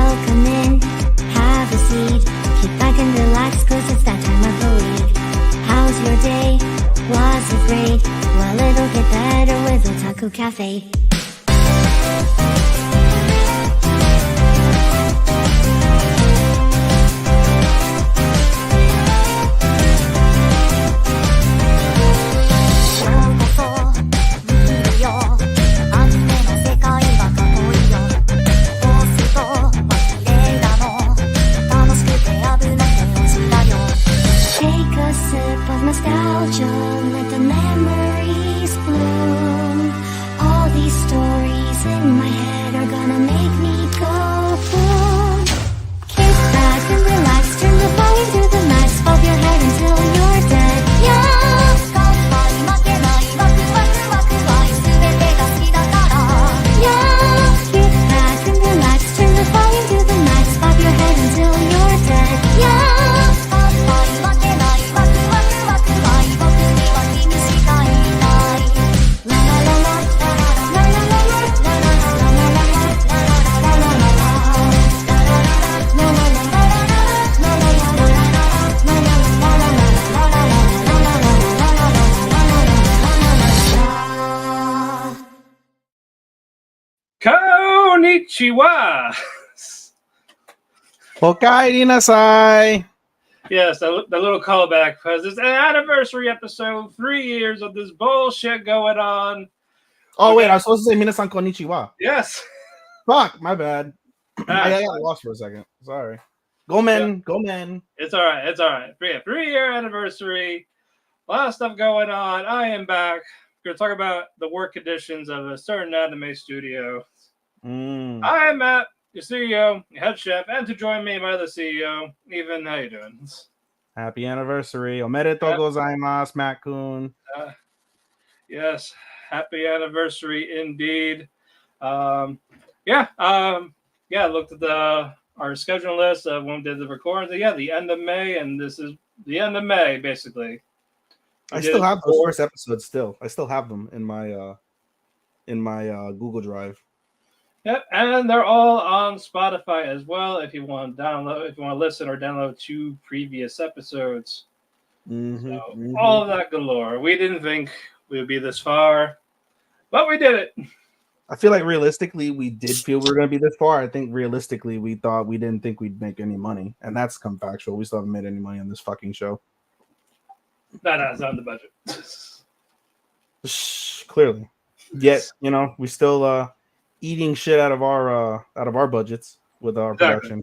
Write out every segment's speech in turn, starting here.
Welcome in, have a seat. Kick back and relax, cause it's that time of the week. How's your day? Was it great? Well, it'll get better with Otalku Cafe. Nostalgia, let the memories bloom. All these stories in my head are gonna make me go boom. Kick back and relax, turn the volume to the max, bob your head until you're dead. Yeah! Yeah! Kick back and relax, turn the volume to the max, bob your head until you're dead. Yeah! Konnichiwa! Hokai Nasai! Yes, the little callback because it's an anniversary episode, 3 years of this bullshit going on. Oh, wait, I was supposed to say Minasan Konnichiwa. Yes. Fuck, my bad. I got fine. lost for a second. Sorry. Go men. It's all right. 3-year anniversary. A lot of stuff going on. I am back. We're going to talk about the work conditions of a certain anime studio. I am Matt, your CEO, your head chef, and to join me, my other CEO, Even. How you doing? Happy anniversary. Omedetou gozaimasu, Matt-kun. Yes, happy anniversary indeed. I looked at our schedule list of when we did the recording. Yeah, the end of May, and this is the end of May, basically. I still have those first episodes. I still have them in my Google Drive. Yep, and they're all on Spotify as well. If you want to listen or download 2 previous episodes. All of that galore. We didn't think we would be this far, but we did it. I feel like realistically, we did feel we were going to be this far. I think realistically, we didn't think we'd make any money, and that's come factual. We still haven't made any money on this fucking show. No, it's not in the budget. Clearly, yet we still eating shit out of our budgets with our production.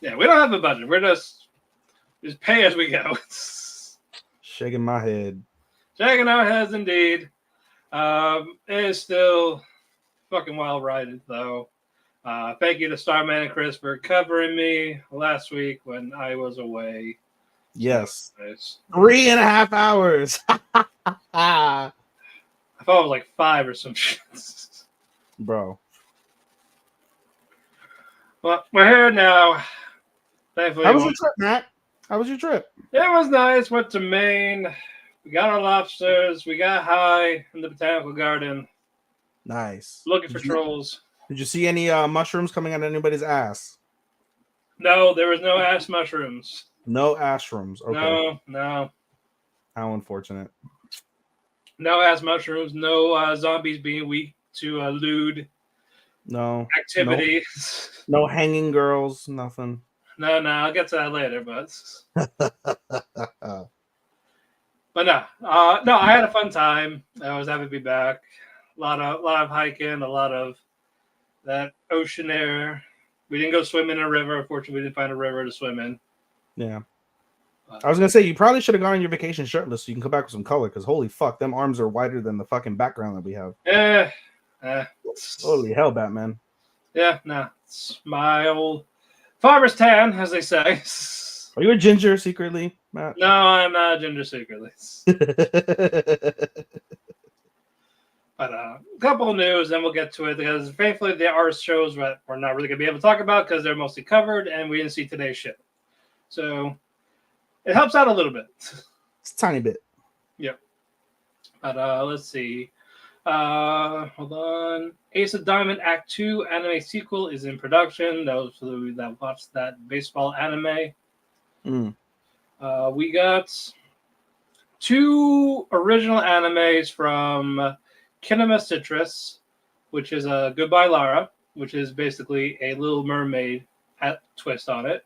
Yeah, we don't have a budget. We're just pay as we go. Shaking my head. Shaking our heads indeed. It is still fucking wild riding though. Thank you to Starman and Chris for covering me last week when I was away. Yes. Nice. 3.5 hours. I thought it was like 5 or some shit. Bro. Well, we're here now. Thankfully. How was your trip, Matt? How was your trip? It was nice. Went to Maine. We got our lobsters. We got high in the botanical garden. Nice. Looking for trolls. Did you see any mushrooms coming out of anybody's ass? No, there was no ass mushrooms. No ashrooms. Okay. No. How unfortunate. No ass mushrooms. No zombies being weak to lewd. No activities. No hanging girls. Nothing. No. I'll get to that later, but. But no. I had a fun time. I was happy to be back. A lot of hiking. A lot of that ocean air. We didn't go swim in a river. Unfortunately, we didn't find a river to swim in. Yeah. I was gonna say you probably should have gone on your vacation shirtless so you can come back with some color. Because holy fuck, them arms are wider than the fucking background that we have. Holy hell, Batman. Yeah, no, it's my old farmer's tan, as they say. Are you a ginger secretly, Matt? No, I'm not a ginger secretly. But a couple of news, then we'll get to it because thankfully there are shows that we're not really gonna be able to talk about because they're mostly covered and we didn't see today's shit. So it helps out a little bit. It's a tiny bit. Yep. But let's see. Hold on. Ace of Diamond Act 2 anime sequel is in production. Those that watched that baseball anime. Mm. We got 2 original animes from Kinema Citrus, which is a Goodbye Lara, which is basically a Little Mermaid twist on it.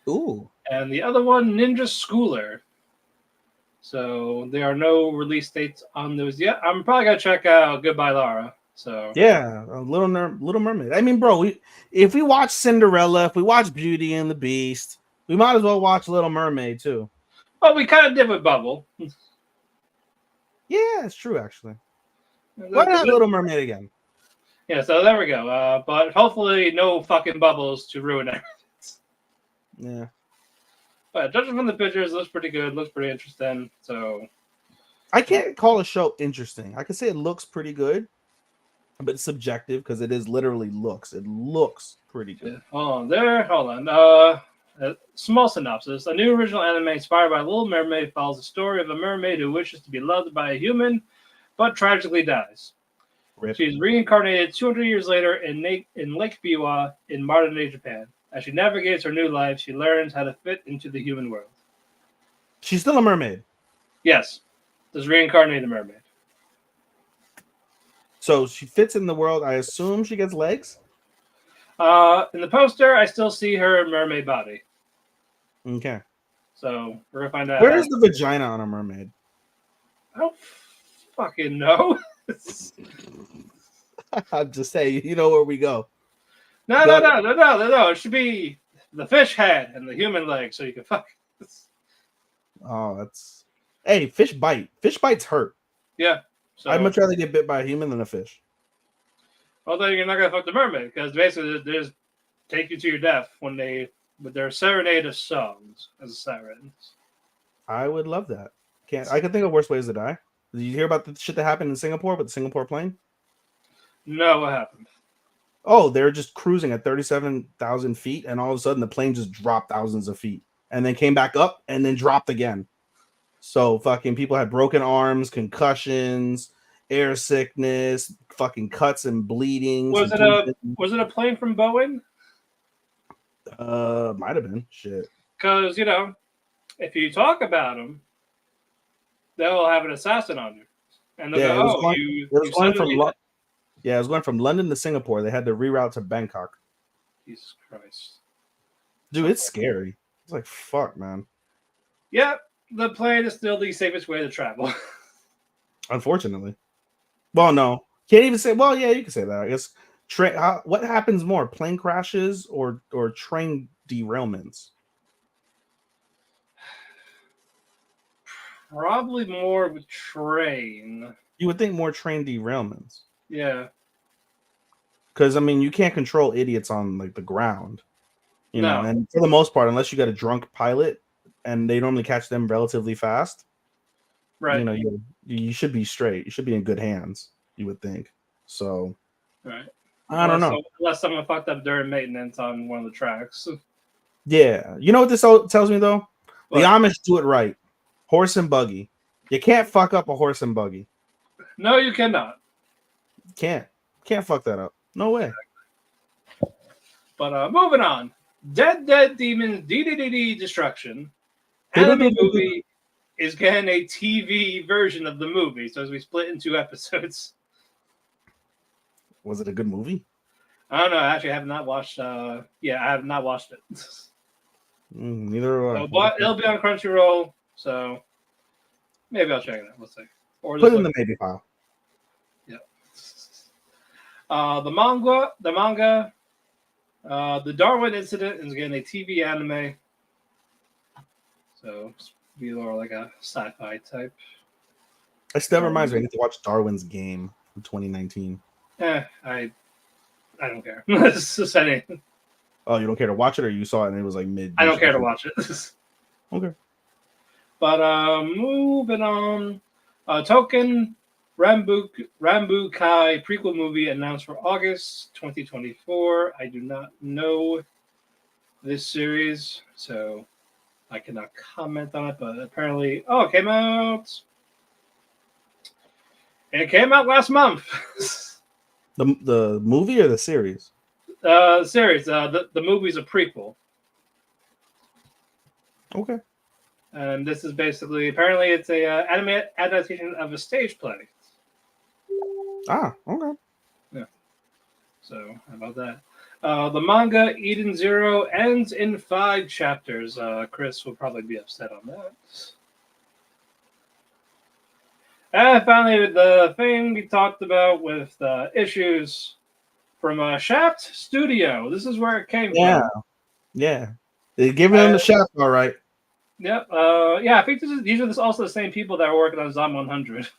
Ooh. And the other one, Ninja Schooler. So there are no release dates on those yet. I'm probably gonna check out Goodbye Lara. So Yeah, Little Mermaid. I mean, bro, if we watch Cinderella, if we watch Beauty and the Beast, we might as well watch Little Mermaid too. well, we kind of did with Bubble. Yeah, it's true actually. Why not Little Mermaid again? Yeah, so there we go. But hopefully no fucking bubbles to ruin it. Yeah. But judging from the pictures, looks pretty good. Looks pretty interesting. So I can't call a show interesting. I can say it looks pretty good, but it's subjective because it is literally looks. It looks pretty good. yeah, hold on. A small synopsis. A new original anime inspired by Little Mermaid follows the story of a mermaid who wishes to be loved by a human, but tragically dies. Rip. She is reincarnated 200 years later in Lake Biwa in modern-day Japan. As she navigates her new life, she learns how to fit into the human world. She's still a mermaid. Yes, this reincarnated mermaid. So she fits in the world. I assume she gets legs. In the poster, I still see her mermaid body. Okay. So we're gonna find out. Where is the vagina on a mermaid? I don't fucking know. I'm just saying, you know where we go. No. It should be the fish head and the human leg, so you can fuck. Oh, that's. Hey, fish bite. Fish bites hurt. Yeah. So I'd much rather get bit by a human than a fish. although you're not gonna fuck the mermaid because basically they just take you to your death with their serenade of songs as sirens. I would love that. I can think of worse ways to die. Did you hear about the shit that happened in Singapore with the Singapore plane? No, what happened? Oh, they're just cruising at 37,000 feet, and all of a sudden the plane just dropped thousands of feet, and then came back up, and then dropped again. So fucking people had broken arms, concussions, air sickness, fucking cuts and bleeding. Was it a plane from Boeing? Might have been shit. Because if you talk about them, they'll have an assassin on you, and they'll Yeah, go, it was going from London to Singapore. They had to reroute to Bangkok. Jesus Christ, Dude, it's scary. It's like fuck, man. Yeah, the plane is still the safest way to travel. Unfortunately. Well, no. Can't even say. Well, yeah, you can say that. I guess. What happens more, plane crashes or train derailments? Probably more with train. You would think more train derailments. Yeah. Because I mean, you can't control idiots on like the ground, you No. know. And for the most part, unless you got a drunk pilot, and they normally catch them relatively fast, Right. You know, you should be straight. You should be in good hands. You would think. So. Right. I don't know. Unless someone fucked up during maintenance on one of the tracks. Yeah. You know what this tells me though? What? The Amish do it right. Horse and buggy. You can't fuck up a horse and buggy. No, you cannot. Can't fuck that up. No way. But moving on. Dead Demons DDDD Destruction. Anime movie is getting a TV version of the movie. So as we split in 2 episodes. Was it a good movie? I don't know. Actually, I have not watched. I have not watched it. Neither have I. But it'll be on Crunchyroll, so maybe I'll check it out. We'll see. Or put it in the maybe file. Yeah. The manga, the Darwin Incident is getting a TV anime. So it's be more like a sci-fi type. It still reminds me. I need to watch Darwin's Game from 2019. I don't care. It's just anything. Oh, you don't care to watch it, or you saw it and it was like mid? I don't care to watch it. Okay. But moving on. Token Rambukai prequel movie announced for August 2024. I do not know this series, so I cannot comment on it, but apparently it came out. It came out last month. The movie or the series? Series. The movie's a prequel. Okay. And this is basically, apparently, it's a anime adaptation of a stage play. Okay. Yeah. So how about that? The manga Eden Zero ends in 5 chapters. Chris will probably be upset on that. And finally, the thing we talked about with issues from Shaft Studio. This is where it came from. Yeah. They're giving them the shaft, all right. Yep. Yeah, I think these are also the same people that are working on Zom 100.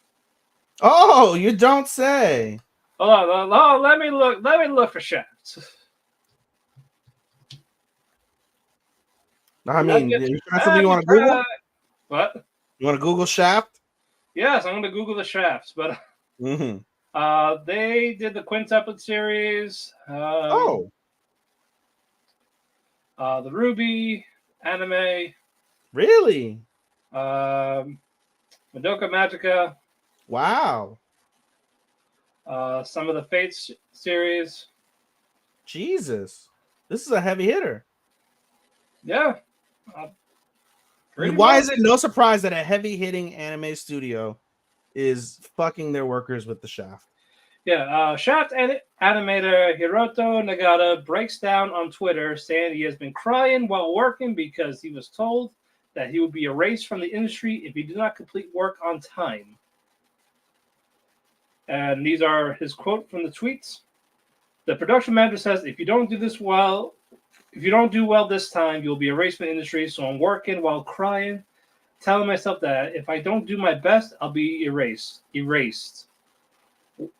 Oh, you don't say. Hold on, let me look. Let me look for Shaft. I mean, you got something you want to Google? What? You want to Google Shaft? Yes, I'm going to Google the Shafts, but they did the quintuplet series. The Ruby anime. Really? Madoka Magica. Wow. Some of the Fates series. Jesus. This is a heavy hitter. Yeah. Why is it no surprise that a heavy hitting anime studio is fucking their workers with the Shaft? Yeah, Shaft animator Hiroto Nagata breaks down on Twitter saying he has been crying while working because he was told that he would be erased from the industry if he did not complete work on time. And these are his quote from the tweets. The production manager says, if you don't do well this time, you'll be erased from the industry. So I'm working while crying, telling myself that if I don't do my best, I'll be erased.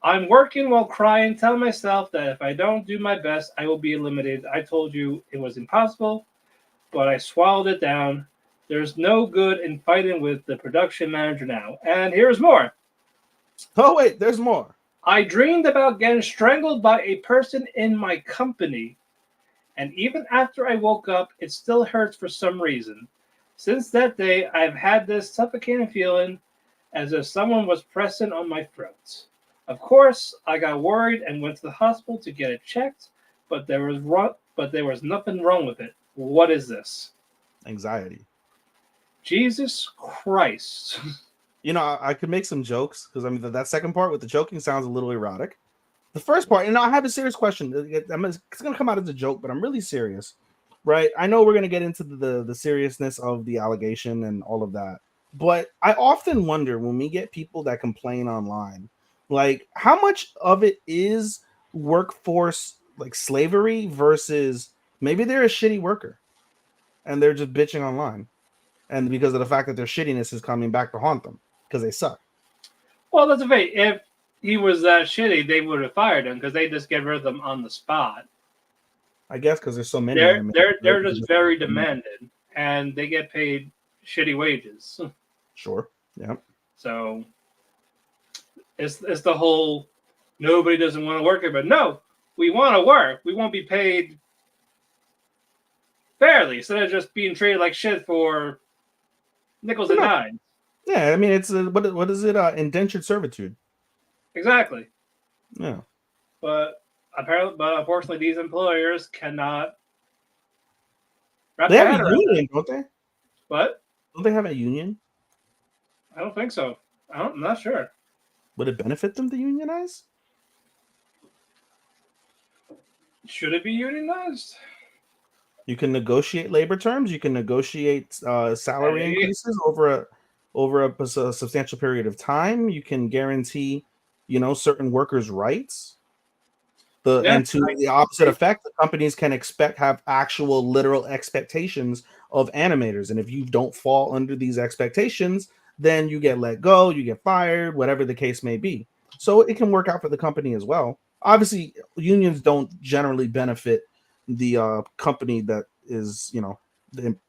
I'm working while crying, telling myself that if I don't do my best, I will be eliminated. I told you it was impossible, but I swallowed it down. There's no good in fighting with the production manager now. And here's more. Oh, wait, there's more. I dreamed about getting strangled by a person in my company. And even after I woke up, it still hurts for some reason. Since that day, I've had this suffocating feeling as if someone was pressing on my throat. Of course, I got worried and went to the hospital to get it checked, but there was nothing wrong with it. What is this? Anxiety. Jesus Christ. You know, I could make some jokes because I mean that second part with the choking sounds a little erotic. The first part, and I have a serious question. It's going to come out as a joke, but I'm really serious, right? I know we're going to get into the seriousness of the allegation and all of that, but I often wonder when we get people that complain online, like how much of it is workforce like slavery versus maybe they're a shitty worker and they're just bitching online, and because of the fact that their shittiness is coming back to haunt them because they suck. Well, that's a fact. If he was that shitty, they would have fired him because they just get rid of them on the spot. I guess because there's so many. They're just very demanded, and they get paid shitty wages. Sure. Yeah. So it's the whole nobody doesn't want to work here, but no, we want to work. We won't be paid fairly instead of just being treated like shit for nickels and dimes. Yeah, I mean it's what is it? Indentured servitude. Exactly. Yeah. But unfortunately, these employers cannot. They have a union, don't they? What? Don't they have a union? I don't think so. I'm not sure. Would it benefit them to unionize? Should it be unionized? You can negotiate labor terms. You can negotiate salary increases over a substantial period of time. You can guarantee, certain workers' rights. And to the opposite effect, the companies can have actual literal expectations of animators. And if you don't fall under these expectations, then you get let go, you get fired, whatever the case may be. So it can work out for the company as well. Obviously, unions don't generally benefit the company that is,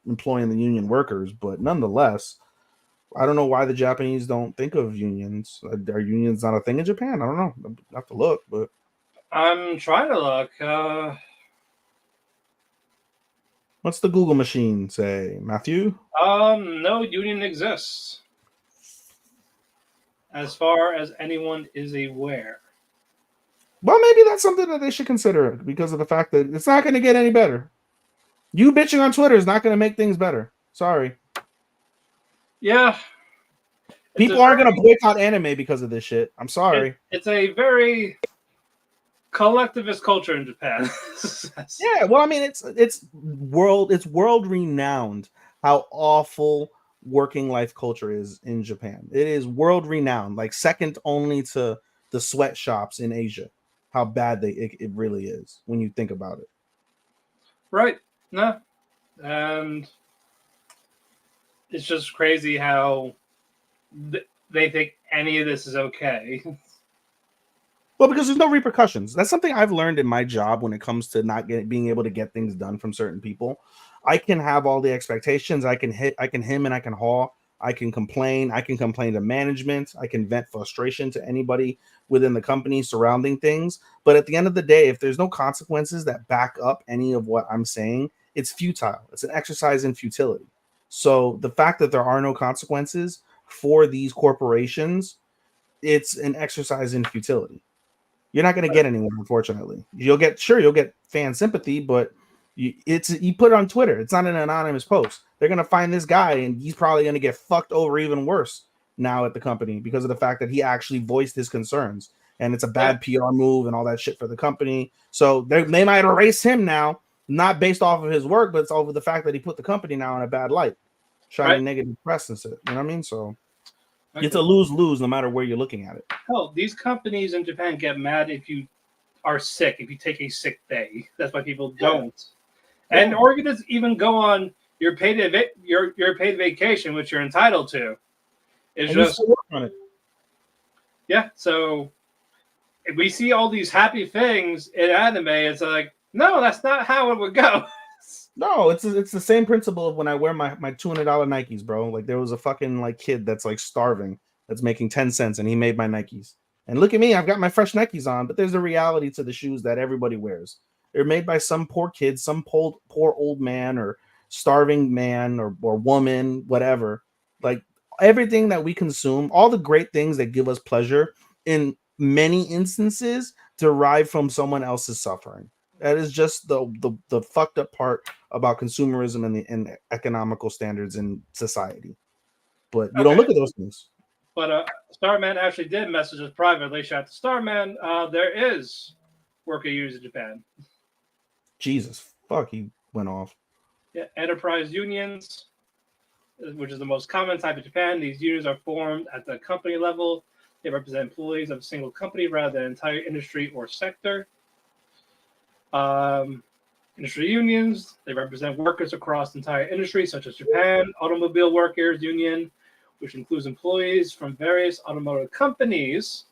employing the union workers, but nonetheless, I don't know why the Japanese don't think of unions. Are unions not a thing in Japan? I don't know. I have to look, but I'm trying to look. What's the Google machine say, Matthew? No union exists, as far as anyone is aware. Well, maybe that's something that they should consider because of the fact that it's not going to get any better. You bitching on Twitter is not going to make things better. Sorry. Yeah. People aren't going to boycott anime because of this shit. I'm sorry. It's a very collectivist culture in Japan. Yeah, well, I mean, it's world renowned how awful working life culture is in Japan. It is world renowned, like second only to the sweatshops in Asia. How bad it really is when you think about it. Right. No. And it's just crazy how they think any of this is okay. Well, because there's no repercussions. That's something I've learned in my job when it comes to not being able to get things done from certain people. I can have all the expectations. I can him and I can haw. I can complain. I can complain to management. I can vent frustration to anybody within the company surrounding things. But at the end of the day, if there's no consequences that back up any of what I'm saying, it's futile. It's an exercise in futility. So the fact that there are no consequences for ththese corporations, it's an exercise in futility. You're not going to get anywhere, unfortunately. You'll get fan sympathy, but you put it on Twitter. It's not an anonymous post. They're going to find this guy, and he's probably going to get fucked over even worse now at the company because of the fact that he actually voiced his concerns, and it's a bad PR move and all that shit for the company. So they might erase him now, not based off of his work, but it's over the fact that he put the company now in a bad light, shining negative press and shit. You know what I mean? So. It's a lose-lose no matter where you're looking at it. Hell, these companies in Japan get mad if you are sick, if you take a sick day. That's why people don't. Yeah. And or you just even go on your paid vacation, which you're entitled to. It's just work on it. Yeah, so if we see all these happy things in anime, it's like, no, that's not how it would go. No, it's the same principle of when I wear my $200 Nikes, bro. Like there was a fucking like kid that's like starving, that's making 10 cents, and he made my Nikes. And look at me, I've got my fresh Nikes on, but there's a reality to the shoes that everybody wears. They're made by some poor kid, some poor old man or starving man or woman, whatever. Like everything that we consume, all the great things that give us pleasure, in many instances, derive from someone else's suffering. That is just the fucked up part about consumerism and the economical standards in society. But you don't look at those things. But Starman actually did message us privately. Shout out to Starman. There is worker unions in Japan. Jesus, fuck, he went off. Yeah, enterprise unions, which is the most common type in Japan. These unions are formed at the company level. They represent employees of a single company rather than an entire industry or sector. Industry unions, they represent workers across the entire industry, such as Japan. Automobile Workers Union, which includes employees from various automotive companies.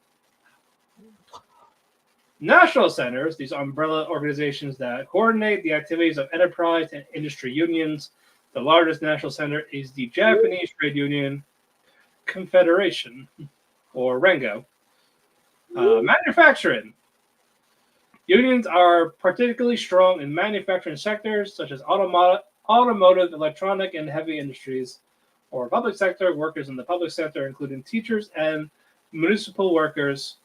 National centers, these umbrella organizations that coordinate the activities of enterprise and industry unions. The largest national center is the Japanese Trade Union Confederation, or Rengo. Manufacturing. Unions are particularly strong in manufacturing sectors such as automotive, electronic, and heavy industries, or public sector. Workers in the public sector, including teachers and municipal workers,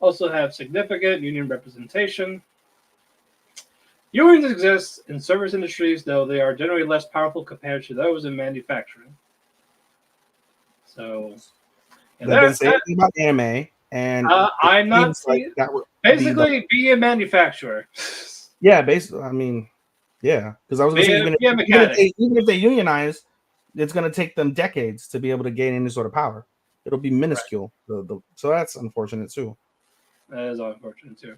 also have significant union representation. Unions exist in service industries, though they are generally less powerful compared to those in manufacturing. So, they've been saying about anime. And I'm not saying like basically be a manufacturer. Yeah, basically. I mean, yeah, because I was going to say even if they unionize, it's going to take them decades to be able to gain any sort of power. It'll be minuscule. Right. So that's unfortunate too. That is unfortunate too.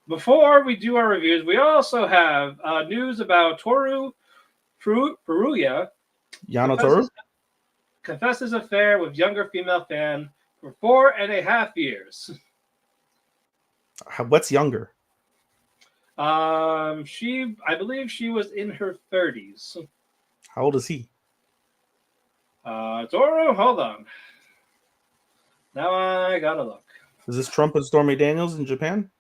Before we do our reviews, we also have news about Toru Furuya. Yano Toru confesses affair with younger female fan for 4.5 years. What's younger? I believe she was in her 30s. How old is he? Toru, hold on. Now I gotta look. Is this Trump and Stormy Daniels in Japan?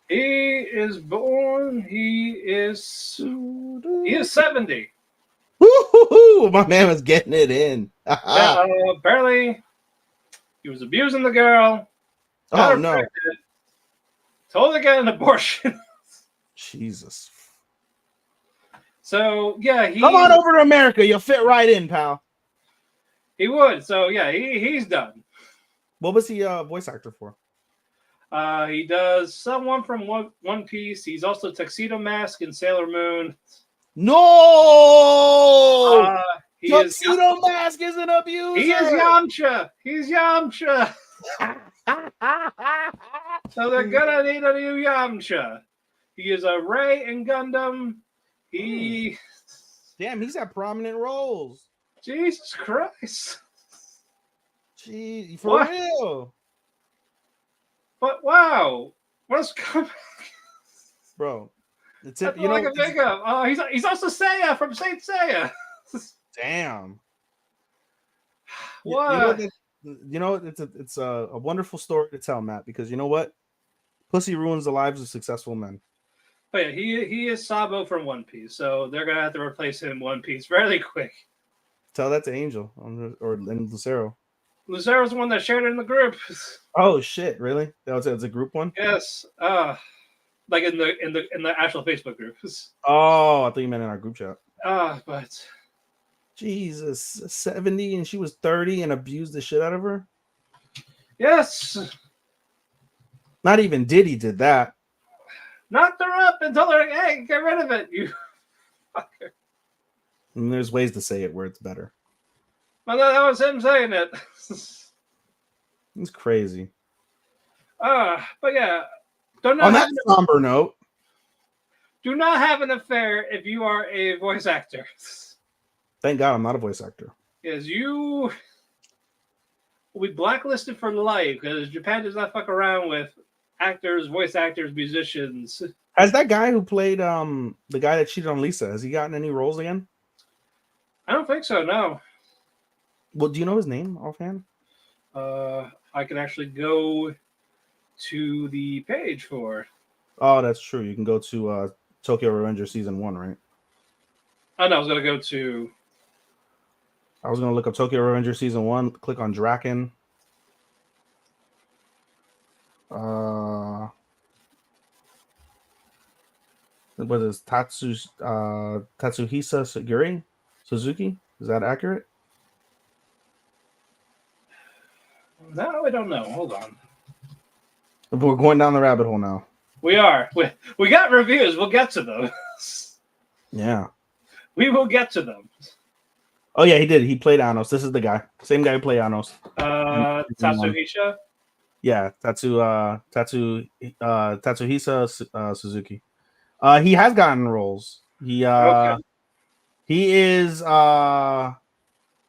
He is born. He is 70. Ooh, my man was getting it in. Yeah, apparently he was abusing the girl. Got Oh her no, pregnant, told her to get an abortion. Jesus! So yeah, Come on over to America. You'll fit right in, pal. he would. So yeah, he's done. What was he voice actor for? He does someone from One Piece. He's also Tuxedo Mask in Sailor Moon. No, He Tuxedo Mask is an abuser. He is Yamcha. He's Yamcha. So they're gonna need a new Yamcha. He is a Ray in Gundam. Damn, he's had prominent roles. Jesus Christ. Gee, for real. But wow, what's coming? Bro, it's That's all I can think of. Oh, he's also Seiya from Saint Seiya. Damn. What? It's a wonderful story to tell, Matt, because you know what? Pussy ruins the lives of successful men. But yeah, he is Sabo from One Piece, so they're gonna have to replace him in One Piece fairly quick. Tell that to Angel or Lucero. Lucero's the one that shared it in the group. Oh shit! Really? It's a group one. Yes. Like in the actual Facebook group. Oh, I thought you meant in our group chat. But Jesus, 70 and she was 30 and abused the shit out of her. yes. Not even Diddy did that. Knocked her up and told her, "Hey, get rid of it, you fucker." And there's ways to say it where it's better. Well, that was him saying it. It's crazy. But yeah, on that somber note, do not have an affair if you are a voice actor. Thank God I'm not a voice actor. Because you will be blacklisted for life because Japan does not fuck around with actors, voice actors, musicians. Has that guy who played the guy that cheated on Lisa, has he gotten any roles again? I don't think so, no. Well, do you know his name offhand? I can actually go to the page for. Oh, that's true. You can go to Tokyo Revenger Season 1, right? Oh, no, I was going to go to. I was going to look up Tokyo Revenger Season 1, click on Draken. What is Tatsuhisa Suzuki? Is that accurate? No, I don't know. Hold on. We're going down the rabbit hole now. We are. We got reviews. We'll get to those. Yeah. We will get to them. Oh, yeah, he did. He played Anos. This is the guy. Same guy who played Anos. Tatsuhisa? Yeah, Tatsuhisa Suzuki. He has gotten roles. He is one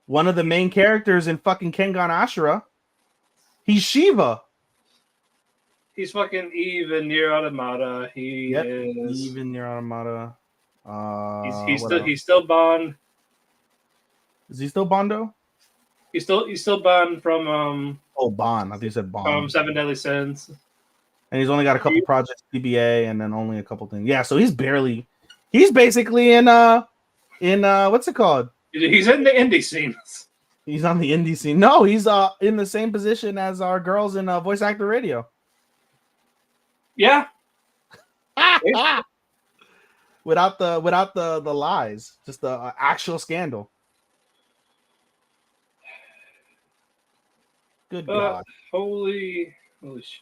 of the main characters in fucking Kengan Ashura. He's Shiva. He's fucking Eve in Nier Automata. He is Eve in Nier Automata. He's still Bond. Is he still Bondo? He's still Bond from Bond. I think you said Bond. Seven Deadly Sins. And he's only got a couple projects, PBA, and then only a couple things. Yeah, so he's basically in what's it called? He's in the indie scene. He's on the indie scene. No, he's in the same position as our girls in voice actor radio. Yeah. without the lies, just the actual scandal. Good God. Holy shit.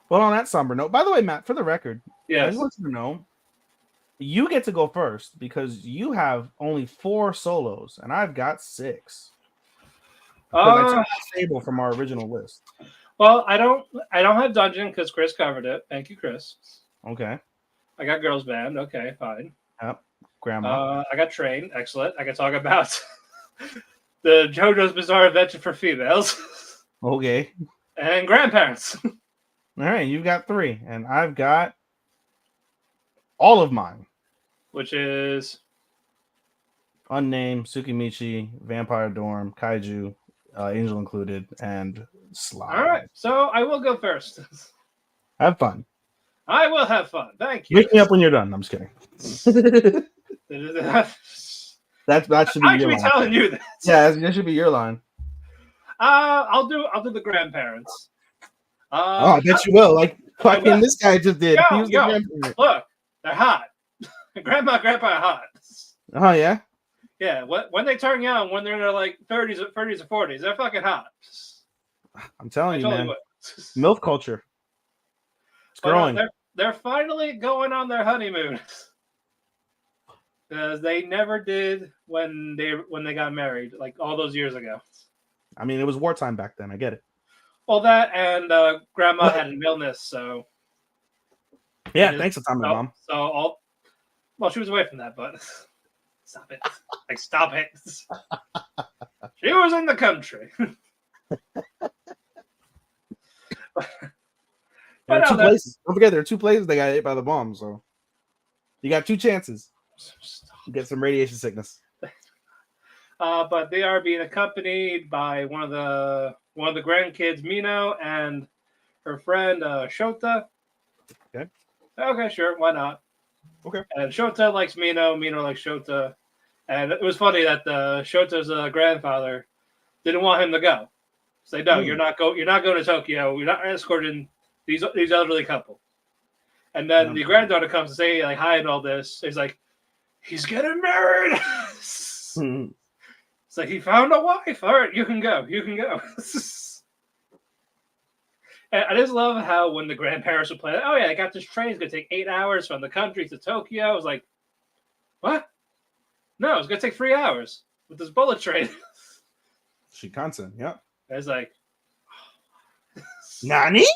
Well, on that somber note, by the way, Matt, for the record, yes. I just want you to know, you get to go first because you have only 4 solos and I've got 6. I took stable from our original list. Well, I don't have Dungeon because Chris covered it. Thank you, Chris. Okay. I got Girls Band. Okay, fine. Yep. Grandma. I got Train. Excellent. I can talk about the JoJo's Bizarre Adventure for females. Okay. And Grandparents. All right, you've got 3, and I've got all of mine, which is Unnamed, Tsukimichi, Vampire Dorm, Kaiju, Angel Included, and Slide. All right, so I will go first. Have fun. I will have fun. Thank you. Wake me up when you're done. I'm just kidding. That should be I your should be line. telling you this. Yeah, that should be your line. I'll do the grandparents. Oh, I bet you will. Like fucking this guy just did. He was the Yo, grandparent. look, they're hot. Grandma, grandpa are hot. Oh yeah. Yeah, when they turn young, when they're in their like 30s or 40s, they're fucking hot. I'm telling you, man. Would. MILF culture. It's growing. They're finally going on their honeymoon. Because they never did when they got married, like all those years ago. I mean, it was wartime back then. I get it. Well, that and grandma had an illness, so yeah. Thanks for time, mom. Well, she was away from that, but stop it! Like, stop it! She was in the country. There are two places. Don't forget, there are 2 places they got hit by the bomb. So you got 2 chances. You get some radiation sickness. But they are being accompanied by one of the grandkids, Mino, and her friend Shota. Okay, sure, why not? Okay. And Shota likes Mino. Mino likes Shota. And it was funny that Shota's grandfather didn't want him to go. Say, no, you're not going to Tokyo. You're not escorting these elderly couple. And then the granddaughter comes to say like hi and all this. He's like, he's getting married. So he found a wife. All right, you can go. You can go. And I just love how when the grandparents would play, oh yeah, I got this train. It's gonna take 8 hours from the country to Tokyo. I was like, what? No, it's gonna take 3 hours with this bullet train. Shinkansen, yeah. It's like, Nani?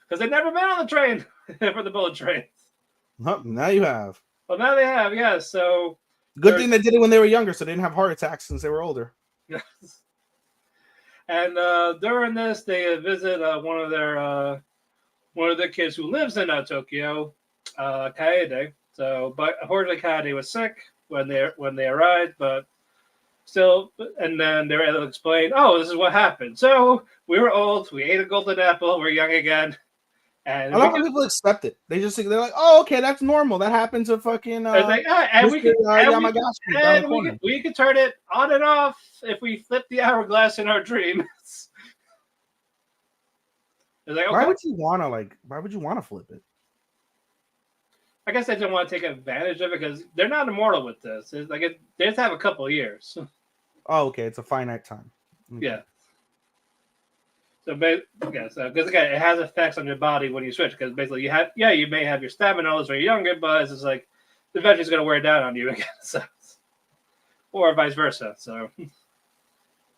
Because they've never been on the train for the bullet train. Oh, now you have. Well, now they have, yeah. So good thing they did it when they were younger, so they didn't have heart attacks since they were older. And during this, they visit one of their kids who lives in Tokyo, Kaede. So, but unfortunately, Kaede was sick when they arrived, but still, and then they were able to explain, oh, this is what happened. So we were old, we ate a golden apple, we're young again. And a lot of people accept it. They're like, oh, okay, that's normal. That happened to fucking we could turn it on and off if we flip the hourglass in our dreams. Like, okay. Why would you want to flip it? I guess they didn't want to take advantage of it because they're not immortal with this. It's like they just have a couple of years. Oh, okay, it's a finite time. Okay. Yeah. So because again, it has effects on your body when you switch. Because basically, you may have your stamina when you're younger, but it's just like eventually it's going to wear down on you again. So, or vice versa. So,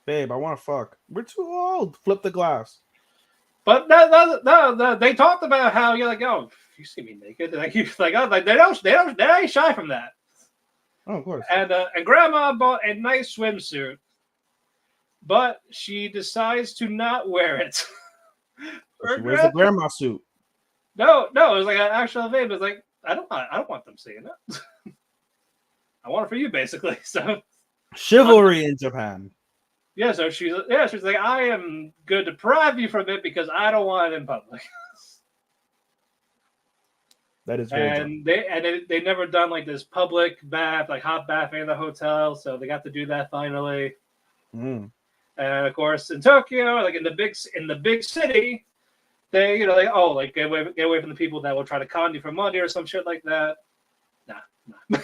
babe, I want to fuck. We're too old. Flip the glass. But no, they talked about how you're like, oh, you see me naked, like you like, oh, like they ain't shy from that. Oh, of course. And Grandma bought a nice swimsuit, but she decides to not wear it. She wears a grandma suit. No, it was like an actual event. It was like, I don't want them seeing it. I want it for you, basically. So chivalry in Japan. Yeah, so she's like, I am going to deprive you from it because I don't want it in public. That is very and they never done like this public bath, like hot bathing in the hotel, so they got to do that finally. Mm. And of course, in Tokyo, like in the big city, they get away from the people that will try to con you for money or some shit like that. Nah.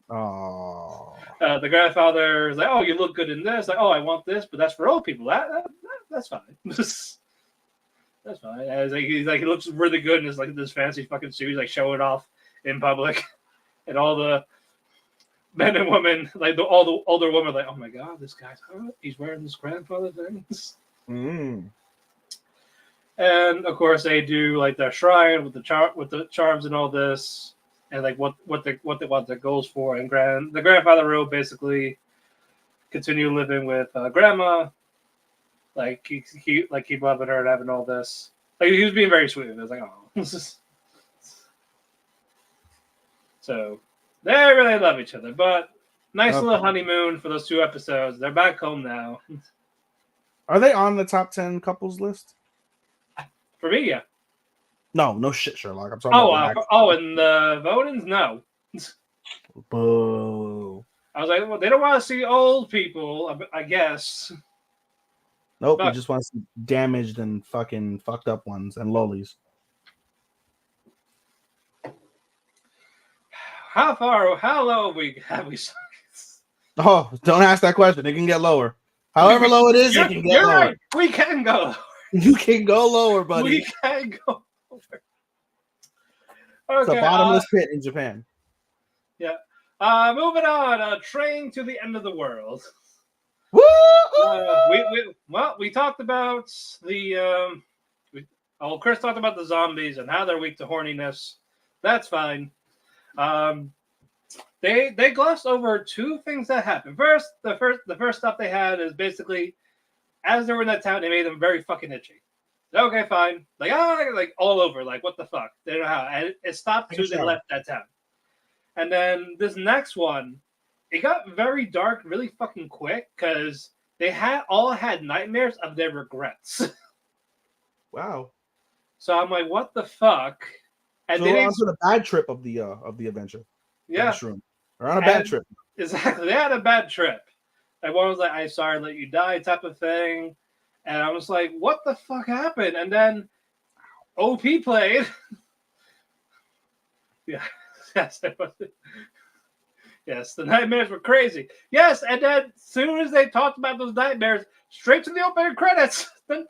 Oh. The grandfather is like, oh, you look good in this. Like, oh, I want this, but that's for old people. That's fine. That's fine. As he looks really good in this fancy fucking suit. He's like showing it off in public, and all the men and women, all the older women, are like, oh my god, this guy's hot. He's wearing this grandfather thing. Mm. And of course, they do like their shrine with the charms and all this. And like what they want their goals for, and the grandfather will basically continue living with grandma, like keep loving her and having all this. Like he was being very sweet. It was like, oh, so they really love each other. But nice little honeymoon for those 2 episodes. They're back home now. Are they on the top 10 couples list? For me, yeah. No shit, Sherlock. I'm talking about and the votings, no. Boo. I was like, well, they don't want to see old people, I guess. Nope, we But just want to see damaged and fucking fucked up ones and lollies. how low have we sunk? Oh, don't ask that question. It can get lower. However low it is, it can get You're lower. right. We can go lower. You can go lower, buddy. We can go lower. Okay, It's a bottomless pit in Japan. Yeah. Moving on. Train to the End of the World. Woo! We talked about the Chris talked about the zombies and how they're weak to horniness. That's fine. They glossed over two things that happened. First, the first stuff they had is basically as they were in that town, they made them very fucking itchy. Okay, fine. Like all over. Like what the fuck? They don't know how. And it stopped as soon as they left that town. And then this next one, it got very dark really fucking quick because they all had nightmares of their regrets. Wow. So I'm like, what the fuck? And so they on to the bad trip of the adventure. Yeah. They're on a bad trip. Exactly. They had a bad trip. Like one was like, I'm sorry to let you die type of thing. And I was like, what the fuck happened? And then OP played. Yeah. Yes, yes, the nightmares were crazy. Yes, and then as soon as they talked about those nightmares, straight to the opening credits. It's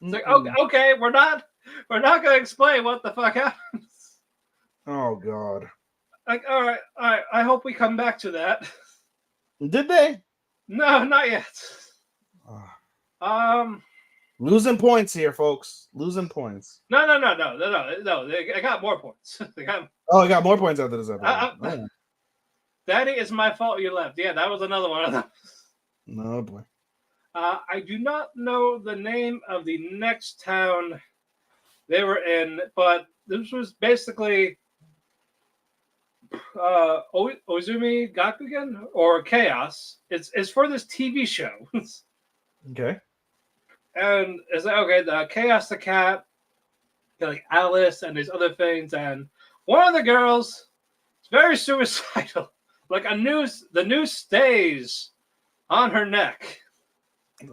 like, okay, we're not gonna explain what the fuck happens. Oh god. Like, all right. I hope we come back to that. Did they? No, not yet. Losing points here, folks. Losing points. No. I got more points. I got more points after this episode. Daddy, it's my fault you left. Yeah, that was another one of them. No boy. I do not know the name of the next town they were in, but this was basically Ozumi Gakugen or Chaos. It's for this TV show. Okay. And it's like, okay, the Chaos the cat, like Alice and these other things, and one of the girls is very suicidal. Like the noose stays on her neck.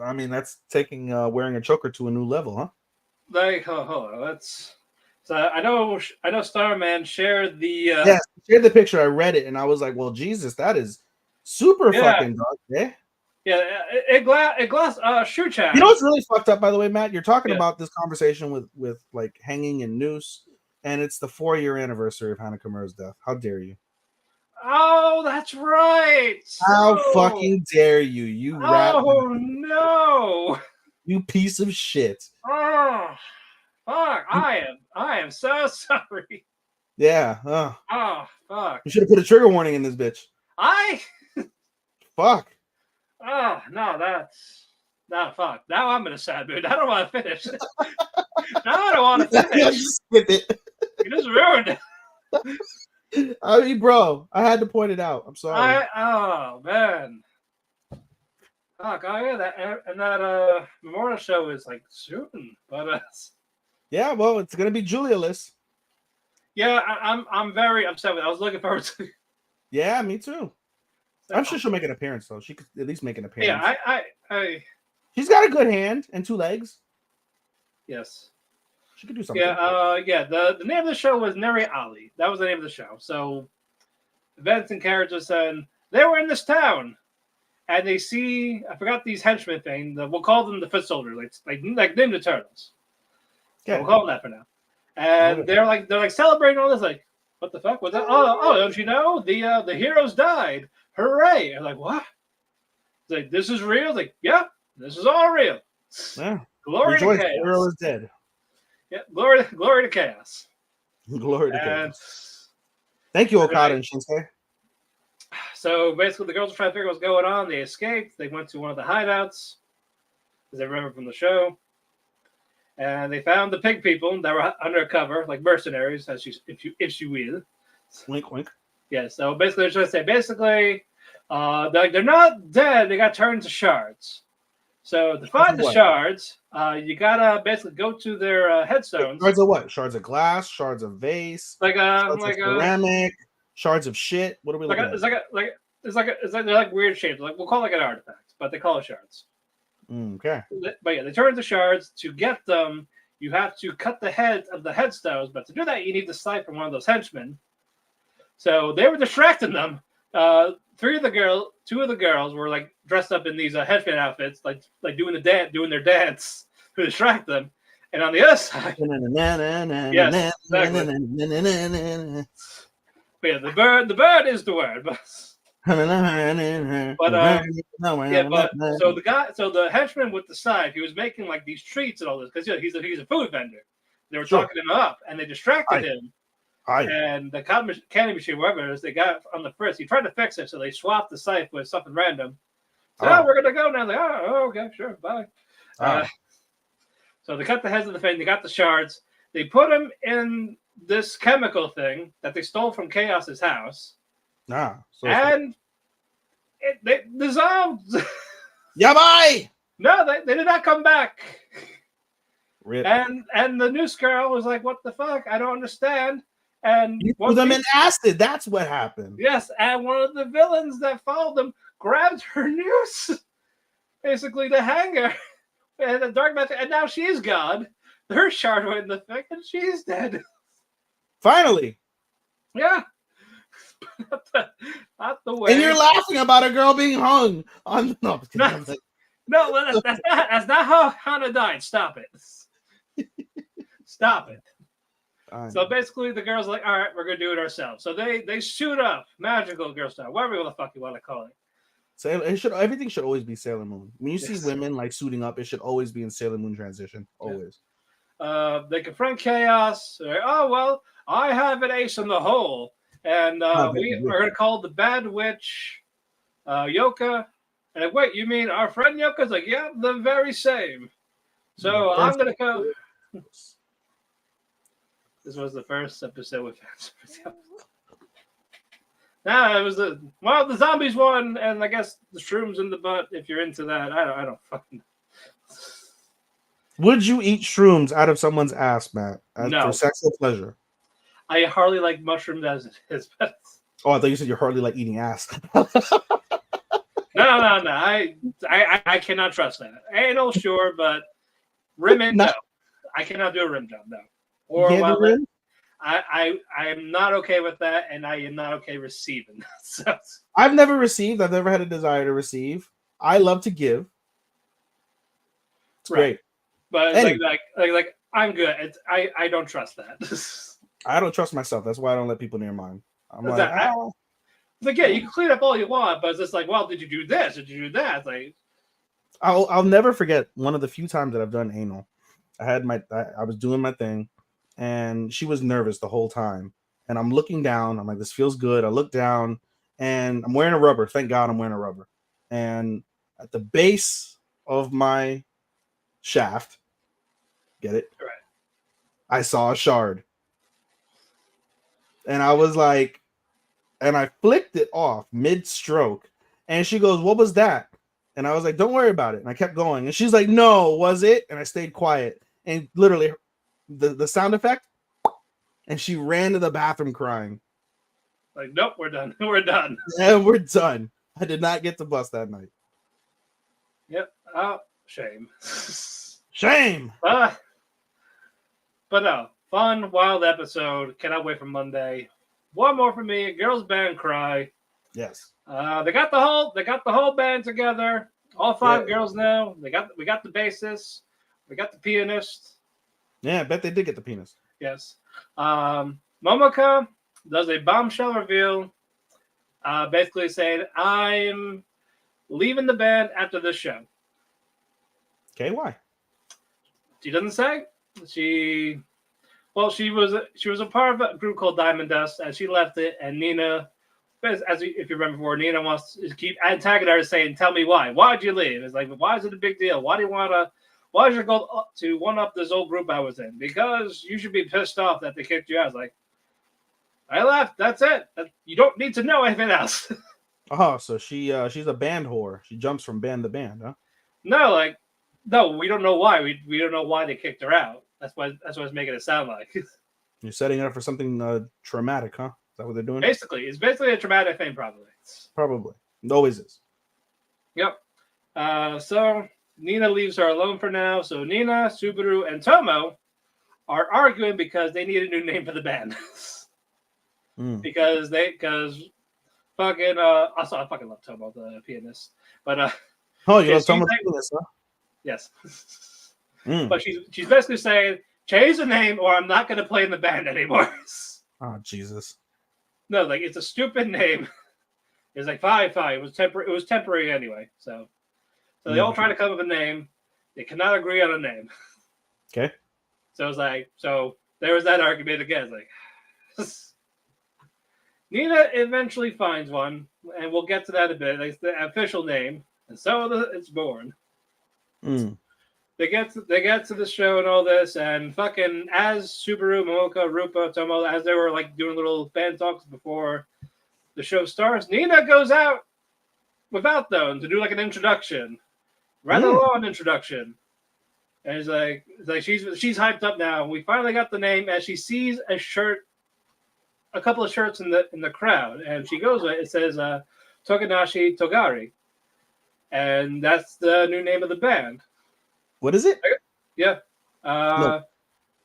I mean, that's taking wearing a choker to a new level, huh? Like, hold on, let's. So I know Starman shared the. Yes, shared the picture. I read it and I was like, well, Jesus, that is super fucking dark, eh? Yeah, it glass shoe chat. You know what's really fucked up, by the way, Matt? You're talking about this conversation with like hanging and noose, and it's the 4-year anniversary of Hanakamura's death. How dare you? Oh, that's right. How fucking dare you? You rat. Oh no. You piece of shit. Oh fuck. I am so sorry. Yeah. Oh fuck. You should have put a trigger warning in this bitch. Fuck. Oh no, that's no fuck. Now I'm in a sad mood. I don't want to finish. Now I don't want to finish. Just skip it. You just ruined it. I mean, bro, I had to point it out. I'm sorry. Oh man. Fuck, yeah, that memorial show is like soon, but yeah, well, it's gonna be Julia-less. Yeah, I'm very upset with it. I was looking forward to. Yeah, me too. I'm sure she'll make an appearance though. She could at least make an appearance. Yeah, I she's got a good hand and 2 legs. Yes. She could do something. Yeah, the name of the show was Neri Ali. That was the name of the show. So events and characters said they were in this town and they see, I forgot these henchmen thing. We'll call them the foot soldiers, like Ninja Turtles. Okay. So we'll call them that for now. And they're like celebrating all this, like, what the fuck? What's that? Oh, don't you know? The heroes died. Hooray. I'm like, what? It's like, this is real? It's like, yeah, this is all real. Yeah. Glory to chaos. The hero is dead. Yeah, glory to chaos. Glory to chaos. Thank you, Okada and Shinsuke. So basically, the girls are trying to figure out what's going on. They escaped. They went to one of the hideouts, as I remember from the show. And they found the pig people that were undercover, like mercenaries, if you will. Wink, wink. Yeah, so basically, they're trying to say, they're not dead. They got turned to shards. So to find the what? shards, you gotta basically go to their headstones. Shards of what? Shards of glass, shards of vase, Like shards of ceramic, shards of shit. What are we looking at? It's like they're like weird shapes. Like we'll call it like an artifact, but they call it shards. Okay. But yeah, they turn into shards. To get them, you have to cut the head of the headstones. But to do that, you need the sight from one of those henchmen. So they were distracting them. Two of the girls were like dressed up in these henchman outfits, like doing their dance to distract them. And on the other side, yes, exactly. But yeah, the bird is the word. But so the henchman with the scythe, he was making like these treats and all this because he's a food vendor. They were talking him up, and they distracted him. And the candy machine, wherever it is, they got on the first. He tried to fix it, so they swapped the scythe with something random. So we're gonna go now. Like, okay, sure, bye. So they cut the heads of the thing. They got the shards. They put them in this chemical thing that they stole from Chaos's house. And they dissolved. Yeah, bye. No, they did not come back. Rip. And the news girl was like, "What the fuck? I don't understand." And you threw them in acid. That's what happened. Yes, and one of the villains that followed them grabbed her noose, basically to hang her. And the dark magic, and now she's gone. Her shard went in the thing, and she's dead. Finally. Yeah. Not the way. And you're laughing about a girl being hung on. No, that's not how Hannah died. Stop it. Stop it. So basically, the girls are like, all right, we're gonna do it ourselves. So they suit up, magical girl style, whatever the fuck you want to call it. So everything should always be Sailor Moon. When you see women like suiting up, it should always be in Sailor Moon transition. Always. Yeah. They confront Chaos. Like, oh well, I have an ace in the hole, and we are gonna call the bad witch, Yoka. And like, wait, you mean our friend Yoka's like, yeah, the very same. So I'm gonna go. This was the first episode with fans. It was the zombies won, and I guess the shrooms in the butt. If you're into that, I don't fucking. Would you eat shrooms out of someone's ass, Matt? No. For sexual pleasure. I hardly like mushrooms as it is. But... Oh, I thought you said you hardly like eating ass. No. I cannot trust that. Anal, sure, but rim in, no. I cannot do a rim job, no. Or I am not okay with that, and I am not okay receiving that. So. I've never received. I've never had a desire to receive. I love to give. It's great. But anyway. like I'm good. I don't trust that. I don't trust myself. That's why I don't let people near mine. I'm like, yeah, you can clean up all you want, but it's just like, well, did you do this? Did you do that? It's like, I'll never forget one of the few times that I've done anal. I was doing my thing. And she was nervous the whole time. And I'm looking down. I'm like, this feels good. I look down and I'm wearing a rubber. Thank God I'm wearing a rubber. And at the base of my shaft, get it? Right. I saw a shard. And I was like, and I flicked it off mid-stroke. And she goes, what was that? And I was like, don't worry about it. And I kept going. And she's like, no, was it? And I stayed quiet. And literally, the sound effect, and she ran to the bathroom crying. Like, nope, we're done. We're done. And we're done. I did not get to bust that night. Yep. Oh, shame. Shame. But no, fun, wild episode. Cannot wait for Monday. One more for me. Girls band Cry. Yes. They got the whole band together. All five girls now. We got the bassist. We got the pianist. Yeah, I bet they did get the penis. Yes. Momoka does a bombshell reveal, basically saying, I'm leaving the band after this show. Okay, why? She doesn't say. She was a part of a group called Diamond Dust, and she left it, and Nina, if you remember before, Nina wants to keep antagonizing her, saying, tell me why. Why'd you leave? It's like, why is it a big deal? Why is your goal to one-up this old group I was in? Because you should be pissed off that they kicked you out. I was like, I left. That's it. You don't need to know anything else. Oh, so she's a band whore. She jumps from band to band, huh? No, like, no, we don't know why. We don't know why they kicked her out. That's why it's making it sound like. You're setting it up for something traumatic, huh? Is that what they're doing? It's basically a traumatic thing, probably. Probably. It always is. Yep. So Nina leaves her alone for now. So Nina, Subaru, and Tomo are arguing because they need a new name for the band. Because fucking also I fucking love Tomo, the pianist. But oh, you love Tomo the pianist, huh? Yes. But she's basically saying, change the name or I'm not gonna play in the band anymore. Oh Jesus. No, like it's a stupid name. It's like fine. It was temporary anyway. So they all try to come up with a name. They cannot agree on a name. Okay. So it's like, so there was that argument again. Like Nina eventually finds one, and we'll get to that a bit. Like the official name, and so it's born. They get to the show and all this, and fucking as Subaru, Momoka, Rupa, Tomo, as they were like doing little band talks before the show starts, Nina goes out without them to do like an introduction, rather long introduction, and it's like she's hyped up now. We finally got the name, as she sees a couple of shirts in the crowd, and she goes with it. It says Tokanashi Togari, and that's the new name of the band. What is it? Yeah.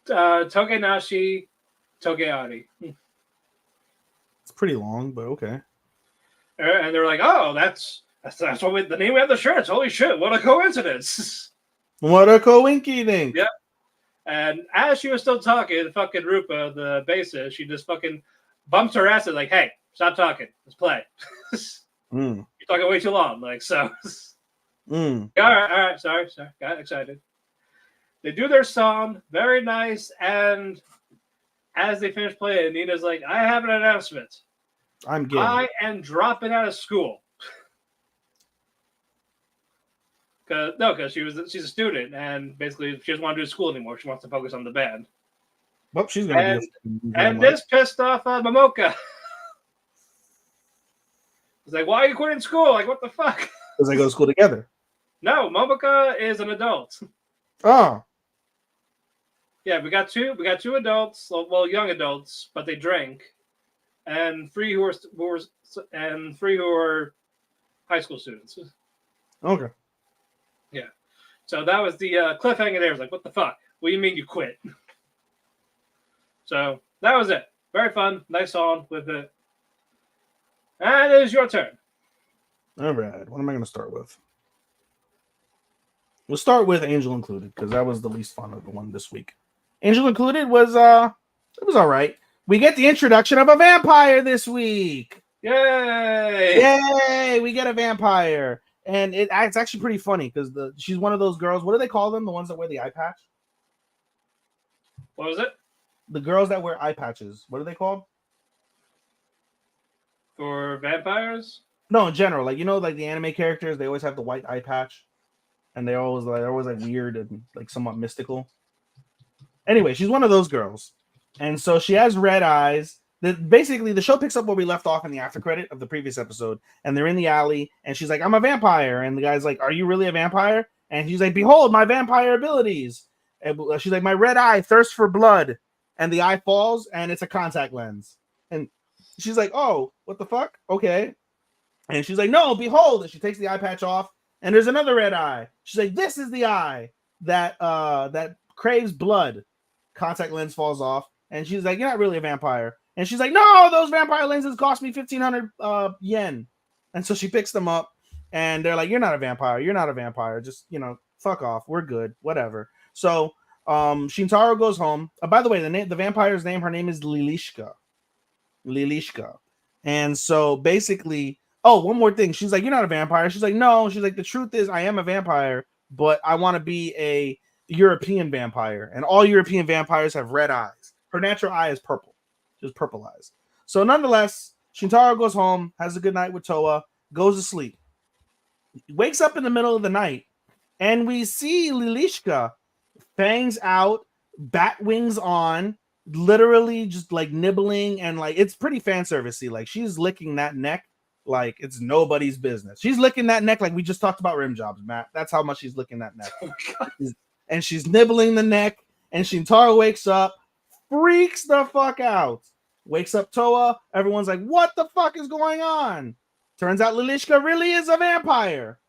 Togenashi Togeari. It's pretty long, but okay. And they're like, oh, that's what the name of the shirts. Holy shit, what a coincidence. What a coinky dink. Yeah. And as she was still talking, fucking Rupa, the bassist, she just fucking bumps her ass and like, hey, stop talking. Let's play. You're talking way too long. Like, so. All right. Sorry. Got excited. They do their song, very nice, and as they finish playing, Nina's like, I have an announcement. I am dropping out of school. Because she's a student, and basically she doesn't want to do school anymore. She wants to focus on the band. Well, she's gonna and this pissed off Momoka. It's like, why are you quitting school? Like, what the fuck? Because they go to school together. No, Momoka is an adult. Oh. Yeah, we got two adults, well, young adults, but they drink, and three who are high school students. Okay. Yeah. So that was the cliffhanger there. It was like, what the fuck? What do you mean you quit? So that was it. Very fun. Nice song with it. And it is your turn. All right. What am I going to start with? We'll start with Angel Included, because that was the least fun of the one this week. Angel Included was it was all right. We get the introduction of a vampire this week. Yay! We get a vampire. And it's actually pretty funny because she's one of those girls. What do they call them? The ones that wear the eye patch? What was it? The girls that wear eye patches. What are they called? For vampires? No, in general. Like, you know, like the anime characters, they always have the white eye patch. And they're always like weird and like somewhat mystical. Anyway, she's one of those girls. And so she has red eyes. Basically, the show picks up where we left off in the after credit of the previous episode. And they're in the alley. And she's like, I'm a vampire. And the guy's like, are you really a vampire? And she's like, behold, my vampire abilities. And she's like, my red eye thirsts for blood. And the eye falls. And it's a contact lens. And she's like, oh, what the fuck? Okay. And she's like, no, behold. And she takes the eye patch off. And there's another red eye. She's like, this is the eye that craves blood. Contact lens falls off. And she's like, you're not really a vampire. And she's like, no, those vampire lenses cost me 1,500 yen. And so she picks them up. And they're like, you're not a vampire. You're not a vampire. Just, fuck off. We're good. Whatever. So Shintaro goes home. By the way, the vampire's name, her name is Lilishka. And so basically... Oh, one more thing. She's like, you're not a vampire. She's like, no. She's like, the truth is I am a vampire, but I want to be a European vampire. And all European vampires have red eyes. Her natural eye is purple. She has purple eyes. So nonetheless, Shintaro goes home, has a good night with Toa, goes to sleep. Wakes up in the middle of the night, and we see Lilishka, fangs out, bat wings on, literally just like nibbling, and like it's pretty fan servicey. Like she's licking that neck. like it's nobody's business. She's licking that neck like we just talked about rim jobs, Matt. That's how much she's licking that neck. And she's nibbling the neck, and Shintaro wakes up, freaks the fuck out. Wakes up Toa. Everyone's like, what the fuck is going on? Turns out Lilishka really is a vampire.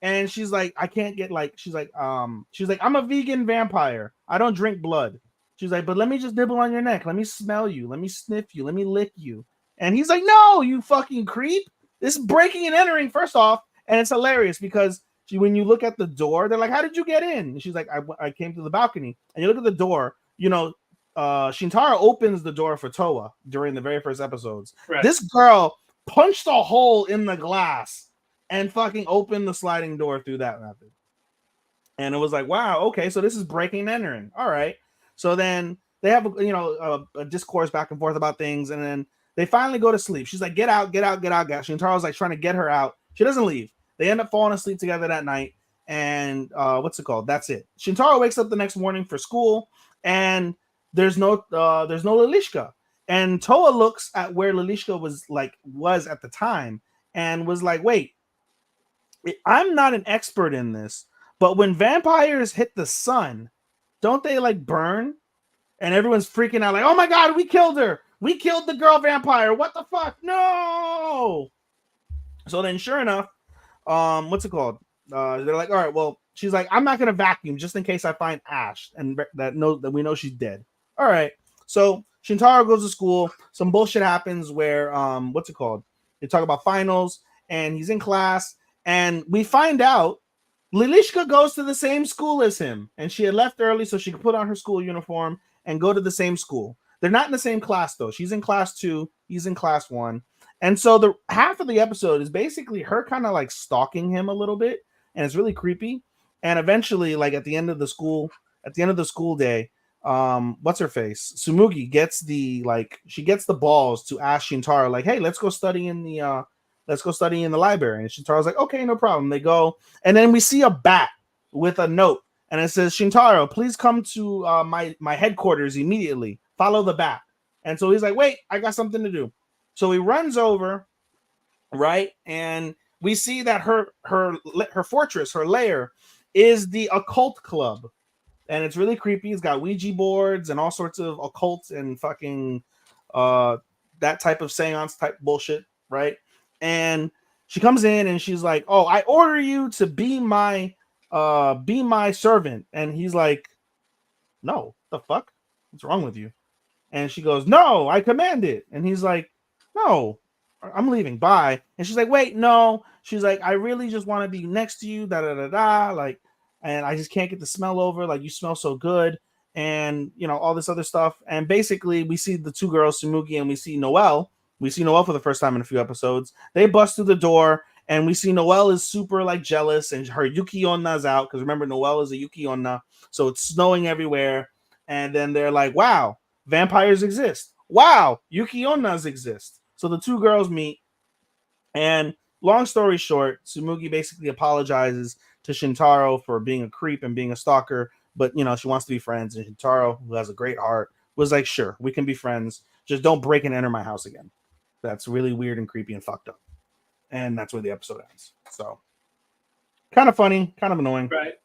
And she's like, I can't get like, she's like, I'm a vegan vampire. I don't drink blood. She's like, but let me just nibble on your neck. Let me smell you. Let me sniff you. Let me lick you. And he's like, no, you fucking creep. This is breaking and entering, first off. And it's hilarious because when you look at the door, they're like, how did you get in? And she's like, I came to the balcony. And you look at the door, you know, Shintaro opens the door for Toa during the very first episodes. Right. This girl punched a hole in the glass and fucking opened the sliding door through that method. And it was like, wow, okay, so this is breaking and entering. All right. So then they have a discourse back and forth about things, and then they finally go to sleep. She's like, get out. Shintaro's like trying to get her out. She doesn't leave. They end up falling asleep together that night. And that's it. Shintaro wakes up the next morning for school, and there's no Lilishka. And Toa looks at where Lilishka was at the time and was like, wait, I'm not an expert in this, but when vampires hit the sun, don't they like burn? And everyone's freaking out like, oh my God, we killed her. We killed the girl vampire. What the fuck? No. So then sure enough, they're like, all right, well, she's like, I'm not going to vacuum just in case I find Ash and that we know she's dead. All right. So Shintaro goes to school. Some bullshit happens where, they talk about finals and he's in class and we find out Lilishka goes to the same school as him, and she had left early so she could put on her school uniform and go to the same school. They're not in the same class though. She's in class 2, he's in class 1. And so the half of the episode is basically her kind of like stalking him a little bit, and it's really creepy. And eventually, like at the end of the school day, what's her face? Tsumugi gets the balls to ask Shintaro, like, hey, let's go study in the library. And Shintaro's like, okay, no problem. They go, and then we see a bat with a note, and it says, Shintaro, please come to my headquarters immediately. Follow the bat. And so he's like, wait, I got something to do. So he runs over, right? And we see that her fortress, her lair, is the occult club. And it's really creepy. It's got Ouija boards and all sorts of occult and fucking that type of seance type bullshit, right? And she comes in and she's like, oh, I order you to be my servant. And he's like, no, the fuck? What's wrong with you? And she goes, no, I command it. And he's like, no, I'm leaving. Bye. And she's like, wait, no. She's like, I really just want to be next to you. Like, and I just can't get the smell over. Like, you smell so good. And, all this other stuff. And basically, we see the two girls, Tsumugi, and we see Noelle. We see Noelle for the first time in a few episodes. They bust through the door, and we see Noelle is super, like, jealous, and her Yuki Onna's out. Because remember, Noelle is a Yuki Onna. So it's snowing everywhere. And then they're like, wow, vampires exist. Wow, Yuki Onnas exist. So the two girls meet, and long story short, Tsumugi basically apologizes to Shintaro for being a creep and being a stalker, but she wants to be friends. And Shintaro, who has a great heart, was like, sure, we can be friends. Just don't break and enter my house again. That's really weird and creepy and fucked up. And that's where the episode ends. So kind of funny, kind of annoying. Right.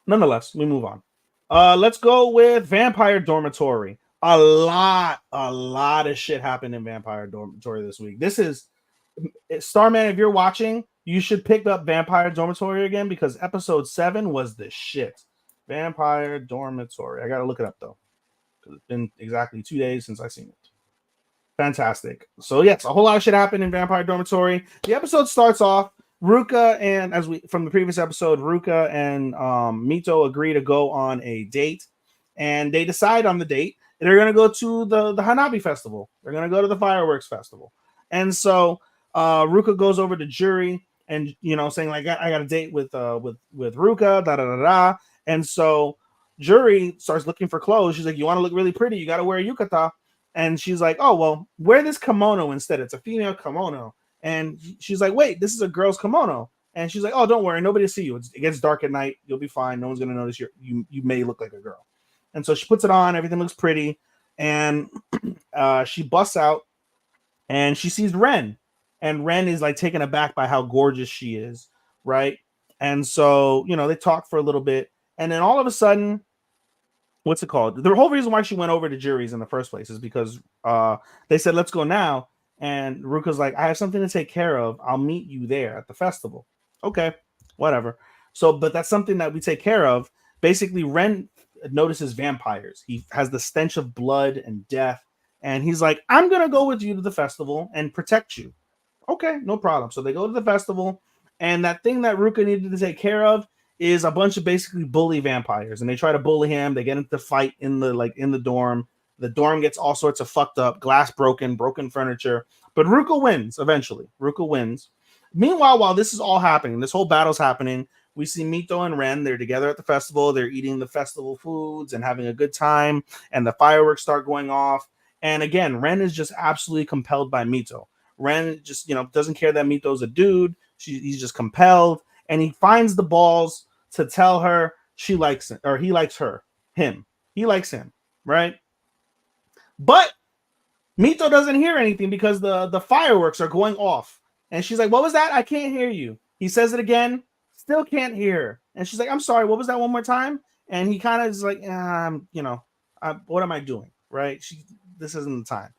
Nonetheless, we move on. Let's go with Vampire Dormitory. A lot of shit happened in Vampire Dormitory this week. This is Starman. If you're watching, you should pick up Vampire Dormitory again because episode 7 was the shit. Vampire Dormitory. I gotta look it up though because it's been exactly 2 days since I've seen it. Fantastic. So yes, a whole lot of shit happened in Vampire Dormitory. The episode starts off. Ruka and from the previous episode, Ruka and Mito agree to go on a date, and they decide on the date. They're going to go to the Hanabi festival. They're going to go to the fireworks festival. And so Ruka goes over to Juri and, saying like, I got a date with Ruka, And so Juri starts looking for clothes. She's like, you want to look really pretty? You got to wear a yukata. And she's like, oh, well, wear this kimono instead. It's a female kimono. And she's like, wait, this is a girl's kimono. And she's like, oh, don't worry. Nobody will see you. It gets dark at night. You'll be fine. No one's going to notice you may look like a girl. And so she puts it on. Everything looks pretty. And she busts out and she sees Ren. and Ren is like taken aback by how gorgeous she is, right? And so, you know, they talk for a little bit, and then all of a sudden, what's it called? The whole reason why she went over to Jury's in the first place is because they said, let's go now. And Ruka's like, I have something to take care of. I'll meet you there at the festival. Okay, whatever. So, but that's something that we take care of. Basically, Ren notices vampires. He has the stench of blood and death. And he's like, I'm going to go with you to the festival and protect you. Okay, no problem. So they go to the festival. And that thing that Ruka needed to take care of is a bunch of basically bully vampires, and they try to bully him. They get into the fight in the dorm. The dorm gets all sorts of fucked up, glass broken furniture. But Ruka wins eventually. Ruka wins. Meanwhile, while this is all happening, this whole battle's happening, we see Mito and Ren. They're together at the festival. They're eating the festival foods and having a good time. And the fireworks start going off. And again, Ren is just absolutely compelled by Mito. Ren just, doesn't care that Mito's a dude. He's just compelled. And he finds the balls to tell her she likes it, or he likes her, him. He likes him, right? But Mito doesn't hear anything because the fireworks are going off. And she's like, what was that? I can't hear you. He says it again, still can't hear her. And she's like, I'm sorry, what was that one more time? And he kind of is like, what am I doing, right? This isn't the time.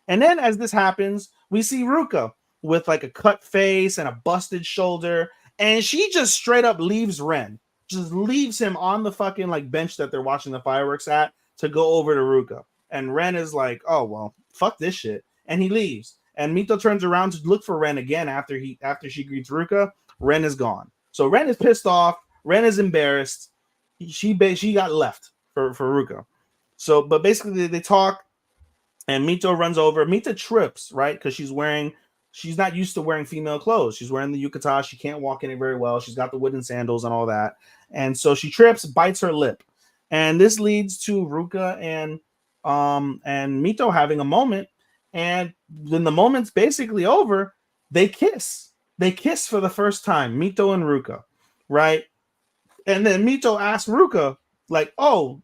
And then as this happens, we see Ruka with like a cut face and a busted shoulder. And she just straight up leaves Ren, just leaves him on the fucking like bench that they're watching the fireworks at to go over to Ruka. And Ren is like, oh, well, fuck this shit. And he leaves. And Mito turns around to look for Ren again after she greets Ruka. Ren is gone. So Ren is pissed off. Ren is embarrassed. She got left for Ruka. So, but basically they talk, and Mito runs over. Mito trips, right? Because she's not used to wearing female clothes. She's wearing the yukata. She can't walk in it very well. She's got the wooden sandals and all that. And so she trips, bites her lip. And this leads to Ruka and Mito having a moment. And when the moment's basically over, they kiss. They kiss for the first time, Mito and Ruka, right? And then Mito asks Ruka, like, oh,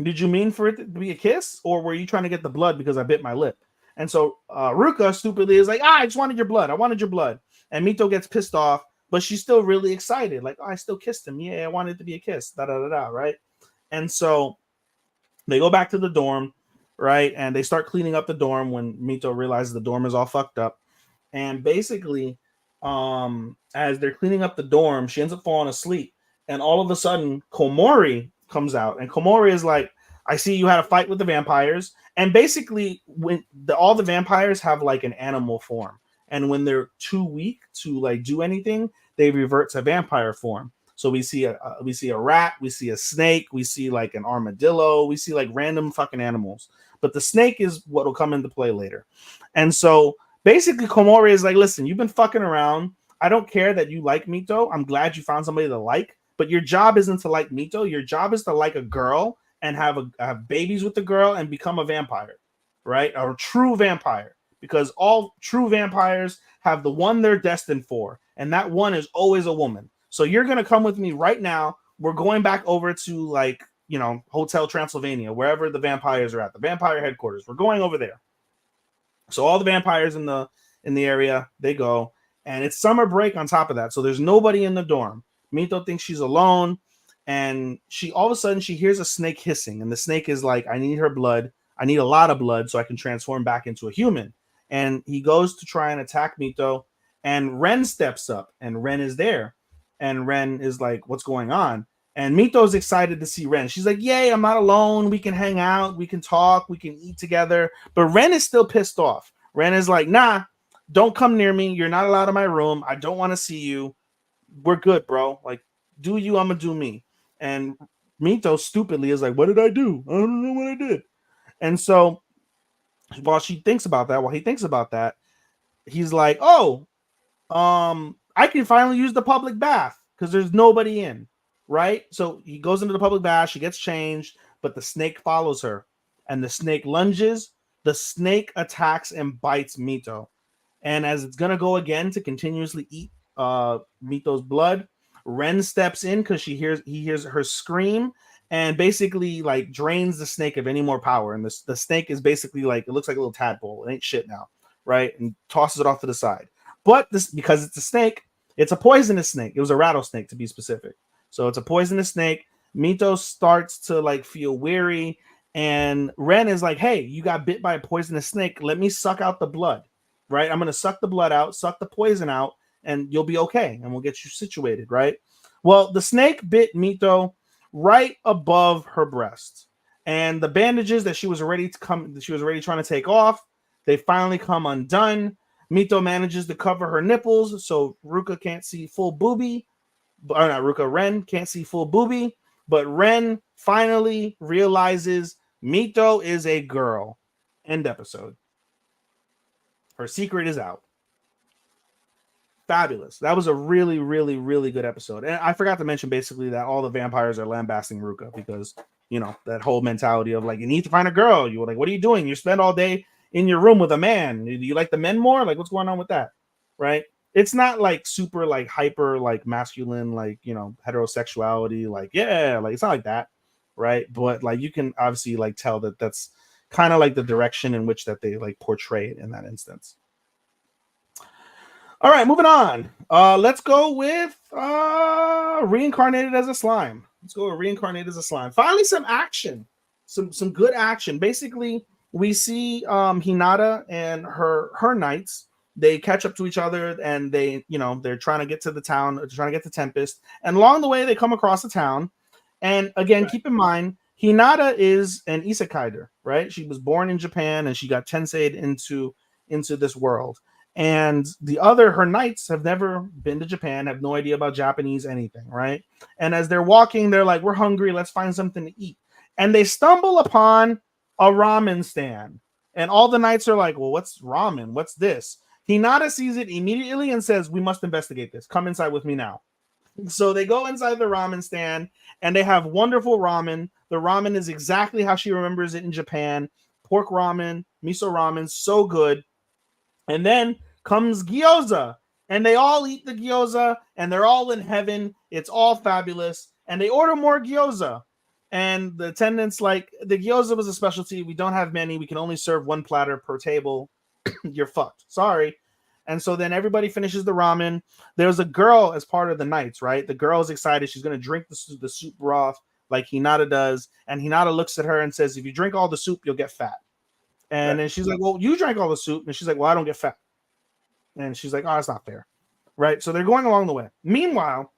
did you mean for it to be a kiss? Or were you trying to get the blood because I bit my lip? And so Ruka stupidly is like, I just wanted your blood. I wanted your blood. And Mito gets pissed off, but she's still really excited. Like, oh, I still kissed him. Yeah, I wanted it to be a kiss. Right? And so they go back to the dorm, right? And they start cleaning up the dorm when Mito realizes the dorm is all fucked up. And basically, as they're cleaning up the dorm, she ends up falling asleep. And all of a sudden, Komori comes out. And Komori is like, I see you had a fight with the vampires. And basically, when all the vampires have like an animal form, and when they're too weak to like do anything, they revert to vampire form. So we see a rat, we see a snake, we see like an armadillo, we see like random fucking animals. But the snake is what will come into play later. And so basically, Komori is like, listen, you've been fucking around. I don't care that you like Mito. I'm glad you found somebody to like. But your job isn't to like Mito. Your job is to like a girl and have babies with the girl and become a vampire, right? A true vampire, because all true vampires have the one they're destined for, and that one is always a woman. So you're going to come with me right now. We're going back over to like, Hotel Transylvania, wherever the vampires are at, the vampire headquarters. We're going over there. So all the vampires in the area, they go, and it's summer break on top of that. So there's nobody in the dorm. Mito thinks she's alone. And all of a sudden she hears a snake hissing, and the snake is like, I need her blood. I need a lot of blood so I can transform back into a human. And he goes to try and attack Mito, and Ren steps up, and Ren is there. And Ren is like, what's going on? And Mito's excited to see Ren. She's like, yay, I'm not alone. We can hang out. We can talk. We can eat together. But Ren is still pissed off. Ren is like, nah, don't come near me. You're not allowed in my room. I don't want to see you. We're good, bro. Like, do you, I'm going to do me. And Mito stupidly is like, what did I do? I don't know what I did. And so while he thinks about that, he's like, oh, I can finally use the public bath because there's nobody in, right? So he goes into the public bath, she gets changed, but the snake follows her. And the snake lunges, the snake attacks and bites Mito. And as it's going to go again to continuously eat Mito's blood, Ren steps in because he hears her scream and basically like drains the snake of any more power. And the snake is basically like, it looks like a little tadpole. It ain't shit now. right, and tosses it off to the side. But this, because it's a snake, it's a poisonous snake. It was a rattlesnake to be specific. So it's a poisonous snake. Mito starts to like feel weary, and Ren is like, "Hey, you got bit by a poisonous snake. Let me suck out the blood, right? I'm gonna suck the blood out, suck the poison out, and you'll be okay, and we'll get you situated, right?" Well, the snake bit Mito right above her breast, and the bandages that she was already trying to take off, they finally come undone. Mito manages to cover her nipples so Ruka can't see full boobie. Or not Ruka, Ren can't see full boobie. But Ren finally realizes Mito is a girl. End episode. Her secret is out. Fabulous. That was a really, really, really good episode. And I forgot to mention basically that all the vampires are lambasting Ruka because, you know, that whole mentality of like, you need to find a girl. You were like, what are you doing? You spend all day in your room with a man. Do you like the men more? Like, what's going on with that? Right? It's not like super like hyper like masculine, like, you know, heterosexuality, like, yeah, like it's not like that, right? But like you can obviously like tell that that's kind of like the direction in which that they like portray it in that instance. All right, moving on. Let's go with reincarnated as a slime. Let's go with reincarnated as a slime. Finally, some action, some good action. Basically, we see Hinata and her knights. They catch up to each other, and they're trying to get to the town, trying to get to Tempest. And along the way, they come across the town. And again, keep in mind, Hinata is an isekaider, right? She was born in Japan, and she got tensei'd into this world. And her knights have never been to Japan, have no idea about Japanese anything, right? And as they're walking, they're like, we're hungry, let's find something to eat. And they stumble upon a ramen stand. And all the knights are like, well, what's ramen? What's this? Hinata sees it immediately and says, we must investigate this. Come inside with me now. So they go inside the ramen stand, and they have wonderful ramen. The ramen is exactly how she remembers it in Japan. Pork ramen, miso ramen, so good. And then comes gyoza, and they all eat the gyoza, and they're all in heaven. It's all fabulous. And they order more gyoza. And the attendant's like, the gyoza was a specialty. We don't have many. We can only serve one platter per table. You're fucked. Sorry. And so then everybody finishes the ramen. There's a girl as part of the knights, right? The girl is excited. She's going to drink the soup broth like Hinata does. And Hinata looks at her and says, if you drink all the soup, you'll get fat. And then she's like, well, you drank all the soup. And she's like, well, I don't get fat. And she's like, oh, that's not fair. Right? So they're going along the way. Meanwhile,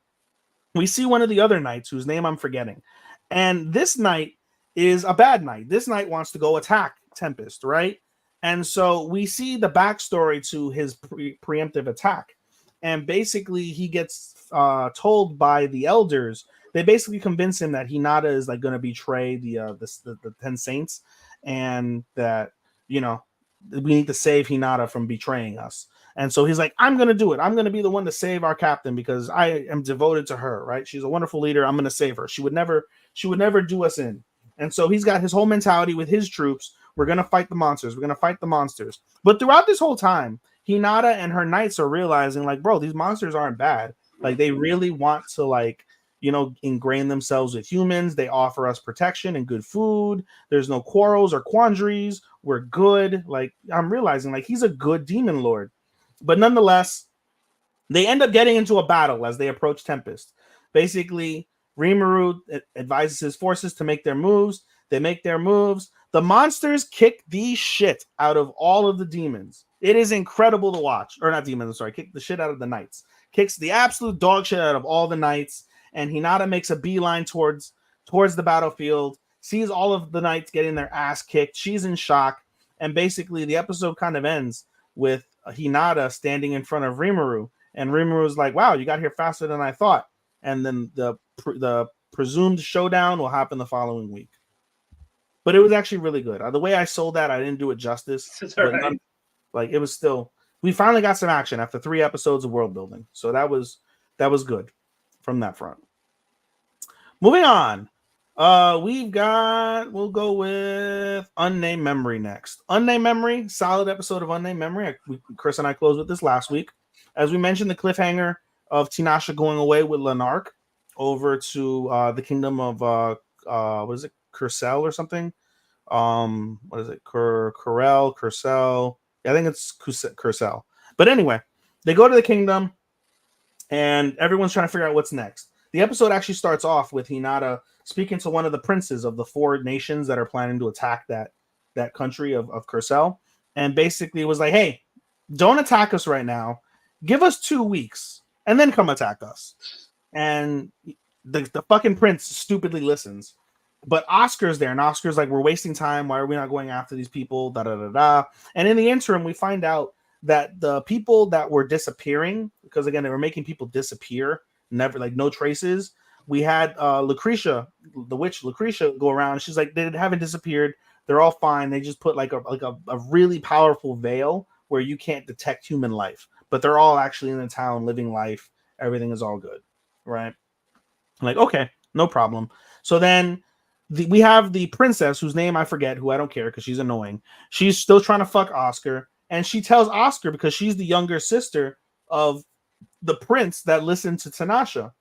we see one of the other knights whose name I'm forgetting. And this knight is a bad knight. This knight wants to go attack Tempest, right? And so we see the backstory to his preemptive attack. And basically he gets told by the elders, they basically convince him that Hinata is like going to betray the 10 saints, and that, you know, we need to save Hinata from betraying us. And so he's like, I'm going to do it. I'm going to be the one to save our captain because I am devoted to her, right? She's a wonderful leader. I'm going to save her. She would never do us in. And so he's got his whole mentality with his troops. We're going to fight the monsters. We're going to fight the monsters. But throughout this whole time, Hinata and her knights are realizing like, bro, these monsters aren't bad. Like they really want to like, you know, ingrain themselves with humans. They offer us protection and good food. There's no quarrels or quandaries. We're good. Like I'm realizing like he's a good demon lord. But nonetheless, they end up getting into a battle as they approach Tempest. Basically, Rimuru advises his forces to make their moves. They make their moves. The monsters kick the shit out of all of the demons. It is incredible to watch. Or not demons, I'm sorry. Kick the shit out of the knights. Kicks the absolute dog shit out of all the knights. And Hinata makes a beeline towards the battlefield. Sees all of the knights getting their ass kicked. She's in shock. And basically, the episode kind of ends with Hinata standing in front of Rimuru, and Rimuru's like, wow, you got here faster than I thought. And then the presumed showdown will happen the following week. But it was actually really good. The way I sold that, I didn't do it justice. Right. Like it was still, we finally got some action after 3 episodes of world building. So that was good from that front. Moving on. We'll go with Unnamed Memory next. Unnamed Memory, solid episode of Unnamed Memory. Chris and I closed with this last week. As we mentioned, the cliffhanger of Tinashe going away with Lanark over to the kingdom of what is it, Kurcell or something? What is it? Kurcell, I think it's Curcell. But anyway, they go to the kingdom, and everyone's trying to figure out what's next. The episode actually starts off with Hinata speaking to one of the princes of the 4 nations that are planning to attack that country of Curcell, and basically was like, hey, don't attack us right now. Give us 2 weeks, and then come attack us. And the fucking prince stupidly listens. But Oscar's there, and Oscar's like, we're wasting time. Why are we not going after these people? Da da da da. And in the interim, we find out that the people that were disappearing, because again, they were making people disappear, never, like, no traces. We had Lucretia, the witch Lucretia, go around. She's like, they haven't disappeared. They're all fine. They just put like a really powerful veil where you can't detect human life, but they're all actually in the town living life. Everything is all good, right? I'm like, okay, no problem. So then we have the princess, whose name I forget, who I don't care because she's annoying. She's still trying to fuck Oscar, and she tells Oscar, because she's the younger sister of the prince that listened to Tanasha,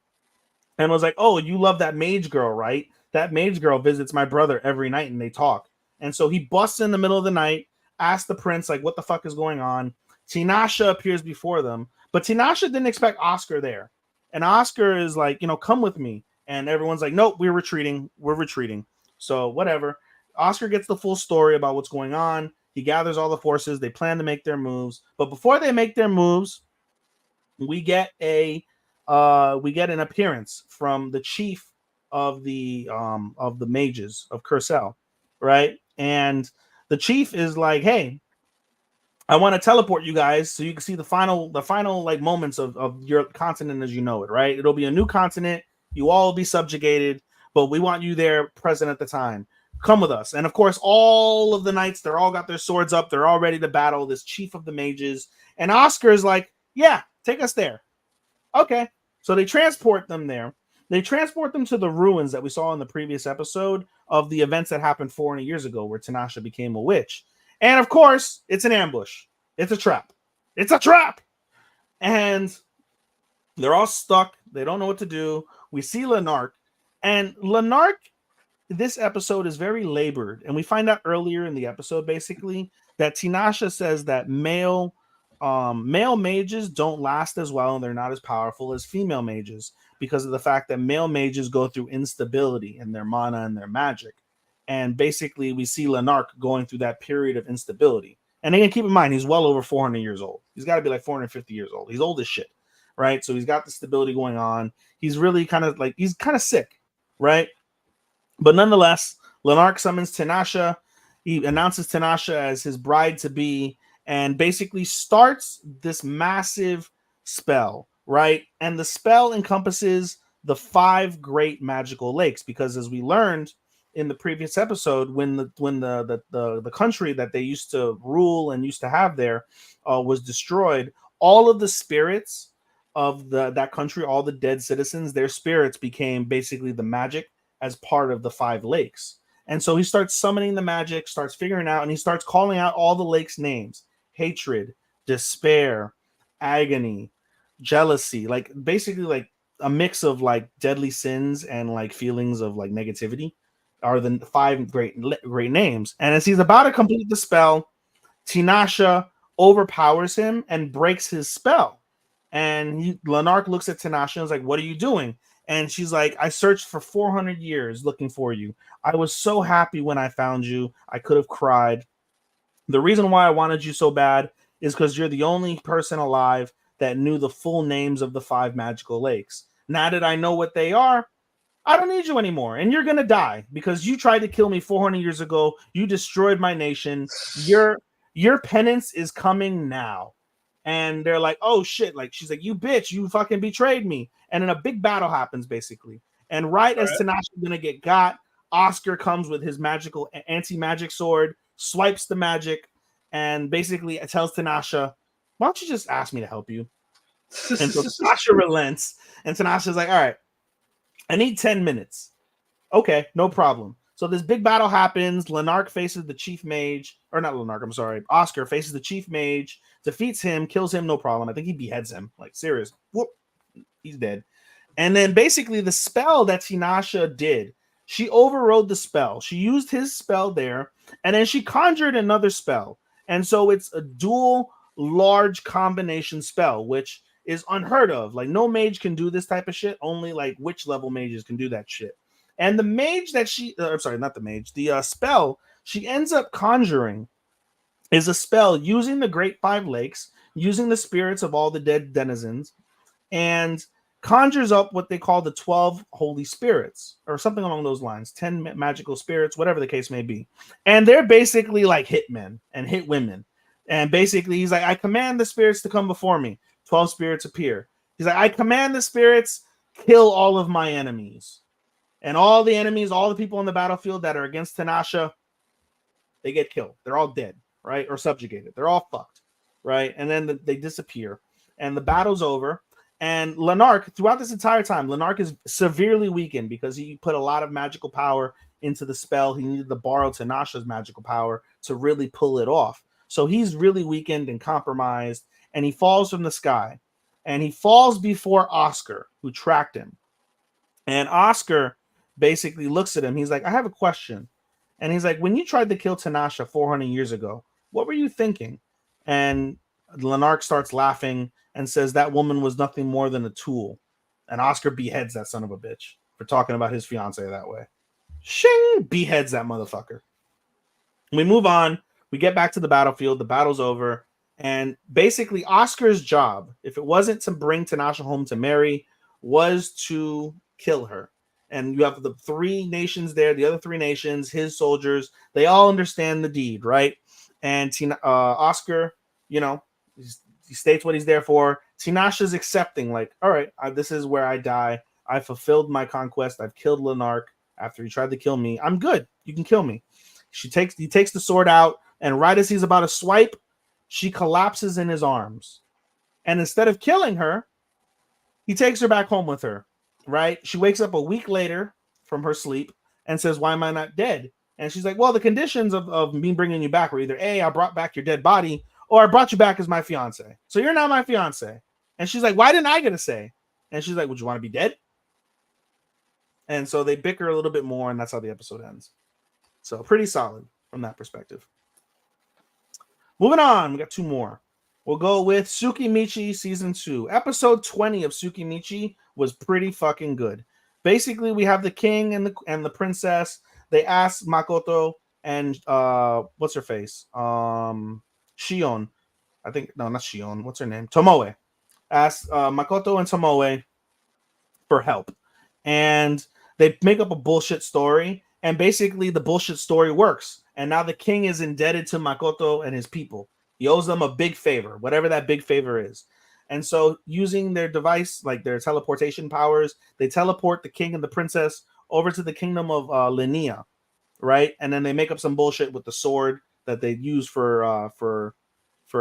and was like, oh, you love that mage girl, right? That mage girl visits my brother every night and they talk. And so he busts in the middle of the night, asks the prince, like, what the fuck is going on? Tinasha appears before them, but Tinasha didn't expect Oscar there. And Oscar is like, come with me. And everyone's like, nope, we're retreating. We're retreating. So whatever. Oscar gets the full story about what's going on. He gathers all the forces. They plan to make their moves. But before they make their moves, we get an appearance from the chief of the mages of Curcell, right? And the chief is like, hey, I want to teleport you guys so you can see the final like moments of your continent as you know it, right? It'll be a new continent. You all will be subjugated, but we want you there present at the time. Come with us. And of course, all of the knights, they're all got their swords up. They're all ready to battle this chief of the mages. And Oscar is like, yeah, take us there. Okay. So they transport them there. They transport them to the ruins that we saw in the previous episode of the events that happened 400 years ago where Tanasha became a witch. And of course, it's an ambush. It's a trap. It's a trap. And they're all stuck. They don't know what to do. We see Lanark. And Lanark, this episode is very labored. And we find out earlier in the episode, basically, that Tinasha says that male mages don't last as well and they're not as powerful as female mages because of the fact that male mages go through instability in their mana and their magic. And basically, we see Lanark going through that period of instability. And again, keep in mind, he's well over 400 years old. He's got to be like 450 years old. He's old as shit, right? So he's got the stability going on. He's really kind of sick, right? But nonetheless, Lanark summons Tinasha. He announces Tinasha as his bride-to-be and basically starts this massive spell, right? And the spell encompasses the 5 great magical lakes because, as we learned in the previous episode, when the country that they used to rule and used to have there was destroyed, all of the spirits of that country, all the dead citizens, their spirits became basically the magic as part of the 5 lakes. And so he starts summoning the magic, starts figuring out, and he starts calling out all the lakes' names: hatred, despair, agony, jealousy, like basically like a mix of like deadly sins and like feelings of like negativity are the 5 great names. And as he's about to complete the spell, Tinasha overpowers him and breaks his spell. And Lanark looks at Tinasha and is like, what are you doing? And she's like, I searched for 400 years looking for you. I was so happy when I found you. I could have cried. The reason why I wanted you so bad is because you're the only person alive that knew the full names of the 5 magical lakes. Now that I know what they are, I don't need you anymore. And you're going to die because you tried to kill me 400 years ago. You destroyed my nation. Your penance is coming now. And they're like, oh shit. Like, she's like, you bitch, you fucking betrayed me. And then a big battle happens basically. And right as Tanasha's going to get got, Oscar comes with his magical anti-magic sword, swipes the magic, and basically tells Tinasha, why don't you just ask me to help you? And so Tinasha relents. And Tanasha's like, all right, I need 10 minutes. Okay, no problem. So this big battle happens. Lanark faces the chief mage, or not Lanark, I'm sorry. Oscar faces the chief mage, defeats him, kills him, no problem. I think he beheads him. Like, serious. Whoop. He's dead. And then basically the spell that Tinasha did, she overrode the spell. She used his spell there, and then she conjured another spell. And so it's a dual large combination spell, which is unheard of. Like no mage can do this type of shit. Only like witch level mages can do that shit. And the mage that sorry, not the mage, the spell she ends up conjuring is a spell using the Great Five Lakes, using the spirits of all the dead denizens, and conjures up what they call the 12 holy spirits or something along those lines, 10 magical spirits, whatever the case may be. And they're basically like hitmen and hit women. And basically he's like, I command the spirits to come before me. 12 spirits appear. He's like, I command the spirits, kill all of my enemies. And all the enemies, all the people on the battlefield that are against Tanasha, they get killed. They're all dead, right? Or subjugated. They're all fucked, right? And then they disappear. And the battle's over. And Lanark, throughout this entire time, Lanark is severely weakened because he put a lot of magical power into the spell. He needed to borrow Tanasha's magical power to really pull it off. So he's really weakened and compromised, and he falls from the sky. And he falls before Oscar, who tracked him. And Oscar basically looks at him. He's like, I have a question. And he's like, when you tried to kill Tanasha 400 years ago, what were you thinking? And Lanark starts laughing and says that woman was nothing more than a tool. And Oscar beheads that son of a bitch for talking about his fiance that way. Shing! Beheads that motherfucker. We move on. We get back to the battlefield. The battle's over. And basically Oscar's job, if it wasn't to bring Tanasha home to marry, was to kill her. And you have the three nations there, the other three nations, his soldiers, they all understand the deed, right? And Oscar, you know, he states what he's there for. Tinasha's accepting, like, all right, this is where I die. I fulfilled my conquest. I've killed Lanark after he tried to kill me. I'm good. You can kill me. He takes the sword out, and right as he's about to swipe, she collapses in his arms. And instead of killing her, he takes her back home with her, right? She wakes up a week later from her sleep and says, why am I not dead? And she's like, well, the conditions of me bringing you back were either A, I brought back your dead body, or I brought you back as my fiance. So you're not my fiance. And she's like, why didn't I get a say? And she's like, would you want to be dead? And so they bicker a little bit more, and that's how the episode ends. So pretty solid from that perspective. Moving on, we got two more. We'll go with Tsukimichi Season 2. Episode 20 of Tsukimichi was pretty fucking good. Basically, we have the king and the princess. They ask Makoto and what's her face? Shion. I think no, not Shion. What's her name? Tomoe. Ask Makoto and Tomoe for help. And they make up a bullshit story, and basically the bullshit story works. And now the king is indebted to Makoto and his people. He owes them a big favor, whatever that big favor is. And so using their device, like their teleportation powers, they teleport the king and the princess over to the kingdom of Linnea, right? And then they make up some bullshit with the sword that they use for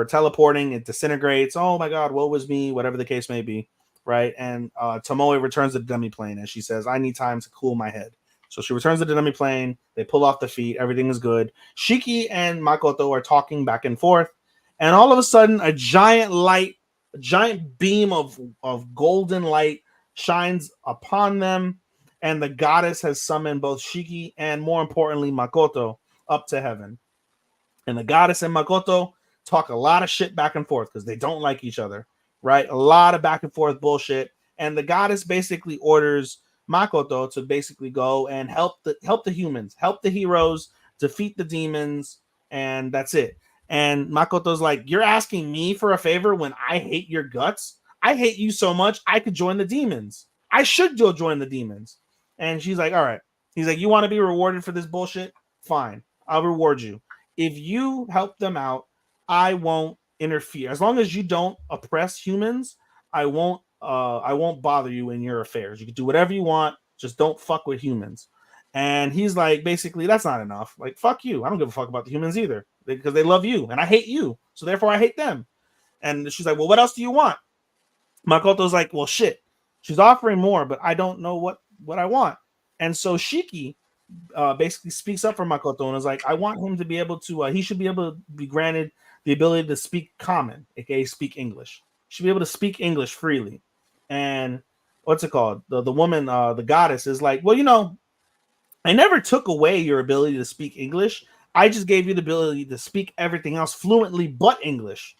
teleporting. It disintegrates. Oh my God, woe was me, whatever the case may be, right? And Tomoe returns to the demi-plane, and she says, I need time to cool my head. So she returns to the demi-plane. They pull off the feet. Everything is good. Shiki and Makoto are talking back and forth. And all of a sudden, a giant beam of golden light shines upon them. And the goddess has summoned both Shiki and, more importantly, Makoto up to heaven. And the goddess and Makoto talk a lot of shit back and forth because they don't like each other, right? A lot of back and forth bullshit. And the goddess basically orders Makoto to basically go and help the humans, help the heroes, defeat the demons, and that's it. And Makoto's like, you're asking me for a favor when I hate your guts? I hate you so much, I could join the demons. I should go join the demons. And she's like, all right. He's like, you want to be rewarded for this bullshit? Fine. I'll reward you. If you help them out, I won't interfere. As long as you don't oppress humans, I won't bother you in your affairs. You can do whatever you want. Just don't fuck with humans. And he's like, basically, that's not enough. Like, fuck you. I don't give a fuck about the humans either because they love you and I hate you. So therefore I hate them. And she's like, well, what else do you want? Makoto's like, well, shit. She's offering more, but I don't know what I want. And so Shiki basically speaks up for Makoto and is like, I want him to be able to, he should be able to be granted the ability to speak common, aka speak English. Should be able to speak English freely. And what's it called? The woman, the goddess is like, well, you know, I never took away your ability to speak English. I just gave you the ability to speak everything else fluently but English.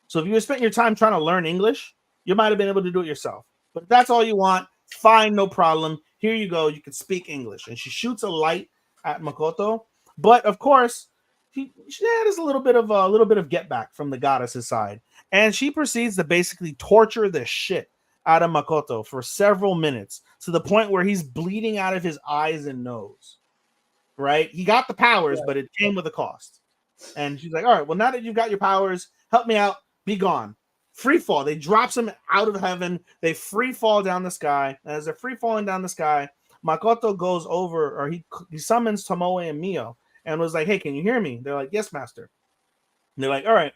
So if you had spent your time trying to learn English, you might have been able to do it yourself. But if that's all you want, fine, no problem. Here you go. You can speak English. And she shoots a light at Makoto. But of course, there's a little bit of get back from the goddess's side. And she proceeds to basically torture the shit out of Makoto for several minutes to the point where he's bleeding out of his eyes and nose. Right? He got the powers, but it came with a cost. And she's like, all right, well, now that you've got your powers, help me out. Be gone. Free fall. They drops him out of heaven. They free fall down the sky. And as they're free falling down the sky, Makoto goes over, or he summons Tomoe and Mio and was like, hey, can you hear me? They're like, yes, master. And they're like, all right,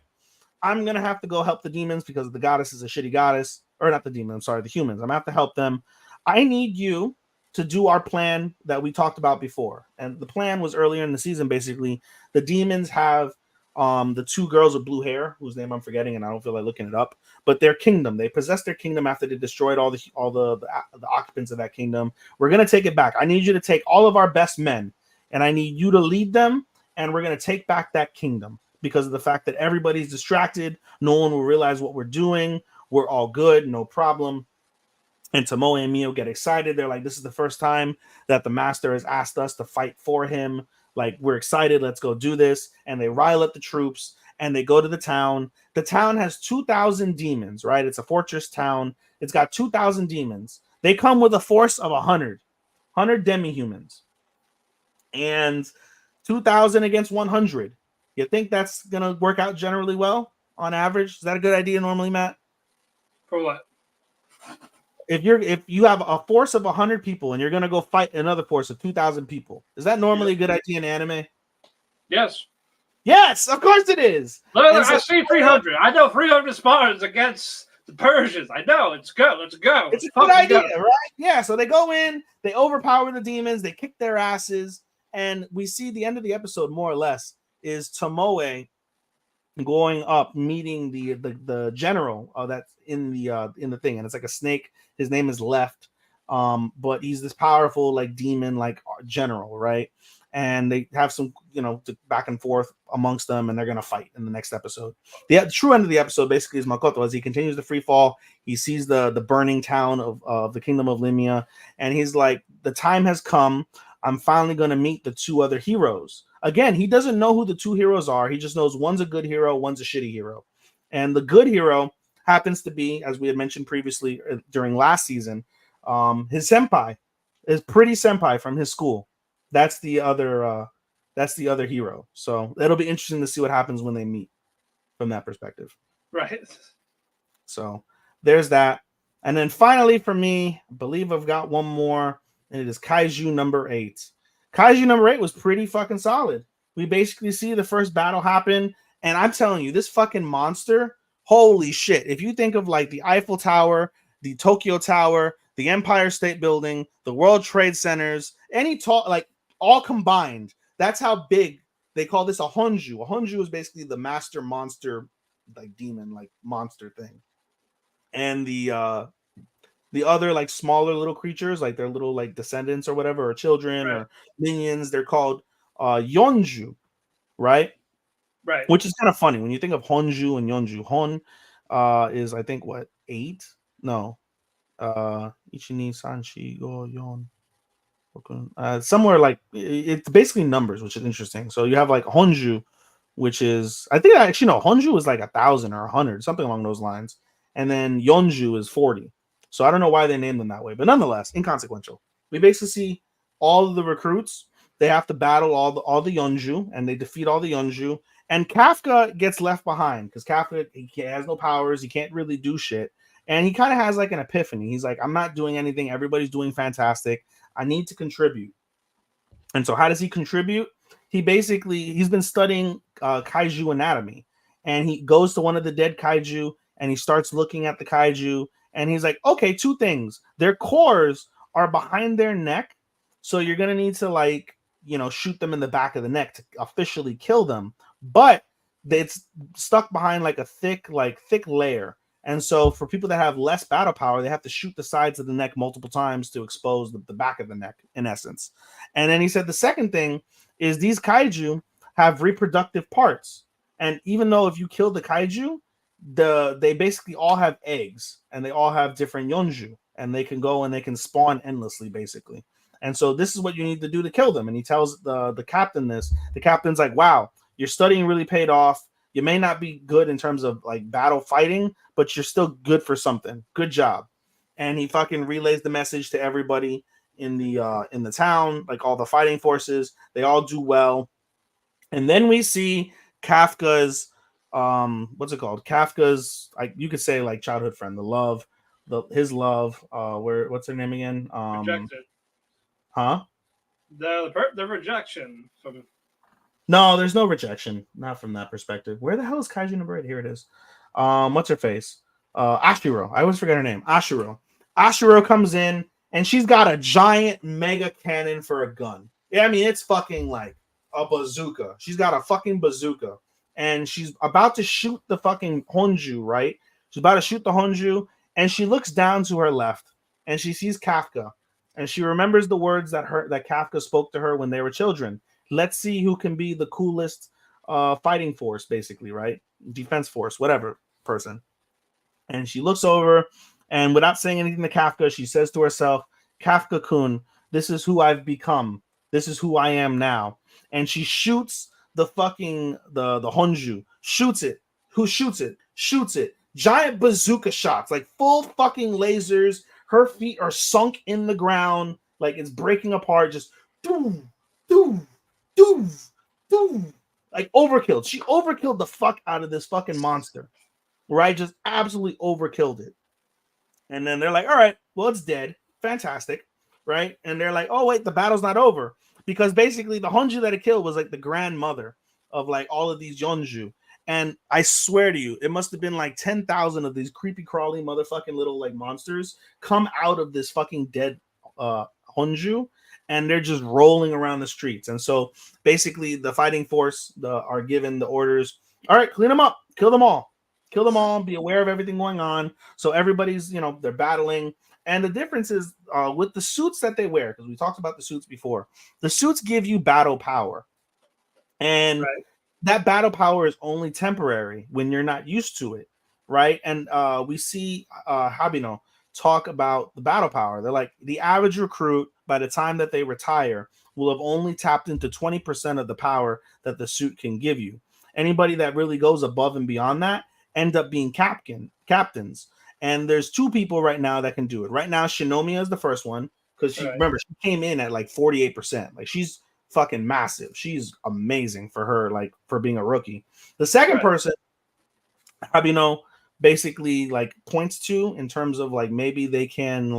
I'm going to have to go help the demons because the goddess is a shitty goddess. Or not the demons, I'm sorry, the humans. I'm going to have to help them. I need you to do our plan that we talked about before. And the plan was earlier in the season, basically. The demons have the two girls with blue hair, whose name I'm forgetting, and I don't feel like looking it up. But their kingdom, they possessed their kingdom after they destroyed all the occupants of that kingdom. We're gonna take it back. I need you to take all of our best men, and I need you to lead them. And we're gonna take back that kingdom because of the fact that everybody's distracted. No one will realize what we're doing. We're all good, no problem. And Tomoe and Mio get excited. They're like, this is the first time that the master has asked us to fight for him. Like, we're excited. Let's go do this. And they rile up the troops and they go to the town. The town has 2,000 demons, right? It's a fortress town. It's got 2,000 demons. They come with a force of 100 demi-humans. And 2,000 against 100. You think that's going to work out generally well on average? Is that a good idea normally, Matt? For what? If you have a force of 100 people and you're going to go fight another force of 2,000 people, is that normally a good idea in anime? Yes. Yes, of course it is. Look, I see 300. I know 300 Spartans against the Persians. I know. Let's go. Let's go. It's a good idea, right? Yeah, so they go in, they overpower the demons, they kick their asses, and we see the end of the episode, more or less, is Tomoe going up, meeting the general that's in the thing, and it's like a snake. His name is Left, but he's this powerful like demon like general, right? And they have some back and forth amongst them, and they're gonna fight in the next episode. The true end of the episode basically is Makoto as he continues to free fall. He sees the burning town of the kingdom of Limia, and he's like, the time has come. I'm finally gonna meet the two other heroes. Again, he doesn't know who the two heroes are. He just knows one's a good hero, one's a shitty hero. And the good hero happens to be, as we had mentioned previously during last season, his senpai, his pretty senpai from his school. That's the other hero. So it'll be interesting to see what happens when they meet from that perspective. Right. So there's that. And then finally for me, I believe I've got one more, and it is Kaiju number 8. Kaiju number 8 was pretty fucking solid. We basically see the first battle happen, and I'm telling you, this fucking monster, holy shit. If you think of like the Eiffel Tower, the Tokyo Tower, the Empire State Building, the World Trade Centers, like all combined, that's how big. They call this a Honju. A Honju is basically the master monster, like demon, like monster thing. And the other like smaller little creatures, like their little like descendants or whatever, or children or minions, they're called Yonju, right? Right. Which is kind of funny when you think of Honju and Yonju. Hon is I think what 8? No, Ichini Sanshi Go Yon. Somewhere like it's basically numbers, which is interesting. So you have like Honju, which is I think actually no, Honju is like 1,000 or 100, something along those lines, and then Yonju is 40. So I don't know why they named them that way, but nonetheless, inconsequential. We basically see all of the recruits. They have to battle all the Yonju, and they defeat all the Yonju. And Kafka gets left behind because Kafka he has no powers. He can't really do shit. And he kind of has like an epiphany. He's like, I'm not doing anything. Everybody's doing fantastic. I need to contribute. And so how does he contribute? He's been studying kaiju anatomy. And he goes to one of the dead kaiju, and he starts looking at the kaiju. And he's like, okay, 2 things. Their cores are behind their neck. So you're going to need to like, shoot them in the back of the neck to officially kill them. But it's stuck behind like a thick layer. And so for people that have less battle power, they have to shoot the sides of the neck multiple times to expose the back of the neck, in essence. And then he said the second thing is these kaiju, have reproductive parts. And even though if you kill the kaiju, they basically all have eggs and they all have different yonju, and they can go and they can spawn endlessly, basically. And so this is what you need to do to kill them. And he tells the captain this. The captain's like, wow, your studying really paid off. You may not be good in terms of like battle fighting, but you're still good for something. Good job. And he fucking relays the message to everybody in the town, like all the fighting forces. They all do well. And then we see Kafka's what's it called? Kafka's, like, you could say like childhood friend, his love. What's her name again? Rejected. Huh? The rejection from. No, there's no rejection. Not from that perspective. Where the hell is Kaiju number 8? Here it is. What's her face? Ashiro. I always forget her name. Ashiro. Ashiro comes in and she's got a giant mega cannon for a gun. Yeah, I mean, it's fucking like a bazooka. She's got a fucking bazooka. And she's about to shoot the fucking Honju, right? She's about to shoot the Honju, and she looks down to her left and she sees Kafka. And she remembers the words that Kafka spoke to her when they were children. Let's see who can be the coolest fighting force, basically, right? Defense force, whatever person. And she looks over, and without saying anything to Kafka, she says to herself, Kafka-kun, this is who I've become. This is who I am now. And she shoots the fucking, the Honju. Shoots it. Who shoots it? Shoots it. Giant bazooka shots, like full fucking lasers. Her feet are sunk in the ground, like it's breaking apart, just doom, doom, doom, doom. Like overkill. She overkilled the fuck out of this fucking monster. Right? Just absolutely overkilled it. And then they're like, all right, well, it's dead. Fantastic. Right? And they're like, oh, wait, the battle's not over. Because basically the Honju that it killed was like the grandmother of like all of these Yonju. And I swear to you, it must have been like 10,000 of these creepy crawly motherfucking little like monsters come out of this fucking dead Honju, and they're just rolling around the streets. And so basically the fighting force are given the orders, all right, clean them up, kill them all, be aware of everything going on. So everybody's, they're battling. And the difference is with the suits that they wear, because we talked about the suits before, the suits give you battle power. And right. That battle power is only temporary when you're not used to it, right? And we see Habino talk about the battle power. They're like, the average recruit, by the time that they retire, will have only tapped into 20% of the power that the suit can give you. Anybody that really goes above and beyond that end up being captains. And there's 2 people right now that can do it. Right now, Shinomiya is the first one, because remember, she came in at like 48%. Like, she's fucking massive. She's amazing for her, like, for being a rookie. The second person, basically like points to in terms of like maybe they can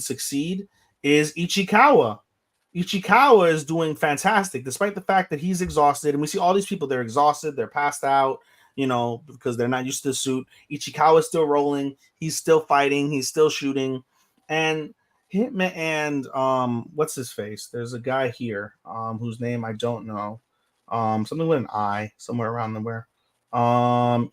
succeed is Ichikawa. Ichikawa is doing fantastic despite the fact that he's exhausted, and we see all these people, they're exhausted, they're passed out, because they're not used to the suit. Ichikawa is still rolling, he's still fighting, he's still shooting. And Hitman and what's his face? There's a guy here whose name I don't know. Something with an I, somewhere around there. Iharu.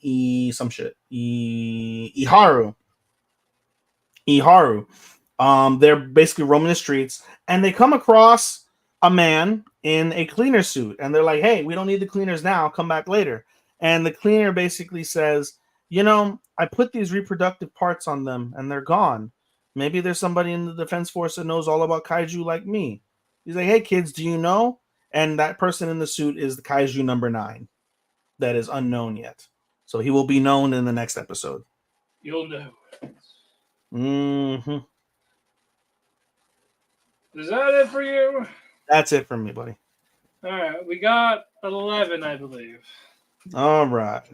They're basically roaming the streets, and they come across a man in a cleaner suit, and they're like, hey, we don't need the cleaners now, come back later. And the cleaner basically says, I put these reproductive parts on them and they're gone. Maybe there's somebody in the defense force that knows all about kaiju like me. He's like, hey kids, do you know? And that person in the suit is the kaiju number 9 that is unknown yet. So he will be known in the next episode. You'll know. Mm-hmm. Is that it for you? That's it for me, buddy. All right, we got 11, I believe. All right.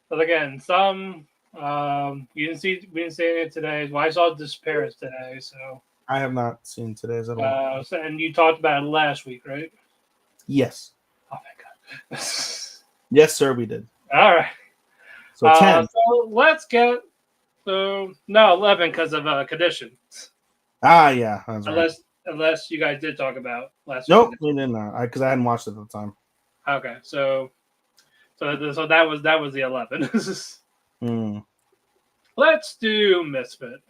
But again, some we didn't see it today. Well, I saw Disappearance today, so I have not seen today's at all. And you talked about it last week, right? Yes. Oh my god. Yes, sir, we did. All right. So 10. So let's get 11 because of condition. Yeah. That's right. Unless you guys did talk about last week. Nope, we didn't. Because I hadn't watched it at the time. Okay, so that was the 11. Let's do Misfit.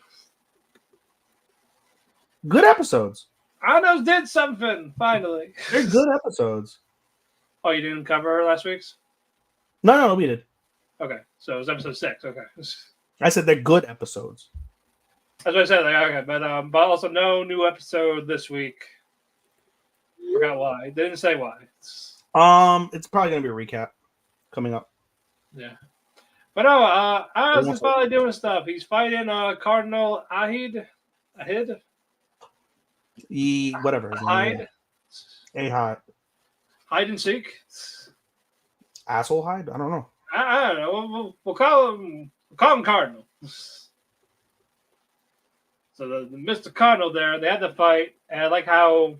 Good episodes. Anos did something finally. They're good episodes. Oh, you didn't cover last week's? No, we did. Okay, so it was episode 6. Okay, I said they're good episodes. that's what I said. Like, okay, but also no new episode this week. Forgot why. They didn't say why. It's probably gonna be a recap coming up. Yeah. But no, Anos is finally doing stuff. He's fighting Cardinal Ahid. Whatever. Hyde. Hyde. Hide and seek. Asshole Hyde? I don't know. I don't know. We'll call him Cardinal. So the Mr. Cardinal there, they had to fight, and I like how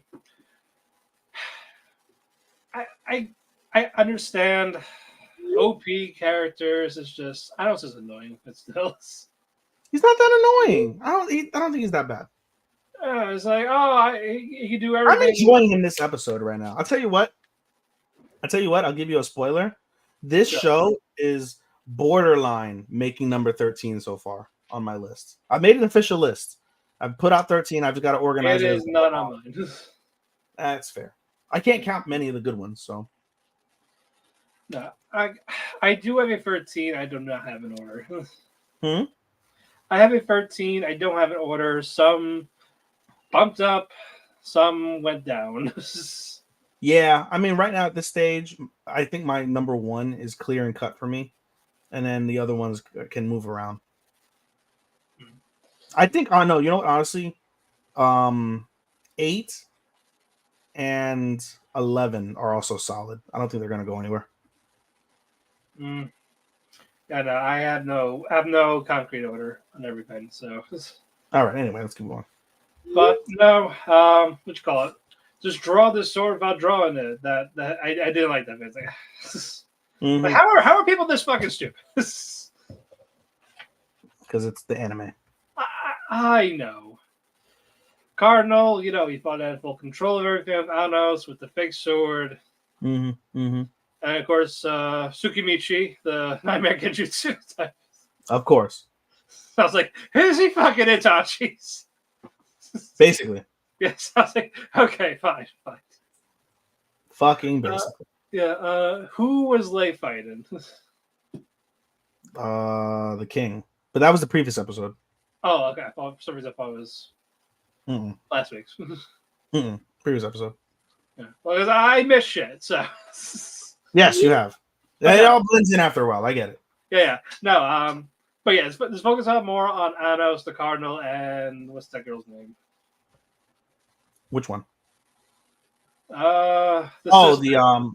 I understand OP characters. It's just I know it's just annoying, but still, he's not that annoying. I don't think he's that bad. It's like he can do everything. I'm enjoying him this episode right now. I'll tell you what. I'll give you a spoiler. This show is borderline making number 13 so far on my list. I made an official list. I've put out 13. I've just got to organize it. It is not on mine. That's fair. I can't count many of the good ones, so. No, I do have a 13. I do not have an order. I have a 13. I don't have an order. Some bumped up, some went down. Yeah, I mean, right now at this stage, I think my number 1 is clear and cut for me, and then the other ones can move around. I think, no, you know what, honestly, 8 and 11 are also solid. I don't think they're going to go anywhere. Yeah, no, I have no concrete order on everything. So, all right. Anyway, let's keep going. But no, what you call it? Just draw this sword without drawing it. That I didn't like that. It's like, like how are people this fucking stupid? Because it's the anime. I know. Cardinal, you know, he thought he had full control of everything with Anos with the fake sword. And of course, Tsukimichi, the Nightmare Genjutsu type. Of course. I was like, who's he fucking Itachi's? Basically. Yes, I was like, okay, fine. Fucking basically. Who was Lei fighting? The king. But that was the previous episode. Oh, okay. For some reason I thought it was last week's. Previous episode. Yeah. Well, I missed shit, so. Yes, you have. It all blends in after a while. I get it. Yeah. No, but yeah, let's focus on more on Anos, the Cardinal, and what's that girl's name? Which one? The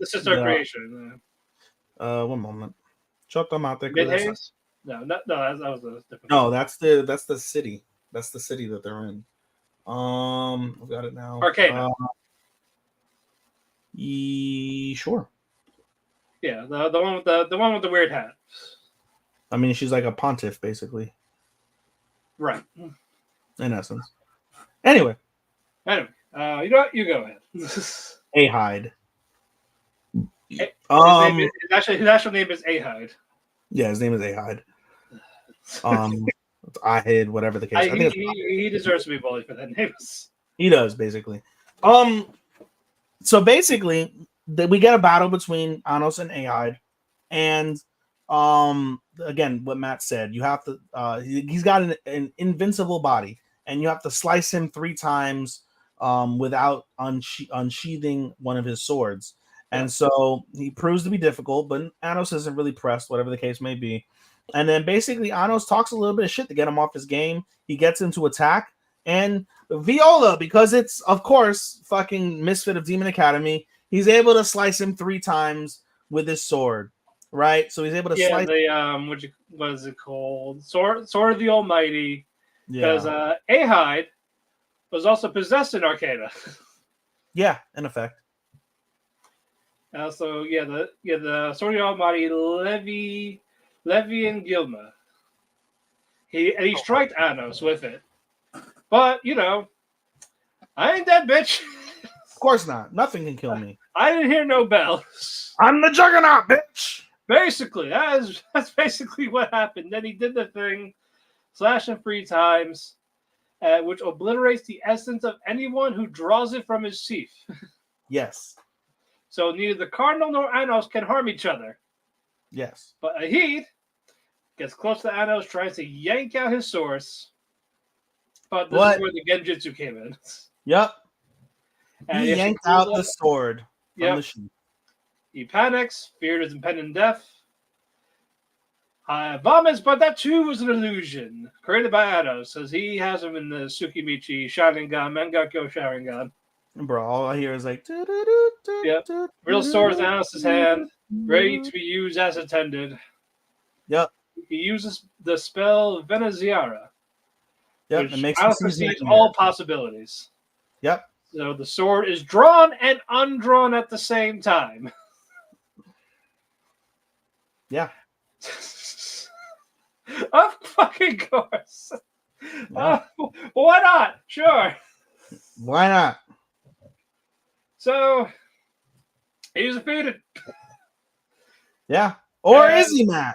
sister of creation. 1 moment. Shut them out there. Midhaze? No, that was a different. No, that's the city. That's the city that they're in. I've got it now. Arcana. Sure. Yeah, the one with the weird hat. I mean, she's like a pontiff, basically. Right. In essence. Anyway. You know what? You go ahead. Ahide. His actual name is Ahide. Yeah, his name is Ahide. Ahide, whatever the case. He deserves to be bullied for that name. He does, basically. So basically, we get a battle between Anos and Ahide, and again, what Matt said, you have to. He's got an invincible body, and you have to slice him 3 times without unsheathing one of his swords. And so he proves to be difficult, but Anos isn't really pressed, whatever the case may be. And then basically Anos talks a little bit of shit to get him off his game. He gets into attack, and Viola, because it's, of course, fucking Misfit of Demon Academy, he's able to slice him 3 times with his sword, right? So he's able to slice. What is it called? Sword of the Almighty. Because Ahide was also possessed in Arcana. Yeah, in effect. The Sword of the Almighty, Levi and Gilma. He striked Anos with it. But, you know, I ain't that bitch. Of course not. Nothing can kill me. I didn't hear no bells. I'm the Juggernaut, bitch. Basically, that's basically what happened. Then he did the thing, slash him 3 times, which obliterates the essence of anyone who draws it from his sheath. Yes. So neither the Cardinal nor Anos can harm each other. Yes. But Ahid gets close to Anos, tries to yank out his source. But this is where the Genjutsu came in. Yep. And He yanked out the sword from the sheath. He panics, feared his impending death. Vomits, but that too was an illusion created by Anos, as he has him in the Tsukimichi Sharingan, Mangakyo Sharingan. Bro, all I hear is like, yep. Real sword is in Anos' hand, ready to be used as intended. Yep. He uses the spell Veneziara. Yep. It makes Anos perceives all possibilities. Yep. So the sword is drawn and undrawn at the same time. Yeah. Of fucking course. Yeah. Why not? Sure. Why not? So he's defeated. Yeah. Or is he not?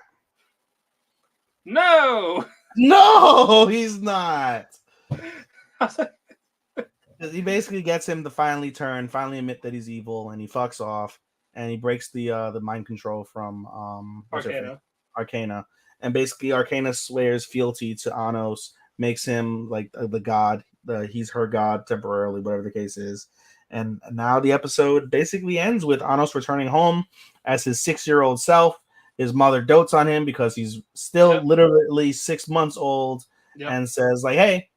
No. No, he's not. He basically gets him to finally turn, finally admit that he's evil, and he fucks off, and he breaks the mind control from Arcana. And basically, Arcana swears fealty to Anos, makes him like the god. He's her god temporarily, whatever the case is. And now the episode basically ends with Anos returning home as his 6-year-old self. His mother dotes on him because he's still literally 6 months old, and says like, "Hey,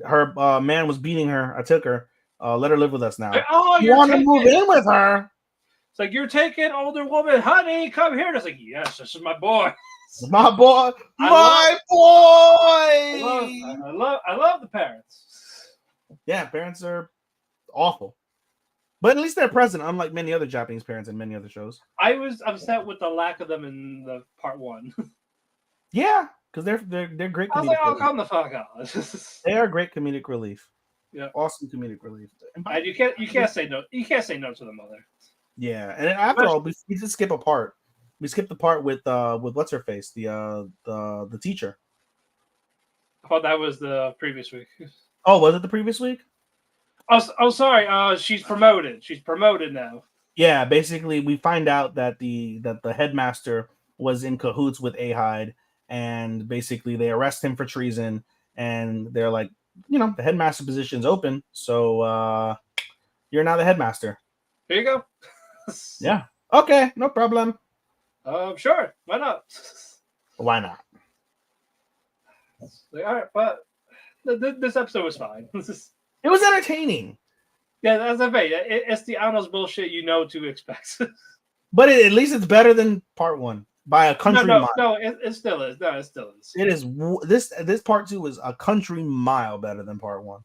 her man was beating her. I took her. Let her live with us now. You want to move in with her?" It's like, "You're taking older woman, honey. Come here." And it's like, "Yes, this is my boy." My boy, I love the parents. Yeah, parents are awful, but at least they're present, unlike many other Japanese parents in many other shows. I was upset with the lack of them in the part 1. Yeah, because they're great. I was like, "Oh, come the fuck out!" They are great comedic relief. Yeah, awesome comedic relief. And you can't say no. You can't say no to the mother. Yeah, and after all, we did skip a part. We skipped the part with what's her face, the teacher. I thought that was the previous week. Oh, was it the previous week? Oh, sorry. She's promoted. She's promoted now. Yeah, basically, we find out that the headmaster was in cahoots with Ahide, and basically they arrest him for treason. And they're like, the headmaster position's open, so you're now the headmaster. There you go. Yeah. Okay, no problem. Sure. Why not? Why not? Like, all right, but this episode was fine. It was entertaining. Yeah, that's a bait. It's the Anos bullshit you know to expect. But at least it's better than part 1 by a country mile. No, it still is. No, it still is. It is. This part 2 is a country mile better than part 1.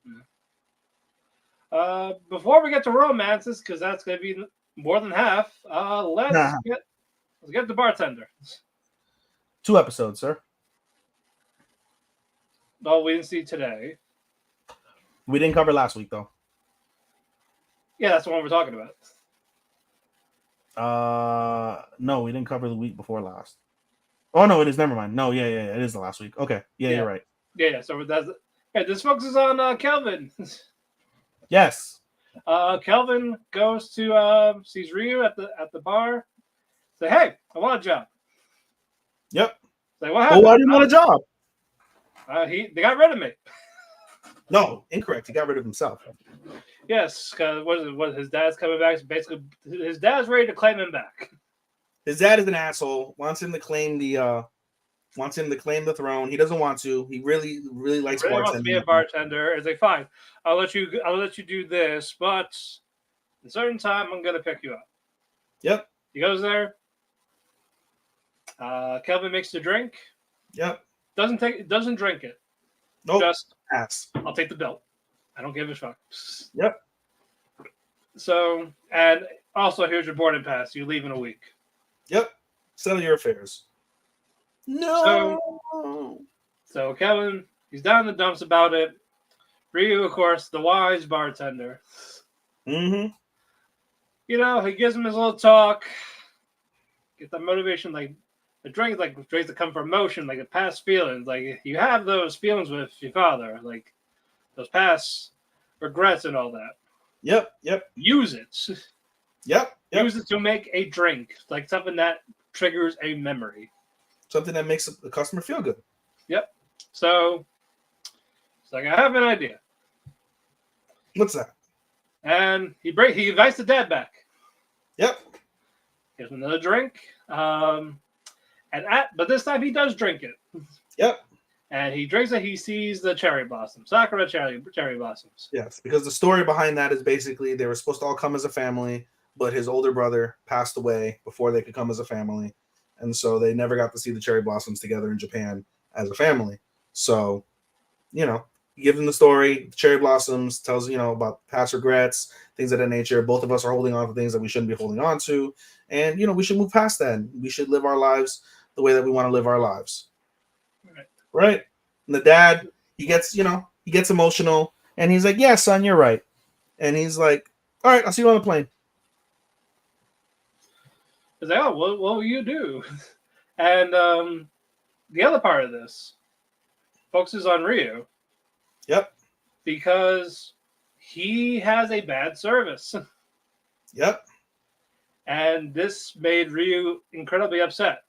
Yeah. Before we get to romances, because that's going to be more than half, let's get the bartender. 2 episodes, sir. No, we didn't see today. We didn't cover last week, though. Yeah, that's the one we're talking about. No, we didn't cover the week before last. Oh no, it is. Never mind. No, yeah, it is the last week. Okay, yeah. You're right. Yeah. So this focuses on Kelvin. Yes. Kelvin goes to sees Ryu at the bar. Say, "Hey, I want a job." Yep. Say, "What happened?" Oh, why do you want a job? They got rid of me. No, incorrect. He got rid of himself. Yes, because what his dad's coming back. So basically, his dad's ready to claim him back. His dad is an asshole. Wants him to claim the throne. He doesn't want to. He really likes bartending. Wants to be a bartender. It's like, fine, I'll let you do this, but at a certain time, I'm gonna pick you up. Yep. He goes there. Kelvin makes the drink. Yep. Doesn't drink it. Nope. Just ass. I'll take the bill. I don't give a fuck. Yep. So, and also here's your boarding pass. You leave in a week. Yep. Settle your affairs. No. So Kevin, he's down in the dumps about it. Ryu, of course, the wise bartender. Mm-hmm. He gives him his little talk. Get the motivation, like the drink, like drinks that come from emotion, like the past feelings. Like you have those feelings with your father, like those past regrets and all that. Yep. Use it. Yep. Use it to make a drink, like something that triggers a memory. Something that makes the customer feel good. Yep. So it's like, I have an idea. What's that? And he invites the dad back. Yep. Gives him another drink. But this time he does drink it. Yep. And he drinks it. He sees the cherry blossoms, Sakura cherry blossoms. Yes, because the story behind that is basically they were supposed to all come as a family, but his older brother passed away before they could come as a family, and so they never got to see the cherry blossoms together in Japan as a family. So, he gives them the story, the cherry blossoms, tells about past regrets, things of that nature. Both of us are holding on to things that we shouldn't be holding on to, and we should move past that. We should live our lives the way that we want to live our lives. Right? And the dad, he gets emotional, and he's like, "Yeah, son, you're right." And he's like, "All right, I'll see you on the plane." He's like, "Oh, what will you do?" And the other part of this focuses on Ryu. Yep. Because he has a bad service. Yep. And this made Ryu incredibly upset.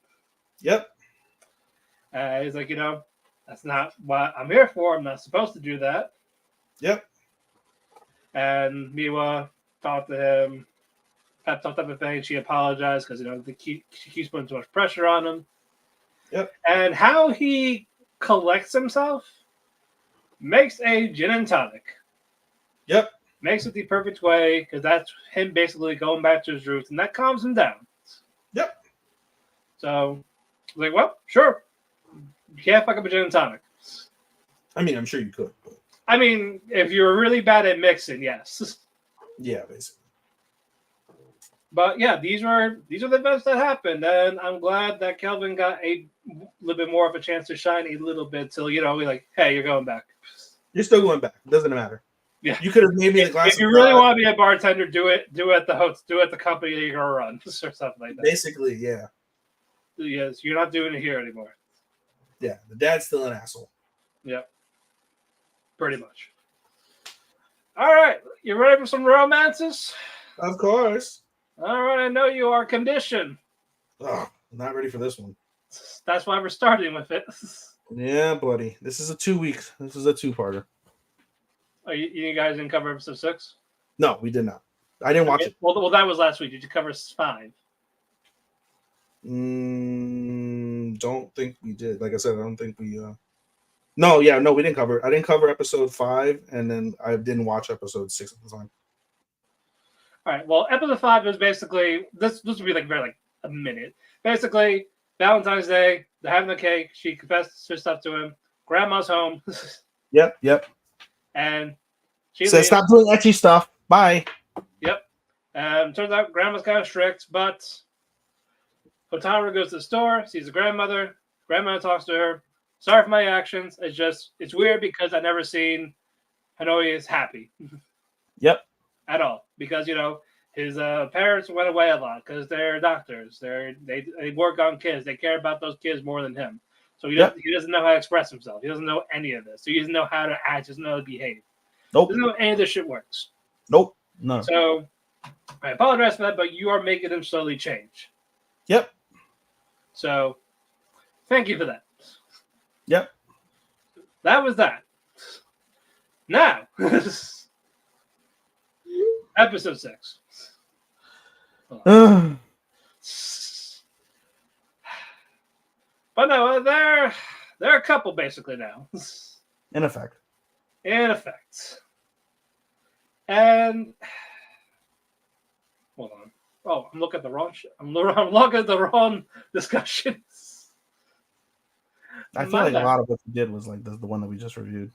Yep. He's like, that's not what I'm here for. I'm not supposed to do that. Yep. And Miwa talked to him, pep talked everything. She apologized because she keeps putting too much pressure on him. Yep. And how he collects himself makes a gin and tonic. Yep. Makes it the perfect way because that's him basically going back to his roots, and that calms him down. Yep. So, like, well, sure. You can't fuck up a gin and tonic. I mean, I'm sure you could. But... I mean, if you're really bad at mixing, yes. Yeah, basically. But yeah, these are the events that happened, and I'm glad that Kelvin got a little bit more of a chance to shine a little bit. Till we're like, hey, you're going back. You're still going back. It doesn't matter. Yeah, you could have made me the glass. If you really want to be a bartender, do it at the host, do it at the company that you're gonna run, or something like that. Basically, yeah. Yes, you're not doing it here anymore. Yeah, the dad's still an asshole. Yep. Pretty much. All right, you ready for some romances? Of course. All right, I know you are conditioned. Oh, I'm not ready for this one. That's why we're starting with it. Yeah, buddy. This is a 2 weeks. This is a 2-parter. Oh, you guys didn't cover episode 6? No, we did not. I didn't watch it. Well, that was last week. Did you cover 5? Don't think we did. Like I said, I don't think we. No, we didn't cover. I didn't cover episode 5, and then I didn't watch episode 6 at the time. All right. Well, episode 5 is basically this. This would be like a minute. Basically, Valentine's Day. They're having the cake. She confesses her stuff to him. Grandma's home. Yep. And she says, "Stop doing ecchi stuff. Bye." Yep. Turns out Grandma's kind of strict, but Hotaru goes to the store, sees the grandmother. Grandmother talks to her. Sorry for my actions. It's weird because I've never seen Hanoi is happy. Yep. At all. Because, his parents went away a lot because they're doctors. They work on kids. They care about those kids more than him. So he doesn't know how to express himself. He doesn't know any of this. So he doesn't know how to act. He doesn't know how to behave. Nope. He doesn't know any of this shit works. Nope. No. So I apologize for that, but you are making him slowly change. Yep. So thank you for that. Yep. That was that. Now, episode 6. But no, they're a couple basically now. In effect. And hold on. Oh, I'm looking at the wrong shit. I'm looking at the wrong discussions. I feel like a lot of what you did was like the one that we just reviewed.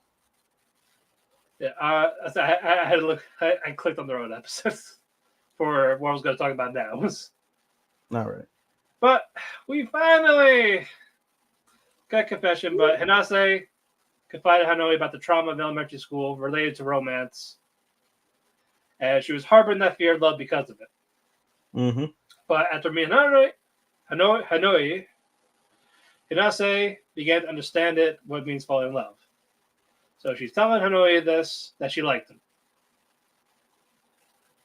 Yeah, I had to look. I clicked on the wrong episodes for what I was going to talk about now. All right. But we finally got confession. But Hinase confided Hanoi about the trauma of elementary school related to romance, and she was harboring that fear of love because of it. Mm-hmm. But after meeting Hanoi, Hinase began to understand what it means falling in love. So she's telling Hanoi that she liked him.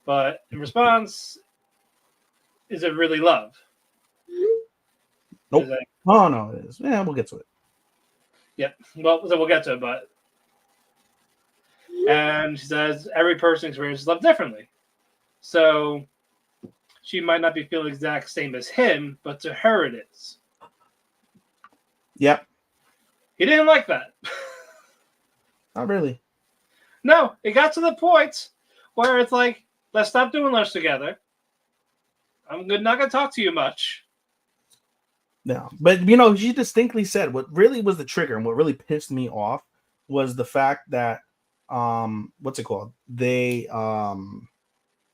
But in response, is it really love? Nope. Is it- Oh no, it is. Yeah, we'll get to it. Yep. Well, so we'll get to it, but and she says every person experiences love differently. So she might not be feeling the exact same as him, but to her it is. Yep. He didn't like that. Not really. No, it got to the point where it's like, let's stop doing lunch together. I'm not gonna talk to you much. No, but you know, she distinctly said what really was the trigger and what really pissed me off was the fact that what's it called?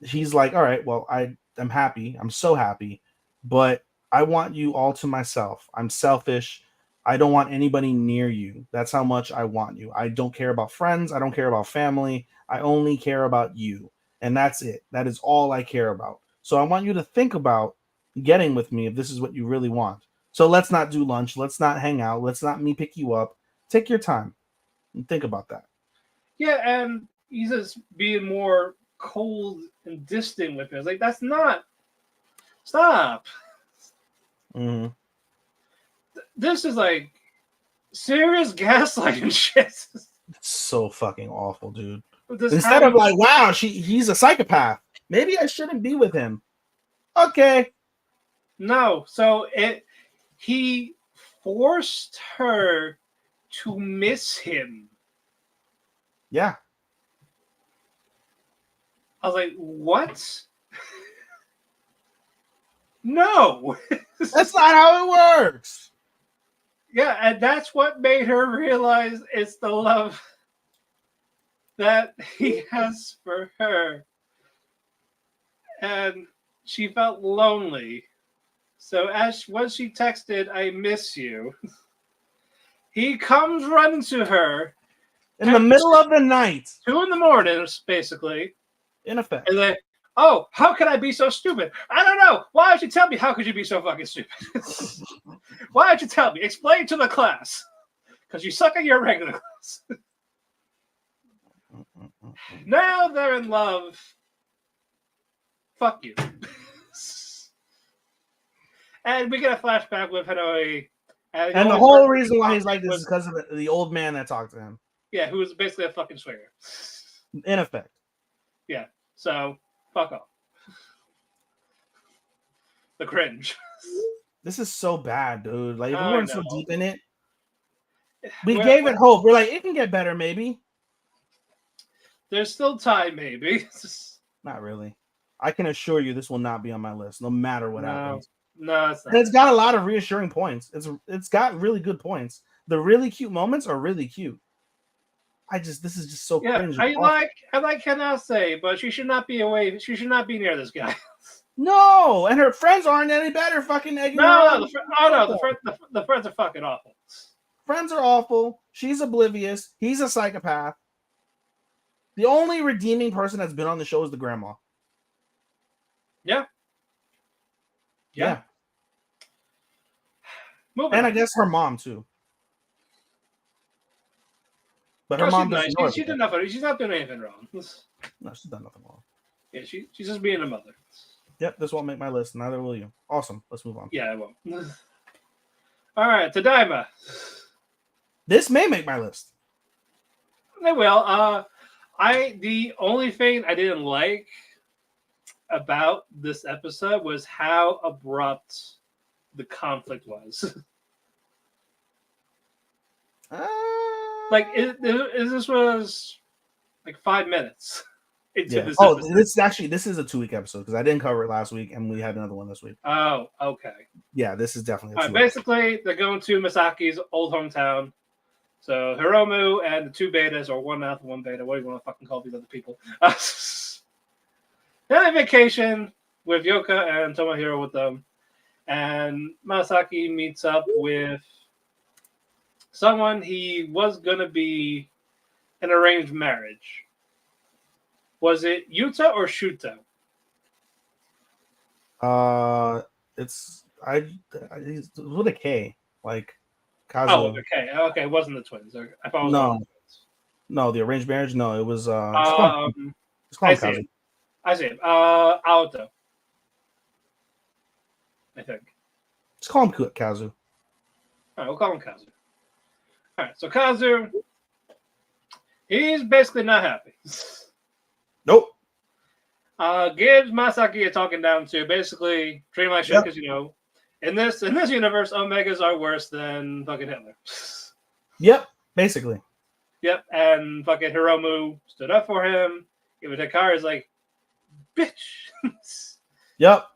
He's like, all right, well, I'm happy. I'm so happy, but I want you all to myself. I'm selfish. I don't want anybody near you. That's how much I want you. I don't care about friends. I don't care about family. I only care about you. And that's it. That is all I care about. So I want you to think about getting with me if this is what you really want. So let's not do lunch. Let's not hang out. Let's not me pick you up. Take your time and think about that. Yeah, and he's just being more cold and distant with me. I was like, that's not. Stop. Mm-hmm. This is like serious gaslighting shit. It's so fucking awful, dude. This Instead of like, wow, he's a psychopath. Maybe I shouldn't be with him. Okay. No, so he forced her to miss him. Yeah. I was like, what? No. That's not how it works. Yeah, and that's what made her realize it's the love that he has for her. And she felt lonely. So once she texted, I miss you, he comes running to her. In the middle of the night. 2 a.m, basically. In effect. And like, oh, how could I be so stupid? I don't know. Why don't you tell me? How could you be so fucking stupid? Why don't you tell me? Explain to the class. Because you suck at your regular class. Now they're in love. Fuck you. And we get a flashback with Hanoi. And the whole reason why he's like this is because of the old man that talked to him. Yeah, who was basically a fucking swinger. In effect. Yeah, so fuck off. The cringe. This is so bad, dude. Like, we I weren't so know. deep in it. We gave it hope. We're like, it can get better, maybe. There's still time, maybe. Not really. I can assure you this will not be on my list, no matter what happens. No, it's not. And it's got a lot of reassuring points. It's got really good points. The really cute moments are really cute. This is just so cringe. I like Kanase, but she should not be away. She should not be near this guy. No, and her friends aren't any better. Fucking egging her on. The friends are fucking awful. Friends are awful. She's oblivious. He's a psychopath. The only redeeming person that's been on the show is the grandma. Yeah. And I guess her mom too. But her mom doesn't know. She did nothing. She's not doing anything wrong. No, she's done nothing wrong. Yeah, she's just being a mother. Yep, this won't make my list. Neither will you. Awesome. Let's move on. Yeah, I won't. All right, Tadaima. This may make my list. They will. The only thing I didn't like about this episode was how abrupt the conflict was. This was like 5 minutes into this episode. This is a 2-week episode because I didn't cover it last week and we had another one this week. Oh, okay. Yeah, this is definitely a 2-week. Basically, they're going to Masaki's old hometown. So Hiromu and the 2 betas, or 1 alpha, 1 beta, what do you want to fucking call these other people? They're on vacation with Yoka and Tomohiro with them. And Masaki meets up with someone he was going to be an arranged marriage. Was it Yuta or Shuto? It's with a K, like Kazuo. Oh, okay. Okay, it wasn't the twins. I thought it was the twins. No, the arranged marriage. No, it was. It's I see it. Aoto. I think. Just call him Kazu. All right, we'll call him Kazu. All right, so Kazu, he's basically not happy. Nope. Gives Masaki a talking down to, basically treat him like shit because in this universe, Omegas are worse than fucking Hitler. Yep, basically. Yep, and fucking Hiromu stood up for him. Even Hikari's like, bitch. Yep.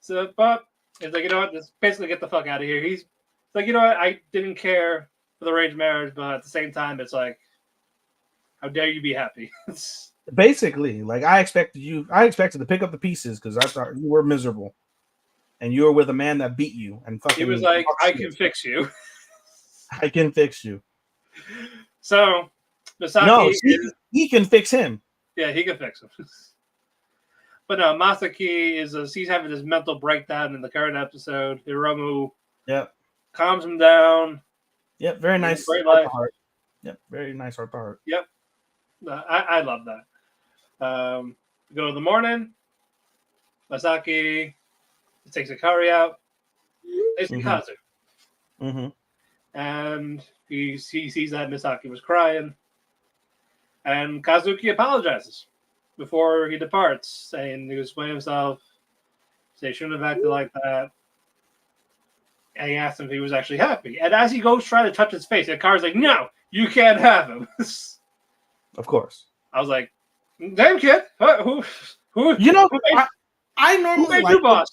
So, but it's like, you know what? Just basically get the fuck out of here. He's like, you know what? I didn't care for the arranged marriage, but at the same time, it's like, how dare you be happy? Basically, like I expected to pick up the pieces because I thought you were miserable, and you were with a man that beat you and fucking. He was like, I can fix you. I can fix you. So, Misaki. No, he can fix him. Yeah, he can fix him. But no, Masaki he's having this mental breakdown in the current episode. Hiromu calms him down. Yep, very nice. Heart to heart. Yep, very nice heart to heart. Yep. I love that. Go to the morning. Masaki takes Hikari out. They see Kazu. Mm-hmm. And he sees that Misaki was crying. And Kazuki apologizes before he departs, saying he was explaining himself, say he shouldn't have acted like that. And he asked him if he was actually happy. And as he goes trying to touch his face, Hikari's like, no, you can't have him. Of course. I was like, damn kid. Who you know, I who normally made like you boss?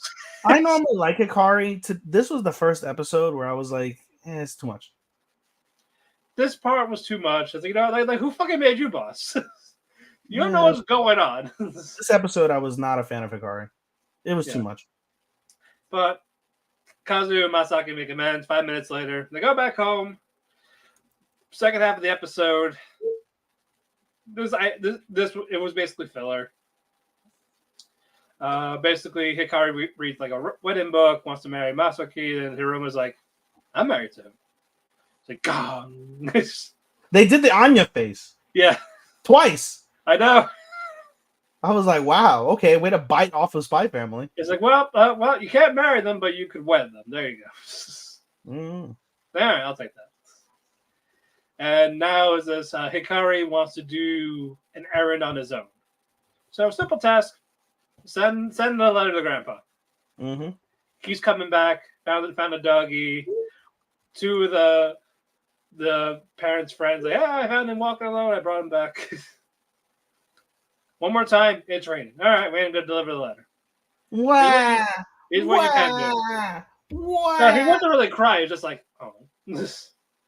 I normally like Hikari. This was the first episode where I was like, it's too much. This part was too much. I was like, like who fucking made you boss? You don't know what's going on. This episode, I was not a fan of Hikari. It was too much. But Kazu and Masaki make amends. 5 minutes later, they go back home. Second half of the episode, it was basically filler. Basically, Hikari reads like a wedding book, wants to marry Masaki, and Hiromu's like, I'm married to him. It's like, God. They did the Anya face. Yeah. Twice. I know. I was like, wow, okay, way to bite off of Spy Family. It's like, well, you can't marry them, but you could wed them. There you go. All right, I'll take that. And now is this Hikari wants to do an errand on his own. So simple task: send a letter to Grandpa. Mm-hmm. He's coming back. Found a doggy. Two of the parents' friends like, I found him walking alone. I brought him back. One more time, it's raining. All right, we're gonna deliver the letter. Wow. Here's what you can do. Wow. No, he wasn't really crying. He was just like, oh.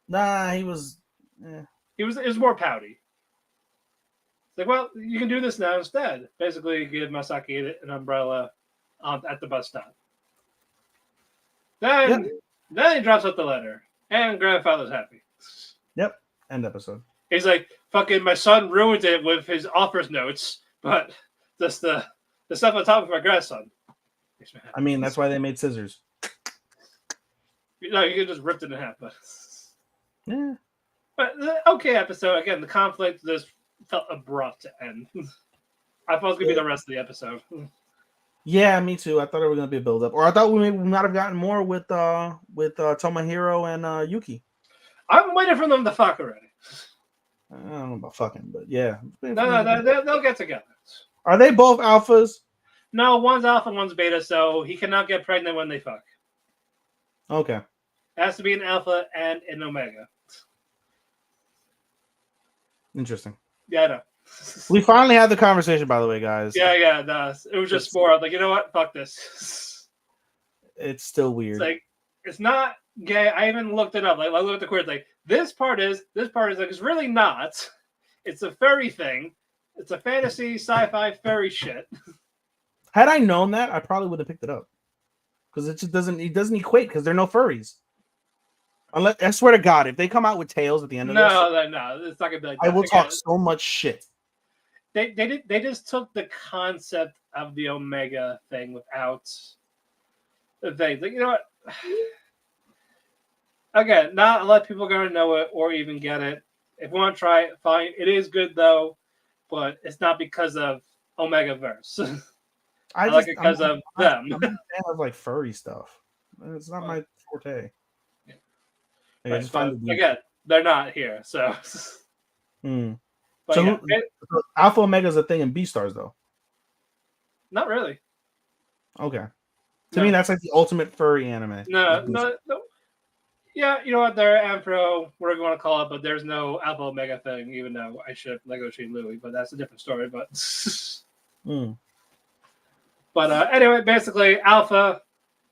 Nah, he was. It was more pouty. It's like, well, you can do this now instead. Basically, give Masaki an umbrella at the bus stop. Then he drops out the letter, and grandfather's happy. Yep. End episode. He's like, fucking, my son ruined it with his offer's notes, but just the stuff on top of my grandson. I mean, that's why they made scissors. No, you could just rip it in half, but yeah. But okay episode. Again, the conflict just felt abrupt to end. I thought it was gonna be the rest of the episode. Yeah, me too. I thought it was gonna be a build up, or I thought we might have gotten more with Tomohiro and Yuki. I'm waiting for them to fuck already. I don't know about fucking, but yeah. No, they'll get together. Are they both alphas? No, one's alpha, one's beta, so he cannot get pregnant when they fuck. Okay. It has to be an alpha and an omega. Interesting. Yeah, I know. We finally had the conversation, by the way, guys. Yeah, no, it was just more like, you know what? Fuck this. It's still weird. It's like, it's not gay. I even looked it up. Like, I looked at the queries. Like, this part is like, it's really not. It's a furry thing. It's a fantasy, sci-fi, furry shit. Had I known that, I probably would have picked it up. Because it just doesn't equate because there are no furries. Unless, I swear to God, if they come out with tails at the end of this, no, it's not gonna be like that. I will talk so much shit. They just took the concept of the Omega thing without the thing. Like, you know what? Again, not a lot of people are gonna know it or even get it. If you want to try it, fine. It is good though, but it's not because of Omega Verse. I like it because of them. I'm not a fan of like furry stuff. It's not my forte. Yeah. Like, I just find it again, they're not here, so. Mm. But So, yeah, so Alpha Omega is a thing in Beastars, though. not really. Okay. To me, that's like the ultimate furry anime. No. Yeah, you know what? They're Ampro, whatever you want to call it, but there's no Alpha Omega thing, even though I ship Lego Tree Louie, but that's a different story. But but anyway, basically, Alpha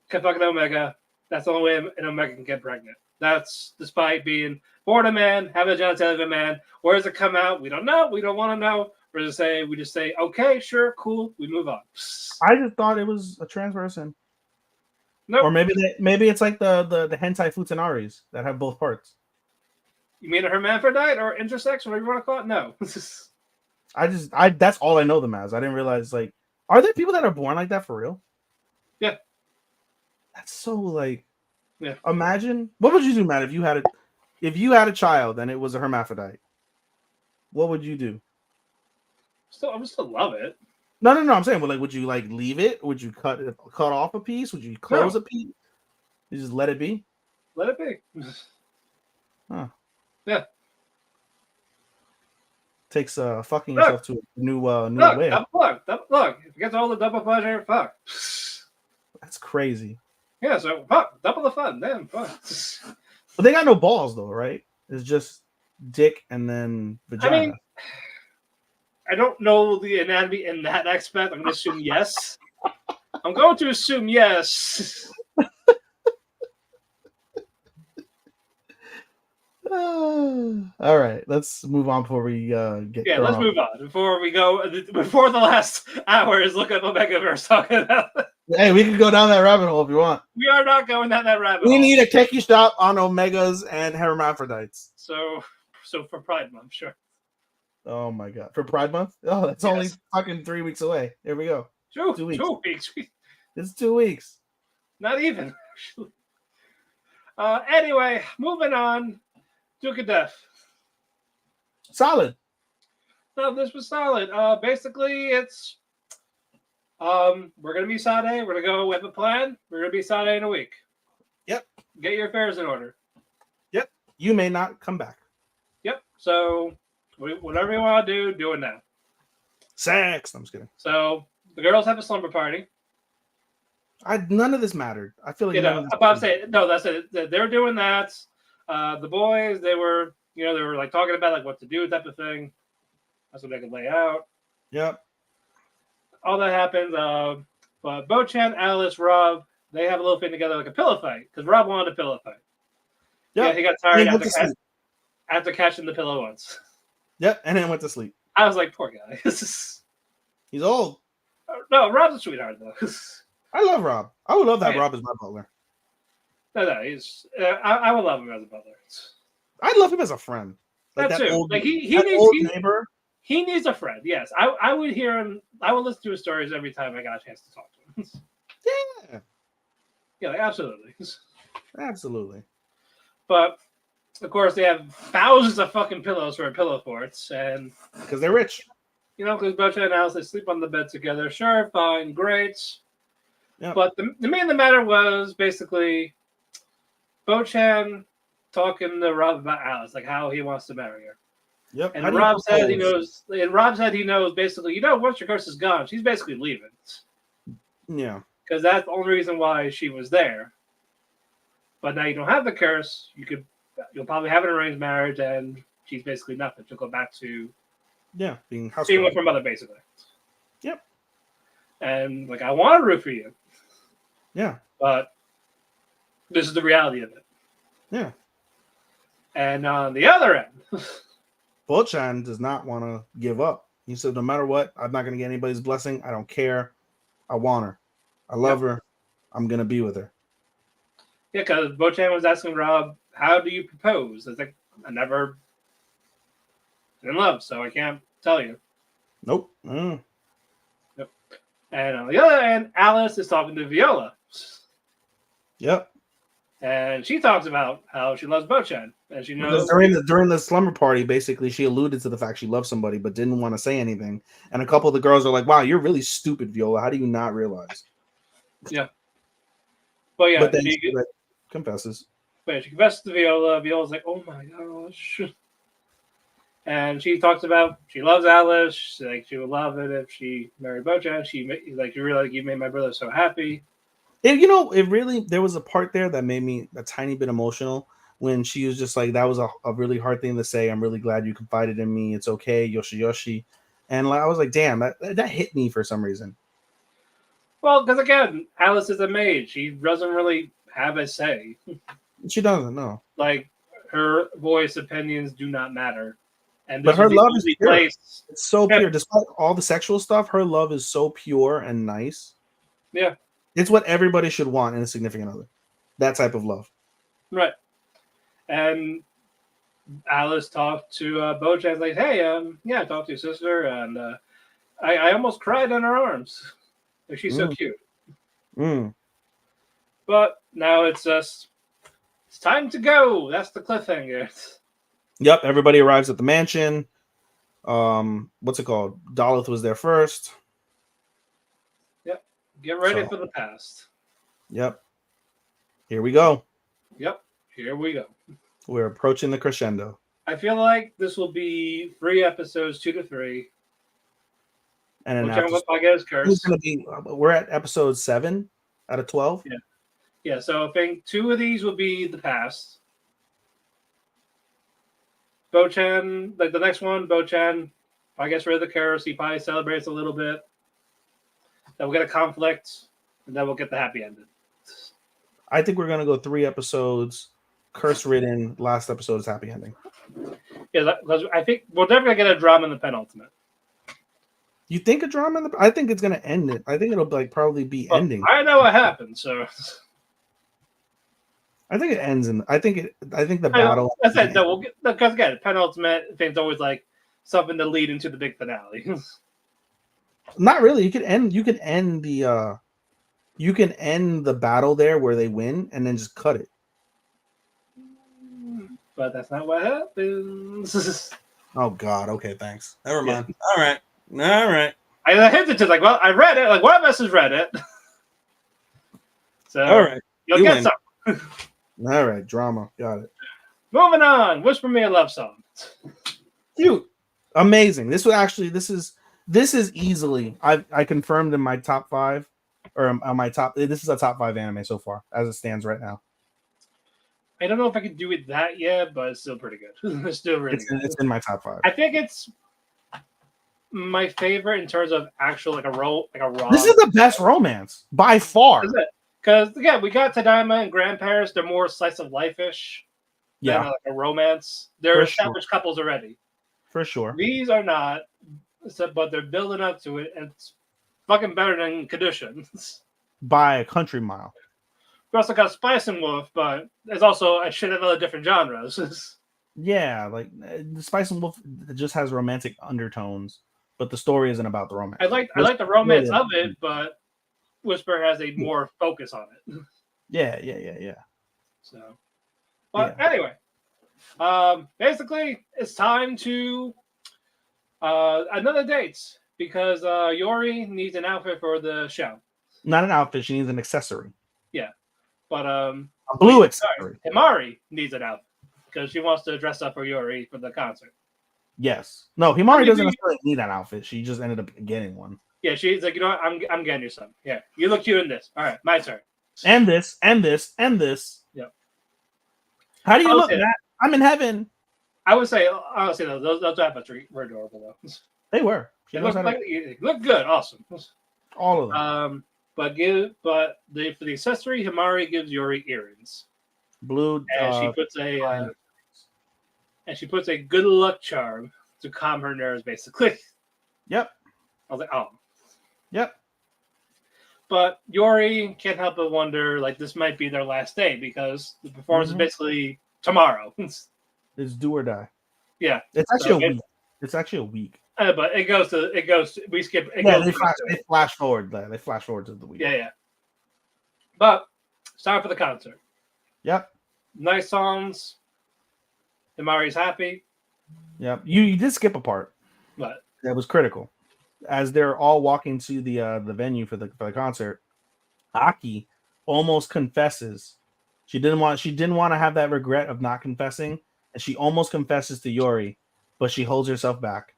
can fuck an Omega. That's the only way an Omega can get pregnant. That's despite being born a man, having a genitalia of a man. Where does it come out? We don't know. We don't want to know. We just say, okay, sure, cool. We move on. I just thought it was a trans person. Nope. Or maybe it's like the hentai futanaris that have both parts. You mean a hermaphrodite or intersex, whatever you want to call it? No. That's all I know them as. I didn't realize, like, are there people that are born like that for real? Yeah. That's so like. Yeah. Imagine, what would you do, Matt, if you had a child and it was a hermaphrodite? What would you do? I would still love it. No. I'm saying, well, like, would you like leave it? Would you cut off a piece? Would you close a piece? You just let it be. Let it be. Huh. Yeah. Takes fucking yourself to a new way. Look, if it gets all the double pleasure, fuck. That's crazy. Yeah, so fuck, double the fun, damn, fuck. But they got no balls though, right? It's just dick and then vagina. I mean, I don't know the anatomy in that aspect. I'm going to assume yes. I'm going to assume yes. All right, let's move on before we get. Yeah, let's move on before the last hour is look at Omegaverse talking about. Hey, we can go down that rabbit hole if you want. We are not going down that rabbit hole. We need a techie stop on omegas and hermaphrodites. So for Pride Month, sure. Oh my god, for Pride Month? Oh, that's only fucking 3 weeks away. Here we go. 2 weeks. 2 weeks. It's 2 weeks. Not even. Anyway, moving on. Duke of Death. Solid. No, this was solid. Basically, it's we're gonna be Sade. We're gonna go with a plan. We're gonna be Sade in a week. Yep. Get your affairs in order. Yep. You may not come back. Yep. So whatever you want to do it now. Sex. I'm just kidding. So the girls have a slumber party. None of this mattered. I feel like that's it. They're doing that. The boys, they were like talking about like what to do type of thing. That's what they could lay out. Yep. All that happens. But Bo-chan, Alice, Rob, they have a little thing together, like a pillow fight, because Rob wanted a pillow fight. Yep. Yeah, he got tired after catching the pillow once. Yep, and then went to sleep. I was like, poor guy. He's old. No, Rob's a sweetheart though. I love Rob. I would love that Rob as my butler. No, he's. I would love him as a butler. I'd love him as a friend. Like that too. Old, like he needs neighbor. He needs a friend. Yes, I would hear him. I would listen to his stories every time I got a chance to talk to him. Yeah. Yeah, like, absolutely. Absolutely. But of course, they have thousands of fucking pillows for pillow forts, and because they're rich. You know, because Bo-chan and Alice, they sleep on the bed together. Sure, fine, great. Yep. But the main matter was basically Bo-chan talking to Rob about Alice, like how he wants to marry her. Yep. And Rob said he knows. And Rob said he knows basically. Once your curse is gone, she's basically leaving. Yeah. Because that's the only reason why she was there. But now you don't have the curse. You'll probably have an arranged marriage, and she's basically nothing. She'll go back to being with her mother, basically. Yep. And like I want to root for you. Yeah. But this is the reality of it. Yeah. And on the other end, Bo-chan does not want to give up. He said, no matter what, I'm not going to get anybody's blessing. I don't care. I want her. I love her. I'm going to be with her. Yeah, because Bo-chan was asking Rob, how do you propose? It's like, I never been in love, so I can't tell you. Nope. Yep. And on the other end, Alice is talking to Viola. Yep. And she talks about how she loves Bo-chan. as you Because know. during the slumber party, basically, she alluded to the fact she loved somebody but didn't want to say anything. And a couple of the girls are like, "Wow, you're really stupid, Viola. How do you not realize?" Yeah. But yeah, But then she confesses. But she confesses to Viola. Viola's like, "Oh my gosh," and she talks about she loves Alice. She's like she would love it if she married Bojan. You realize you made my brother so happy. It really there was a part there that made me a tiny bit emotional when she was just like, that was a really hard thing to say. I'm really glad you confided in me. It's okay, Yoshi Yoshi. And I was like, damn, that hit me for some reason. Well, because again, Alice is a maid. She doesn't really have a say. She doesn't know. Like her voice, opinions do not matter. And But her love is pure. place. It's so pure. Despite all the sexual stuff, her love is so pure and nice. Yeah. It's what everybody should want in a significant other. That type of love. Right. And Alice talked to Bojack, like, hey, I talked to your sister, and I almost cried in her arms. Like, she's so cute. But now it's time to go. That's the cliffhanger. Yep, everybody arrives at the mansion. What's it called? Daleth was there first. Yep. Get ready for the past. Yep. Here we go. Yep. Here we go. We're approaching the crescendo. I feel like this will be 3 episodes, 2 to 3. And which I guess curse. We're at episode 7 out of 12. Yeah. Yeah, so I think 2 of these will be the past. Bochan, like the next one, Bochan, I guess rid of the curse. He probably celebrates a little bit. Then we'll get a conflict, and then we'll get the happy ending. I think we're gonna go 3 episodes, curse ridden. Last episode is happy ending. Yeah, because I think we'll definitely get a drama in the penultimate. You think a drama in the? I think it's gonna end it. I think it'll probably be ending. I know what happened, so I think it ends in. I think the battle. I said no. We'll get because again, penultimate thing's always like something to lead into the big finale. Not really. You can end the. You can end the battle there where they win, and then just cut it. But that's not what happens. Oh God. Okay. Thanks. Never mind. Yeah. All right. I hinted to like, well, I read it. Like, one of us has read it. So, all right, you'll get some. All right, drama. Got it. Moving on. Whisper me a love song. Cute. Amazing. This is easily. I confirmed in my top 5, or on my top. This is a top 5 anime so far as it stands right now. I don't know if I could do it that yet, but it's still pretty good. It's still really good. It's in my top 5. I think it's my favorite in terms of actual like a raw. This is the best romance by far. Is it? Because again, we got Tadaima and Grandparents. They're more slice of life-ish. Yeah, like a romance. They're established couples already. For sure. These are not, but they're building up to it. And it's fucking better than Conditions by a country mile. We also got Spice and Wolf, but there's also a shit of other different genres. Yeah, like the Spice and Wolf just has romantic undertones, but the story isn't about the romance. I like the romance of it, but Whisper has a more focus on it. Yeah. So, but anyway, basically, it's time to another dates because Yori needs an outfit for the show. Not an outfit; she needs an accessory. Yeah, but a blue accessory. Himari needs an outfit because she wants to dress up for Yori for the concert. Yes. No, Himari doesn't necessarily need an outfit. She just ended up getting one. Yeah, she's like, you know what? I'm getting you some. Yeah, you look cute in this. All right, my turn. And this. Yeah. How do you look, Matt? I'm in heaven. I would say those outfits were adorable though. They were. They look good. Awesome. All of them. For the accessory, Himari gives Yori earrings. Blue. And she puts a good luck charm to calm her nerves, basically. Yep. I was like, oh. Yep. But Yori can't help but wonder, like, this might be their last day because the performance is basically tomorrow. It's do or die. Yeah. It's actually a week. It's actually a week. But we skip. They flash forward. They flash forward to the week. Yeah. But it's time for the concert. Yep. Nice songs. Himari's happy. Yep. You did skip a part But that was critical. As they're all walking to the venue for the concert, Aki almost confesses. She didn't want to have that regret of not confessing, and she almost confesses to Yori, but she holds herself back.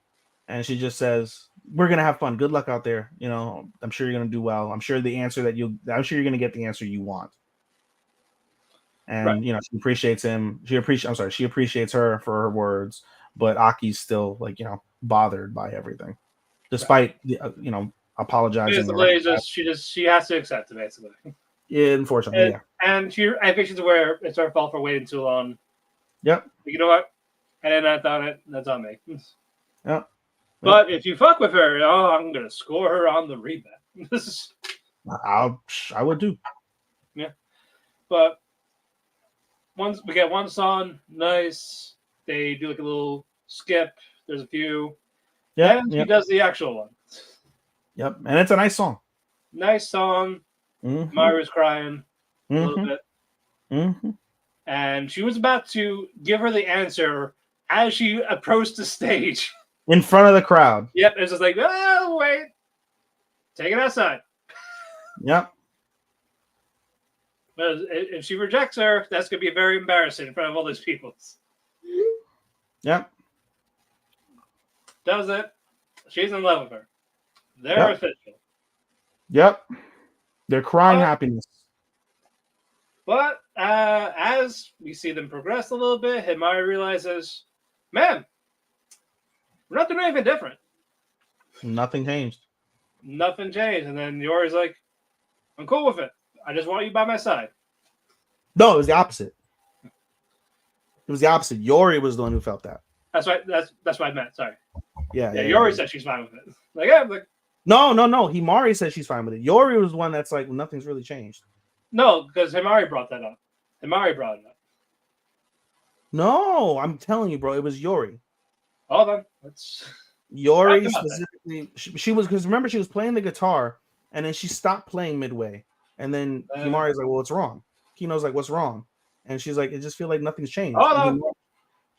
And she just says, "We're gonna have fun. Good luck out there. You know, I'm sure you're gonna do well. I'm sure you're gonna get the answer you want." And right. you know, she appreciates him. She appreciates her for her words, but Aki's still like, you know, bothered by everything, despite the you know, apologizing. She has to accept it basically. Yeah, unfortunately, and I think she's aware it's her fault for waiting too long. Yep. You know what? And then I thought that's on me. Yep. But if you fuck with her, I'm gonna score her on the rebound. I would do. Yeah. But once we get one song, nice. They do like a little skip. There's a few. Yeah. And she does the actual one. Yep. And it's a nice song. Nice song. Mm-hmm. Myra's crying a little bit. Mm-hmm. And she was about to give her the answer as she approached the stage. In front of the crowd. Yep. It's just like, oh, wait. Take it outside. Yep. But if she rejects her, that's going to be very embarrassing in front of all these people. Yep. Does it. She's in love with her. They're official. Yep. They're crying happiness. But as we see them progress a little bit, Himari realizes, man, we're not doing anything different. Nothing changed. Nothing changed. And then Yori's like, I'm cool with it. I just want you by my side. No, it was the opposite. It was the opposite. Yori was the one who felt that. That's right. That's what I meant. Sorry. Yeah. Yori said she's fine with it. Like, yeah, like. No. Himari said she's fine with it. Yori was one that's like, nothing's really changed. No, because Himari brought that up. Himari brought it up. No, I'm telling you, bro. It was Yori. Hold on. Yori specifically. She was, because remember, she was playing the guitar, and then she stopped playing midway. And then Himari's like, well, what's wrong? Kino's like, what's wrong? And she's like, it just feels like nothing's changed. Hold on.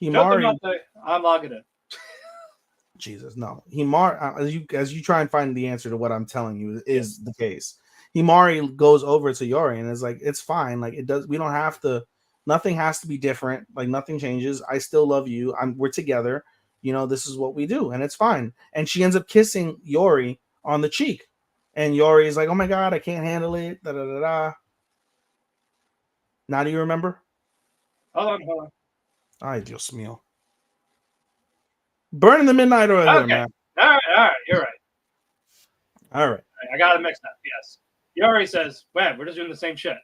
Himari, I'm logging in. Jesus, no. Himari, as you try and find the answer to what I'm telling you is the case. Himari goes over to Yori and is like, it's fine. Like, it does. We don't have to. Nothing has to be different. Like, nothing changes. I still love you. We're together. You know, this is what we do, and it's fine. And she ends up kissing Yori on the cheek, and Yori is like, oh my god, I can't handle it. Da da da da. Now do you remember? Hold on. Ay, Dios mío. Burning the midnight oil here, man. All right. You're right. All right. I got it mixed up. Yes. Yori says, man, we're just doing the same shit.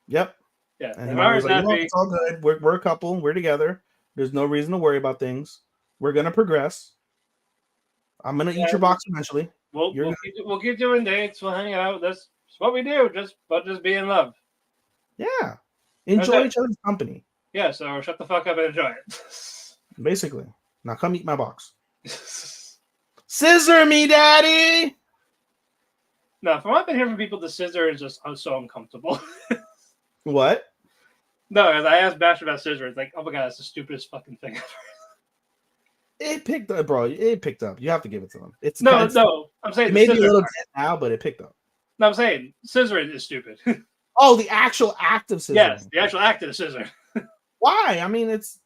Yep. Yeah. And Himari's like, no, it's all good. We're a couple. We're together. There's no reason to worry about things. We're going to progress. I'm going to eat your box eventually. We'll keep doing dates. We'll hang out. That's what we do. Just be in love. Yeah. Enjoy each other's company. Yeah, so shut the fuck up and enjoy it. Basically. Now come eat my box. Scissor me, daddy! No, from what I've been hearing from people, the scissor is just so uncomfortable. What? No, as I asked Bash about scissor, it's like, oh my god, that's the stupidest fucking thing ever. It picked up, bro. It picked up. You have to give it to them. No. I'm saying maybe a little bit now, but it picked up. No, I'm saying scissoring is stupid. Oh, the actual act of scissoring. Yes, the actual act of scissor. Vagina, it's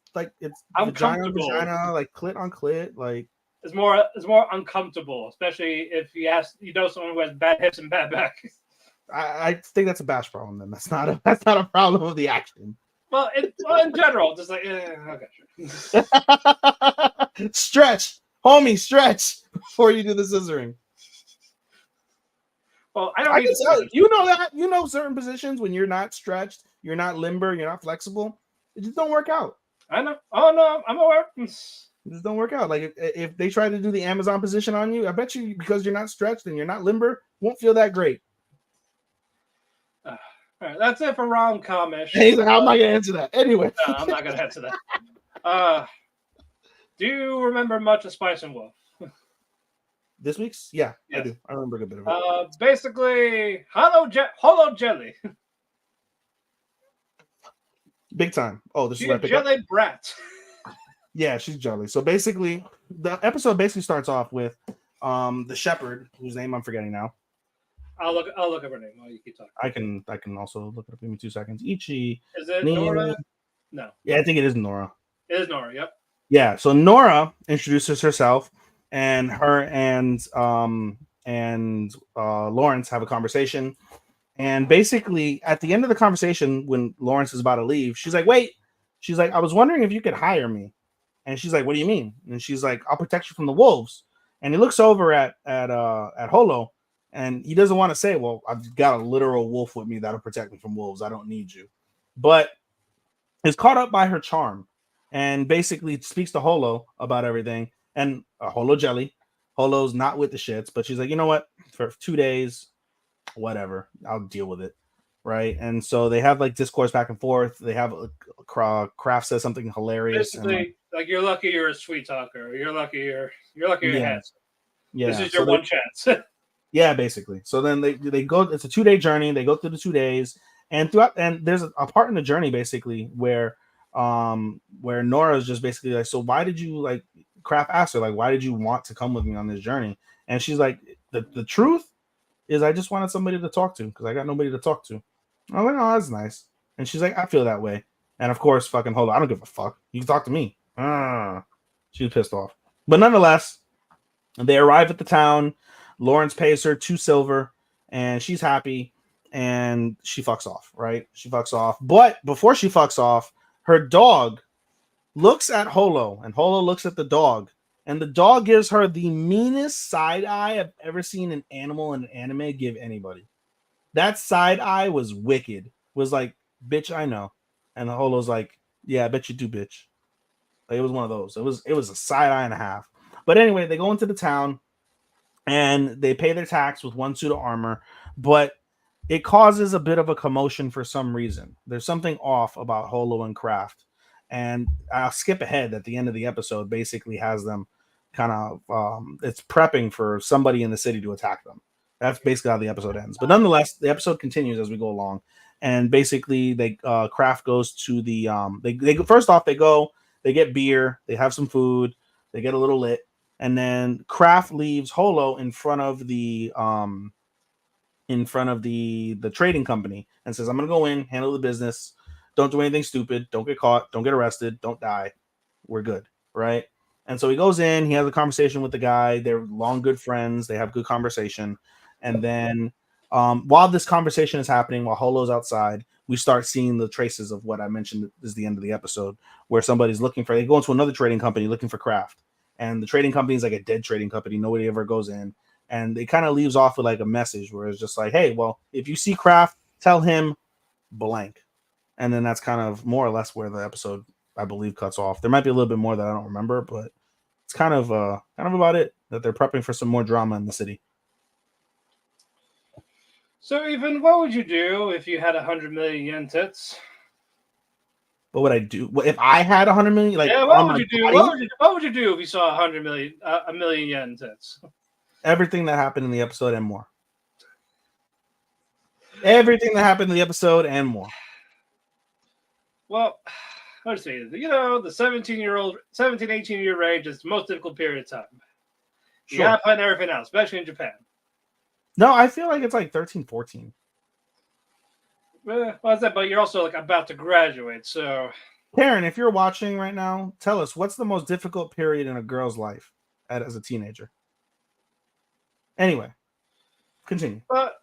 uncomfortable. Vagina, like clit on clit, like it's more uncomfortable, especially if you know someone who has bad hips and bad back. I think that's a Bash problem. Then that's not a problem of the action. Well, in general, just like okay, sure. Stretch, homie, stretch before you do the scissoring. Well, I don't. You know that. You know certain positions when you're not stretched, you're not limber, you're not flexible. It just don't work out. I know. Oh no, I'm aware. It just don't work out. Like if they try to do the Amazon position on you, I bet you because you're not stretched and you're not limber, won't feel that great. All right, that's it for rom-com-ish. He's like, I'm not gonna answer that anyway. No, I'm not gonna answer that. Do you remember much of Spice and Wolf? This week's? Yeah, yes. I do. I remember a good bit of it. Basically, Hollow Jelly. Big time. Oh, this is where I pick Jelly up. Brat. Yeah, she's jelly. So basically, the episode basically starts off with the shepherd, whose name I'm forgetting now. I'll look up her name while you keep talking. I can also look it up. Give me 2 seconds. Ichi. Is it Ni- Nora? No. Yeah, I think it is Nora. It is Nora. Yep. Yeah, so Nora introduces herself, and her and Lawrence have a conversation. And basically, at the end of the conversation, when Lawrence is about to leave, she's like, "Wait," she's like, "I was wondering if you could hire me." And she's like, "What do you mean?" And she's like, "I'll protect you from the wolves." And he looks over at Holo, and he doesn't want to say, "Well, I've got a literal wolf with me that'll protect me from wolves. I don't need you," but is caught up by her charm and basically speaks to Holo about everything. And Holo jelly. Holo's not with the shits, but she's like, "You know what? For 2 days, whatever, I'll deal with it." Right. And so they have like discourse back and forth. They have Kraft says something hilarious. Basically, like you're lucky you're a sweet talker. You're lucky you're handsome. Yeah. This is your one chance. Yeah, basically. So then they go. It's a 2-day journey. They go through the 2 days, and there's a part in the journey basically where Nora's just basically like, "So why did you like?" Kraft asked her like, "Why did you want to come with me on this journey?" And she's like, "The truth is, I just wanted somebody to talk to because I got nobody to talk to." I'm like, "Oh, that's nice." And she's like, "I feel that way." And of course, fucking hold on, I don't give a fuck. You can talk to me. She's pissed off, but nonetheless, they arrive at the town. Lawrence pays her 2 silver, and she's happy, and she fucks off. Right? She fucks off, but before she fucks off, her dog looks at Holo, and Holo looks at the dog, and the dog gives her the meanest side eye I've ever seen an animal in an anime give anybody. That side eye was wicked. Was like, "Bitch, I know," and the Holo's like, "Yeah, I bet you do, bitch." Like, it was one of those. It was a side eye and a half. But anyway, they go into the town and they pay their tax with 1 suit of armor, but it causes a bit of a commotion for some reason. There's something off about Holo and Kraft. And I'll skip ahead at the end of the episode, basically has them kind of, it's prepping for somebody in the city to attack them. That's basically how the episode ends. But nonetheless, the episode continues as we go along. And basically, Kraft goes to the, they first off, they get beer, they have some food, they get a little lit. And then Kraft leaves Holo in front of the trading company and says, "I'm gonna go in, handle the business. Don't do anything stupid. Don't get caught. Don't get arrested. Don't die. We're good." Right? And so he goes in. He has a conversation with the guy. They're long good friends. They have good conversation. And then while this conversation is happening, while Holo's outside, we start seeing the traces of what I mentioned is the end of the episode, where somebody's looking for. They go into another trading company looking for Kraft. And the trading company is like a dead trading company. Nobody ever goes in. And it kind of leaves off with like a message where it's just like, "Hey, well, if you see Kraft, tell him blank." And then that's kind of more or less where the episode, I believe, cuts off. There might be a little bit more that I don't remember, but it's kind of about it, that they're prepping for some more drama in the city. So, Ethan, what would you do if you had 100 million yen tits? What would I do if I had 100 million? Like, yeah, what would you do? What would you do if you saw 100 million, a million yen tits? Everything that happened in the episode and more. Everything that happened in the episode and more. Well, let's see. You know, the 17, 18-year range is the most difficult period of time. You Sure. gotta plan everything out, especially in Japan. No, I feel like it's like 13, 14. Well, that's that, but you're also like about to graduate, so. Karen, if you're watching right now, tell us, what's the most difficult period in a girl's life as a teenager? Anyway, continue. But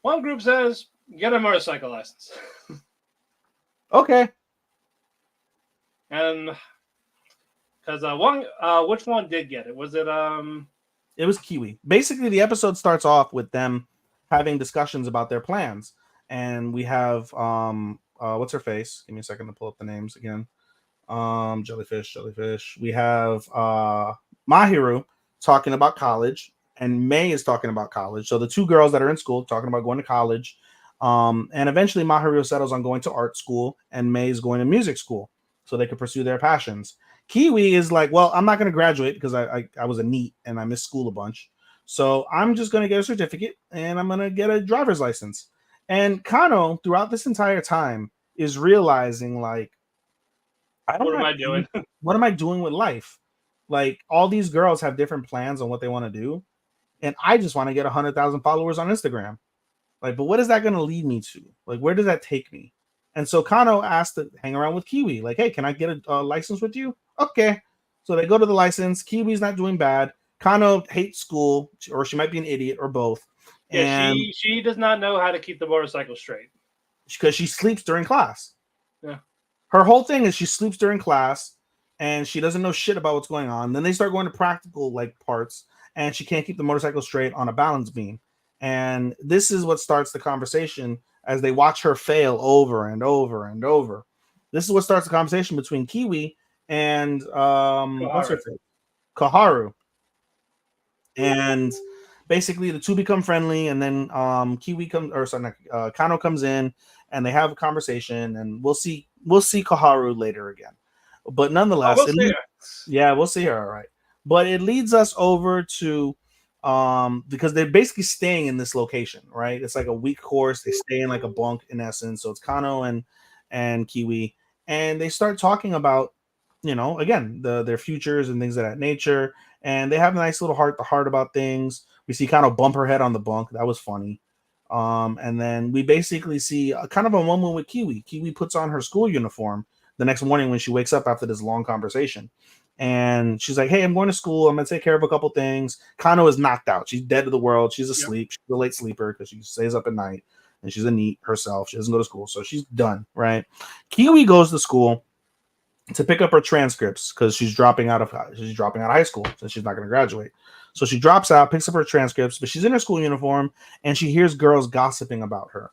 one group says get a motorcycle license. Okay. And because which one did get it? Was it It was Kiwi. Basically, the episode starts off with them having discussions about their plans, and we have what's her face? Give me a second to pull up the names again. Jellyfish. We have Mahiru talking about college, and May is talking about college. So the 2 girls that are in school talking about going to college. And eventually Mahiru settles on going to art school, and May is going to music school so they can pursue their passions. Kiwi is like, "Well, I'm not going to graduate because I was a NEET and I missed school a bunch. So I'm just going to get a certificate and I'm going to get a driver's license." And Kano, throughout this entire time, is realizing like, I don't What am have I doing? what am I doing with life? Like all these girls have different plans on what they want to do, and I just want to get 100,000 followers on Instagram. Like, but what is that going to lead me to? Like, where does that take me? And so Kano asked to hang around with Kiwi. Like, hey, can I get a license with you? Okay. So they go to the license. Kiwi's not doing bad. Kano hates school, or she might be an idiot, or both. Yeah, And she does not know how to keep the motorcycle straight. because she sleeps during class. Yeah. Her whole thing is she sleeps during class and she doesn't know shit about what's going on. Then they start going to practical like parts and she can't keep the motorcycle straight on a balance beam. And this is what starts the conversation as they watch her fail over and over and over. This is what starts the conversation between Kiwi and what's her face? Koharu. And basically the two become friendly, and then Kiwi comes, or sorry, Kano comes in, and they have a conversation, and we'll see Koharu later again. But nonetheless, we'll see her. Yeah, we'll see her. All right, but it leads us over to because they're basically staying in this location, right? It's like a week course. They stay in like a bunk in essence. So it's Kano and Kiwi, and they start talking about again their futures and things of that nature. And they have a nice little heart to heart about things. We see kind of bump her head on the bunk. That was funny. And then we basically see a kind of a moment with Kiwi. Kiwi puts on her school uniform the next morning when she wakes up after this long conversation. And she's like, hey, I'm going to school. I'm going to take care of a couple things. Kano is knocked out. She's dead to the world. She's asleep. Yep. She's a late sleeper because she stays up at night. And she's a NEET herself. She doesn't go to school. So she's done, right? Kiwi goes to school to pick up her transcripts because she's dropping out of high school since she's not going to graduate. So she drops out, picks up her transcripts, but she's in her school uniform and she hears girls gossiping about her,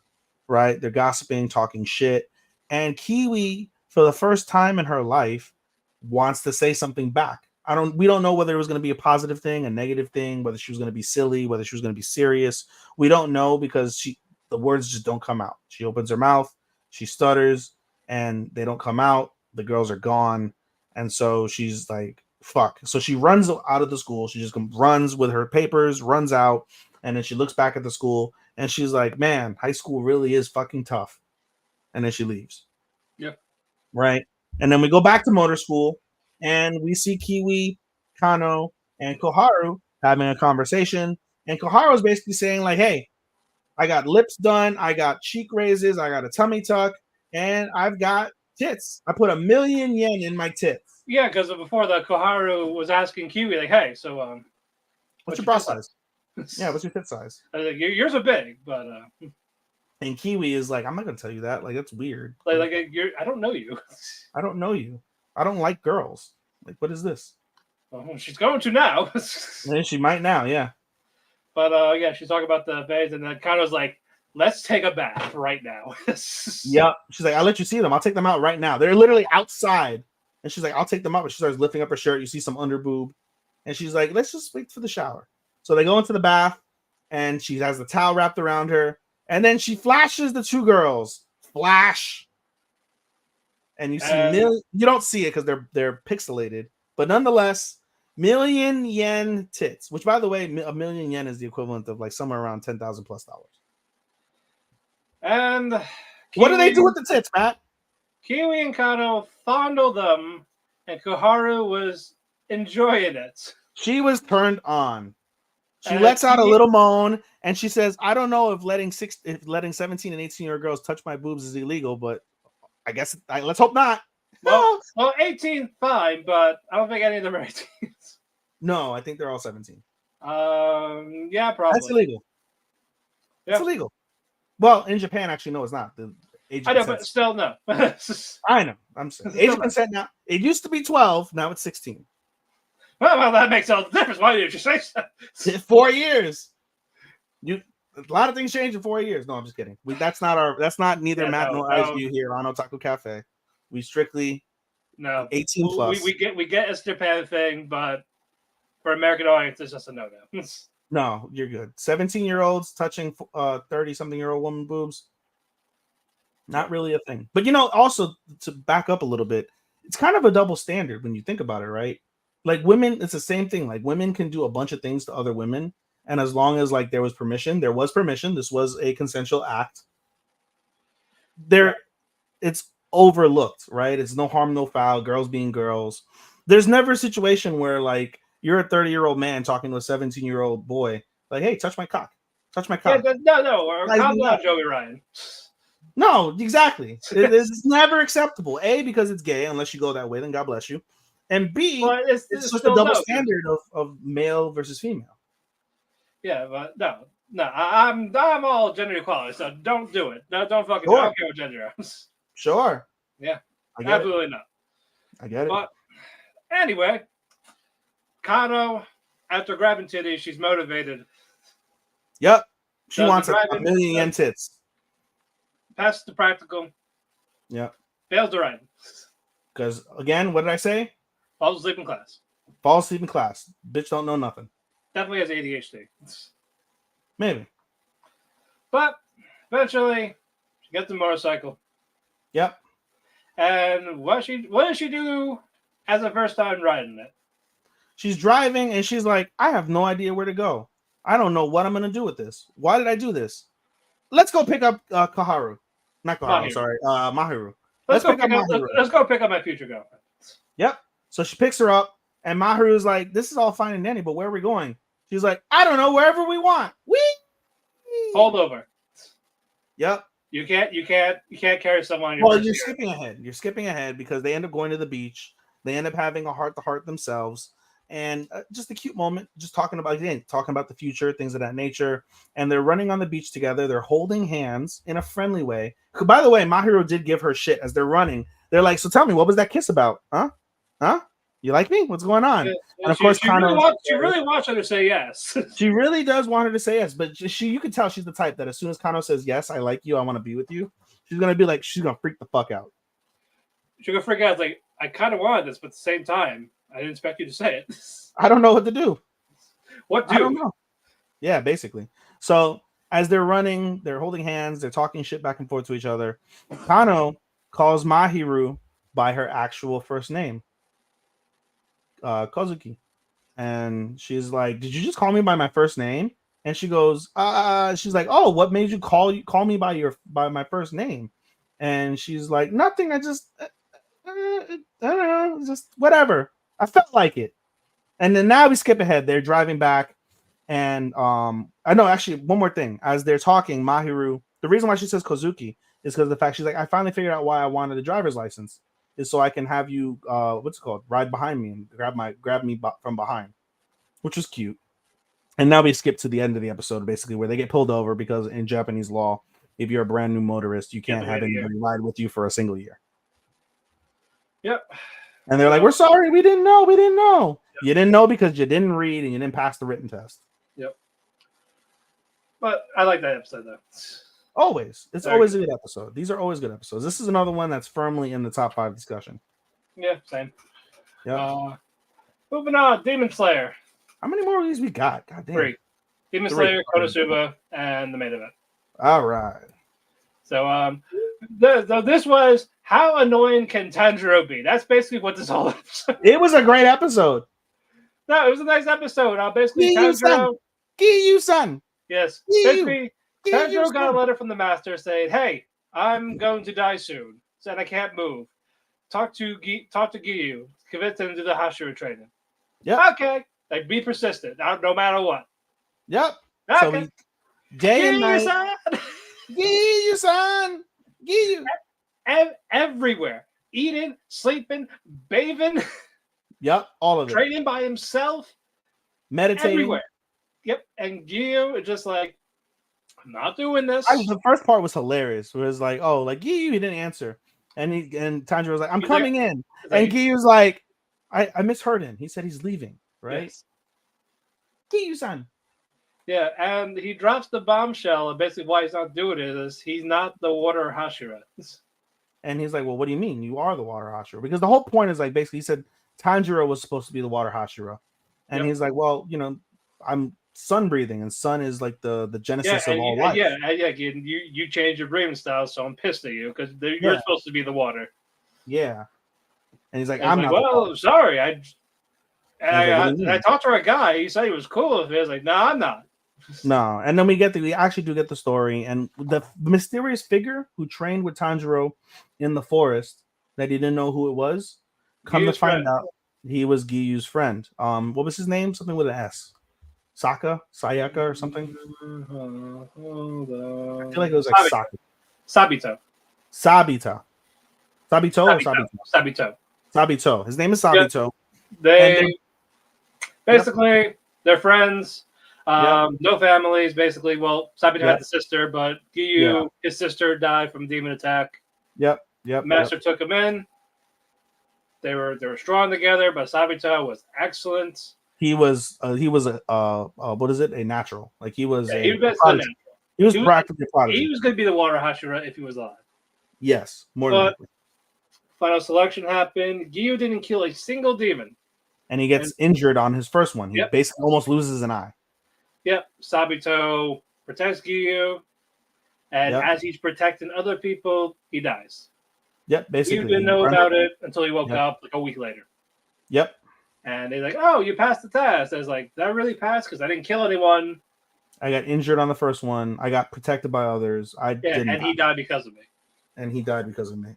right? They're gossiping, talking shit. And Kiwi, for the first time in her life, wants to say something back. We don't know whether it was going to be a positive thing, a negative thing, whether she was going to be silly, whether she was going to be serious. We don't know because the words just don't come out. She opens her mouth, she stutters, and they don't come out. The girls are gone. And so she's like, fuck. So she runs out of the school. She just runs with her papers, runs out. And then she looks back at the school and she's like, man, high school really is fucking tough. And then she leaves. Yep. Right. And then we go back to motor school and we see Kiwi, Kano, and Koharu having a conversation. And Koharu is basically saying like, hey, I got lips done. I got cheek raises. I got a tummy tuck. And I've got tits. I put 1,000,000 yen in my tits. Yeah, because before the Koharu was asking Kiwi, like, hey, so what's your bra size? Yeah, what's your tit size? I was like, yours are big, but and Kiwi is like, I'm not gonna tell you that. Like, that's weird. Like I don't know you. I don't know you. I don't like girls. Like, what is this? Well, she's going to now. And she might now, yeah. But yeah, she's talking about the bays, and then Kano's like, let's take a bath right now. Yep. She's like, I'll let you see them. I'll take them out right now. They're literally outside. And she's like, I'll take them out. But she starts lifting up her shirt. You see some under boob. And she's like, let's just wait for the shower. So they go into the bath and she has the towel wrapped around her. And then she flashes the two girls. Flash. And you see you don't see it because they're pixelated. But nonetheless, 1,000,000 yen tits. Which by the way, 1,000,000 yen is the equivalent of like somewhere around $10,000 plus. And what do they do with the tits, Matt? Kiwi and Kano fondled them, and Koharu was enjoying it. She was turned on. She lets out a little moan, and she says, I don't know if letting 17 and 18-year-old girls touch my boobs is illegal, but I guess let's hope not. Well, 18, fine, but I don't think any of them are 18. No, I think they're all 17. Yeah, probably. That's illegal. Yep. It's illegal. Well, in Japan, actually, no, it's not. The age I know, but still, no. I know. I'm saying age of consent now. It used to be 12. Now it's 16. Well, that makes all the difference. Why did you say so? 4 years. A lot of things change in 4 years. No, I'm just kidding. That's not neither Matt nor I's view here on Otalku Cafe. We strictly 18 plus. We get it's Japan thing, but for American audience, it's just a no-no. No, you're good. 17-year-olds touching 30-something-year-old woman boobs, not really a thing. But also to back up a little bit, it's kind of a double standard when you think about it, right? Like women, it's the same thing. Like women can do a bunch of things to other women, and as long as like there was permission. This was a consensual act. It's overlooked, right? It's no harm, no foul, girls being girls. There's never a situation where like you're a 30-year-old man talking to a 17-year-old boy, like, hey, touch my cock. Touch my Yeah, cock. no, or Guys calm do down, that. Joey Ryan. No, exactly. It's never acceptable. A, because it's gay, unless you go that way, then God bless you. And B, Well, it's it's such a still double no. standard of male versus female. Yeah, but no, I'm all gender equality, so don't do it. No, don't fucking do it. I Sure. don't care what gender I am. Sure. Yeah, I get absolutely not. it. I get it. But anyway, Kano, after grabbing titties, she's motivated. Yep. She Does wants the a driving, million yen tits. passes the practical, Yep. fails the writing, Because again, what did I say? falls asleep in class. Fall asleep in class. Bitch don't know nothing. Definitely has ADHD. Maybe. But eventually, she gets the motorcycle. Yep. And what does she do as a first time riding it? She's driving and she's like, I have no idea where to go. I don't know what I'm gonna do with this. Why did I do this? Let's go pick up Kaharu. Not Kaharu, Mahiru. sorry. Mahiru. Let's go pick up Mahiru. let's go pick up my future girlfriend. Yep. So she picks her up, and Mahiru's like, this is all fine and dandy, but where are we going? She's like, I don't know, wherever we want. Whee! Hold over. Yep. You can't carry someone on your Well, first you're year. skipping ahead. You're skipping ahead because they end up going to the beach. They end up having a heart-to-heart themselves. And just a cute moment, just talking about the future, things of that nature. And they're running on the beach together. They're holding hands in a friendly way. By the way, Mahiru did give her shit as they're running. They're like, so tell me, what was that kiss about? Huh? You like me? What's going on? Yeah, and of course, she really wants her to say yes. She really does want her to say yes, but you can tell she's the type that as soon as Kano says yes, I like you, I want to be with you, she's gonna be like, she's gonna freak the fuck out. She's gonna freak out. It's like, I kind of wanted this, but at the same time, I didn't expect you to say it. I don't know what to do. What do? I don't know. Yeah, basically. So as they're running, they're holding hands, they're talking shit back and forth to each other. Kano calls Mahiru by her actual first name, Kozuki. And she's like, did you just call me by my first name? And she goes, she's like, oh, what made you call me by my first name? And she's like, nothing. I just, I don't know, just whatever. I felt like it. And then now we skip ahead. They're driving back. And I know, actually, one more thing. As they're talking, Mahiru, the reason why she says Kozuki is because of the fact she's like, I finally figured out why I wanted a driver's license. Is so I can have you what's it called, ride behind me and grab me from behind, which was cute. And now we skip to the end of the episode, basically, where they get pulled over because in Japanese law, if you're a brand new motorist, you can't have anybody ride with you for a single year. Yep. And they're like, we're sorry, we didn't know. Yep. You didn't know because you didn't read and you didn't pass the written test. Yep. But I like that episode though. Always. It's always a good episode. These are always good episodes. This is another one that's firmly in the top 5 discussion. Yeah, same. Yeah. Moving on, Demon Slayer. How many more of these we got? God damn. 3. Demon Slayer, Konosuba, and the main event. All right. So this was how annoying can Tanjiro be? That's basically what this whole episode. It was a great episode. No, it was a nice episode. Basically, Tanjiro. Giyu-san. Yes. Giyu. Basically, Tanjiro got a letter from the master saying, "Hey, I'm going to die soon, and I can't move. Talk to Giyu. Convince him to do the Hashira training." Yeah. Okay. Like, be persistent, no matter what. Yep. Okay. So we day and night. Giyu-san. Giyu. Everywhere. Eating, sleeping, bathing. Yep. All of it. Training by himself. Meditating. Everywhere. Yep. And Giyu is just like, I'm not doing this. The first part was hilarious. It was like, oh, like Giyu, he didn't answer. And Tanjiro was like, I'm coming in. And Giyu's like, I misheard him. He said he's leaving, right? Yes. Giyu-san. Yeah, and he drops the bombshell, and basically why he's not doing it is he's not the water Hashira. And he's like, well, what do you mean? You are the water Hashira. Because the whole point is like, basically, he said Tanjiro was supposed to be the water Hashira. And he's like, well, I'm sun breathing, and sun is like the genesis of all life. Yeah, you changed your breathing style, so I'm pissed at you because you're supposed to be the water. Yeah. And he's like, I'm not. Well, sorry. I talked to a guy. He said he was cool with it. I was like, no, I'm not. No, and then we actually do get the story, and the mysterious figure who trained with Tanjiro in the forest that he didn't know who it was. Come to Gyu's find friend. out, he was Giyu's friend. What was his name? Something with an S. Sayaka, or something. Hold I on. feel like it was like Saka. Sabito. Sabito or Sabito? Sabito. Sabito. His name is Yep. Sabito. They basically they're friends. Yep. No families, basically. Well, Sabito Yep. had the sister, but Giyu, his sister died from demon attack. Yep. Master took him in. They were strong together, but Sabito was excellent. He was what is it? A natural. Like he was He was basically natural. He was practically a prodigy. He was going to be the Water Hashira if he was alive. Yes, more than likely. Final selection happened. Giyu didn't kill a single demon. And he gets injured on his first one. He basically almost loses an eye. Yep. Sabito protects Giyu. And as he's protecting other people, he dies. Yep, basically. You didn't know about it until he woke up like a week later. Yep. And they're like, oh, you passed the test. I was like, did I really pass? Because I didn't kill anyone. I got injured on the first one. I got protected by others. He died because of me. And he died because of me.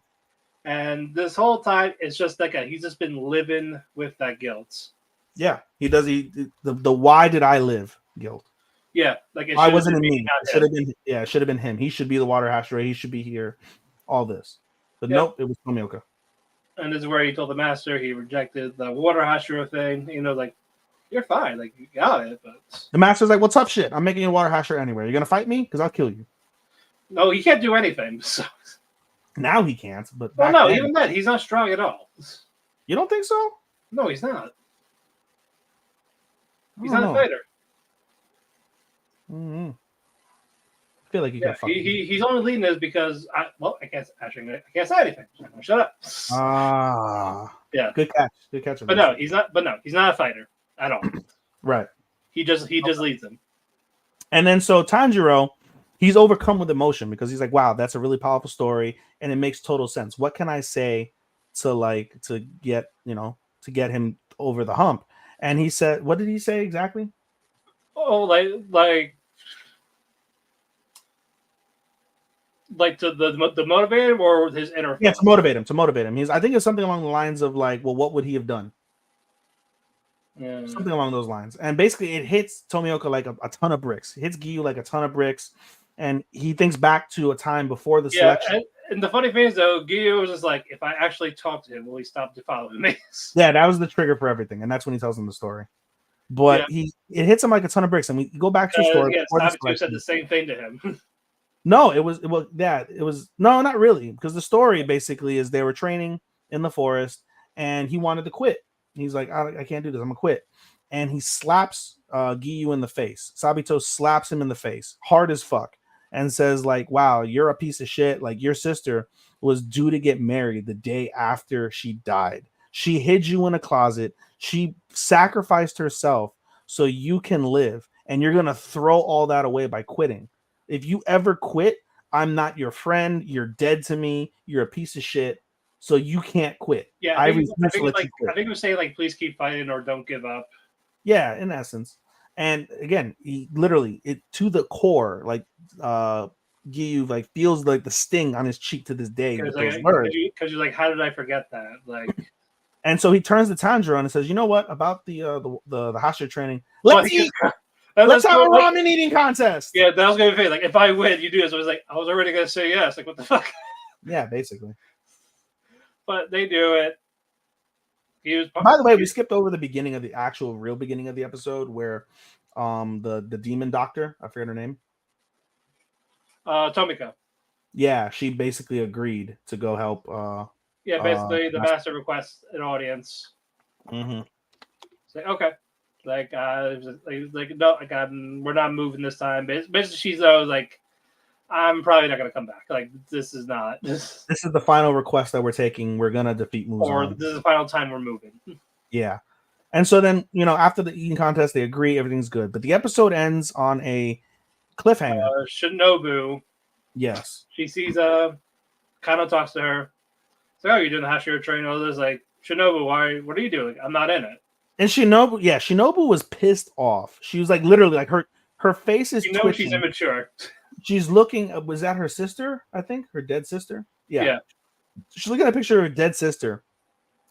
And this whole time, it's just like he's just been living with that guilt. Yeah, he does. The why did I live guilt? Yeah, like I wasn't in me. It should have been. Yeah, it should have been him. He should be the Water Hashira. He should be here. All this, but nope, it was Tomioka. And this is where he told the master he rejected the Water Hashira thing. You know, like you're fine, like you got it. But the master's like, "Well, tough shit. I'm making you a Water Hashira anyway. You're gonna fight me because I'll kill you." No, he can't do anything. So. Now he can't. But even then, he's not strong at all. You don't think so? No, he's not. He's not a fighter. Mm-hmm. I feel like he's only leading this because I can't say anything. Shut up. Yeah. Good catch. But no, he's not a fighter at all. Right. He just leads them. And then so Tanjiro, he's overcome with emotion because he's like, wow, that's a really powerful story and it makes total sense. What can I say to get him over the hump? And he said, what did he say exactly? Oh, like to motivate him or his inner. Yeah, to motivate him. I think it's something along the lines of like, well, what would he have done? Yeah. Something along those lines. And basically it hits Tomioka like a ton of bricks. It hits Giyu like a ton of bricks. And he thinks back to a time before the selection. And the funny thing is though, Giyu was just like, if I actually talk to him, will he stop following me? Yeah, that was the trigger for everything. And that's when he tells him the story. But it hits him like a ton of bricks. And we go back to the story. Sabito said the same thing to him. No, it was no, not really, because the story basically is they were training in the forest and he wanted to quit. He's like, I can't do this, I'm gonna quit. And he slaps Giyu in the face. Sabito slaps him in the face, hard as fuck, and says, like, wow, you're a piece of shit. Like, your sister was due to get married the day after she died. She hid you in a closet. She sacrificed herself so you can live, and you're gonna throw all that away by quitting. If you ever quit, I'm not your friend. You're dead to me. You're a piece of shit. So you can't quit. Yeah, I think he was saying like, please keep fighting or don't give up. Yeah, in essence. And again, he literally to the core, like Giyu like feels like the sting on his cheek to this day with those words. Because you're like, how did I forget that? Like, and so he turns to Tanjiro and says, you know what about the Hashira training? Let's have a ramen eating contest. Yeah, that was gonna be like, if I win, you do this. I was like, I was already gonna say yes. Like, what the fuck? Yeah, basically. But they do it. By the way, we skipped over the beginning of the actual real beginning of the episode where the demon doctor, I forget her name. Tomika. Yeah, she basically agreed to go help. Yeah, basically the master requests an audience. Mm-hmm. Say, okay. Like, no, we're not moving this time. Basically, she's like, I'm probably not gonna come back. Like, this is not. This is the final request that we're taking. We're gonna defeat Muzan. Or this is the final time we're moving. Yeah, and so then after the eating contest, they agree everything's good. But the episode ends on a cliffhanger. Shinobu. Yes. She sees Kano talks to her. So, oh, you're doing the Hashira training. All this, like, Shinobu, what are you doing? I'm not in it. And Shinobu was pissed off. She was like, literally, like her Her face is You know twitching. she's immature. She's looking. Was that her sister? I think her dead sister. Yeah. She's looking at a picture of her dead sister,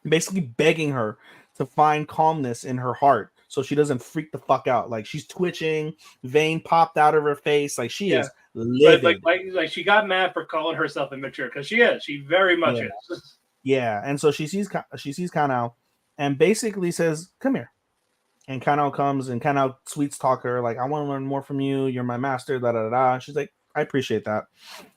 basically begging her to find calmness in her heart so she doesn't freak the fuck out. Like she's twitching, vein popped out of her face. Like she is livid. Like she got mad for calling herself immature because she is. She very much is. Yeah, and so she sees Kanao, and basically says, "Come here." And Kanao comes, and Kanao sweets talk her like, "I want to learn more from you. You're my master." Da da da. She's like, "I appreciate that."